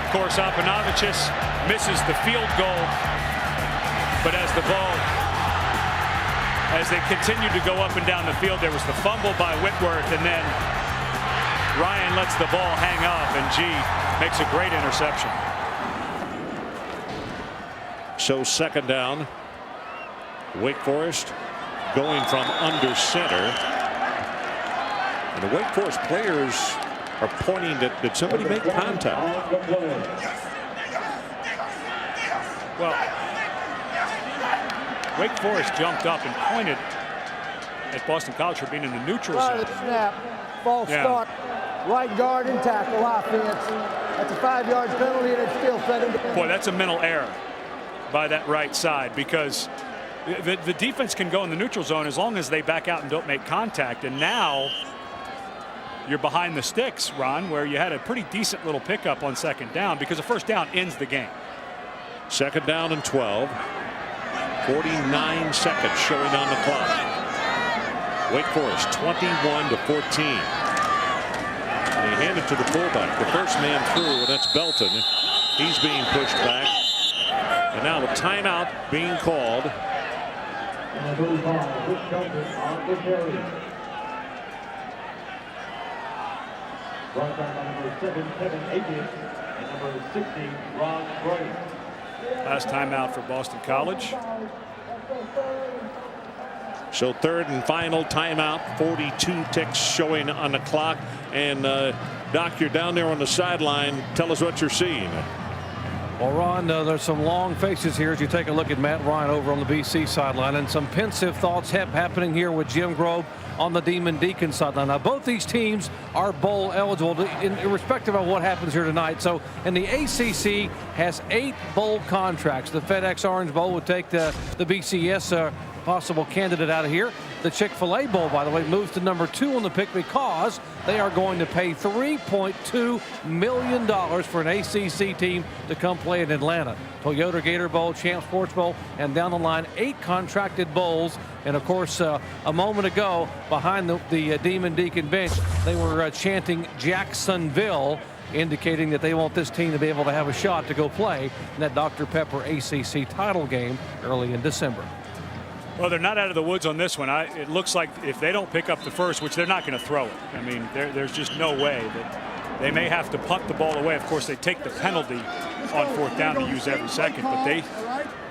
Of course, Apanovicius misses the field goal. But as they continued to go up and down the field, there was the fumble by Whitworth, and then Ryan lets the ball hang up, and G makes a great interception. So second down. Wake Forest going from under center. And the Wake Forest players are pointing that did somebody make contact? Well, Wake Forest jumped up and pointed at Boston College for being in the neutral zone. Snap, false start, right guard and tackle offense. That's a 5-yard penalty, and it's still set into. Boy, that's a mental error by that right side, because the defense can go in the neutral zone as long as they back out and don't make contact. And now you're behind the sticks, Ron, where you had a pretty decent little pickup on second down, because a first down ends the game. Second down and 12. 49 seconds showing on the clock. Wake Forest 21-14. And they hand it to the fullback. The first man through, and that's Belton. He's being pushed back. And now a timeout being called. Last timeout for Boston College. So third and final timeout. 42 ticks showing on the clock. And Doc, you're down there on the sideline. Tell us what you're seeing. Well, Ron, there's some long faces here as you take a look at Matt Ryan over on the BC sideline, and some pensive thoughts happening here with Jim Grove on the Demon Deacon sideline. Now, both these teams are bowl eligible, irrespective of what happens here tonight. So, and the ACC has 8 bowl contracts. The FedEx Orange Bowl would take the BCS possible candidate out of here. The Chick-fil-A Bowl, by the way, moves to number 2 on the pick because they are going to pay $3.2 million for an ACC team to come play in Atlanta. Toyota Gator Bowl, Champ Sports Bowl, and down the line, 8 contracted bowls. And of course, a moment ago, behind the Demon Deacon bench, they were chanting Jacksonville, indicating that they want this team to be able to have a shot to go play in that Dr. Pepper ACC title game early in December. Well, they're not out of the woods on this one. It looks like if they don't pick up the first, which they're not going to throw it. I mean, there's just no way that they may have to punt the ball away. Of course, they take the penalty on 4th down to use every second, but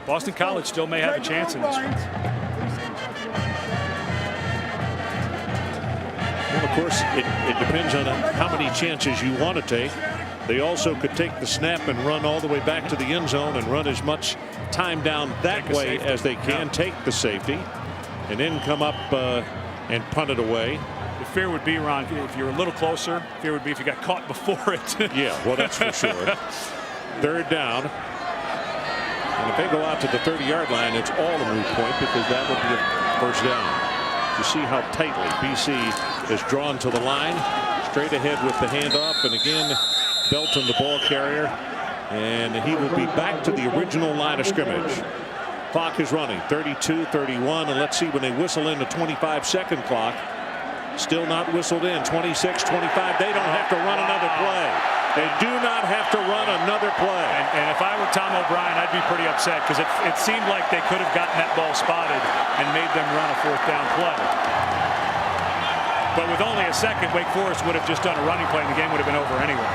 Boston College still may have a chance in this one. Well, of course, it depends on how many chances you want to take. They also could take the snap and run all the way back to the end zone and run as much time down that way as they can. Take the safety and then come up and punt it away. The fear would be, Ron, if you're a little closer, fear would be if you got caught before it. Yeah, well, that's for sure. 3rd down. And if they go out to the 30-yard line, it's all a moot point because that would be a 1st down. You see how tightly BC is drawn to the line. Straight ahead with the handoff. And again, Belton, the ball carrier, and he will be back to the original line of scrimmage. Clock is running 32-31, and let's see when they whistle in the 25-second clock. Still not whistled in. 26-25. They don't have to run another play. They do not have to run another play. And if I were Tom O'Brien, I'd be pretty upset because it seemed like they could have gotten that ball spotted and made them run a 4th down play. But with only a second, Wake Forest would have just done a running play and the game would have been over anyway.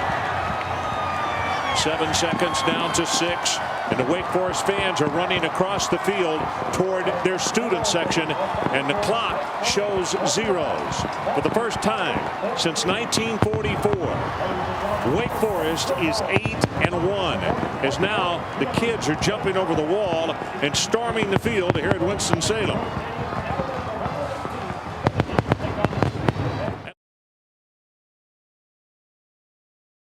7 seconds down to 6, and the Wake Forest fans are running across the field toward their student section, and the clock shows zeros. For the first time since 1944, Wake Forest is 8-1, as now the kids are jumping over the wall and storming the field here at Winston-Salem.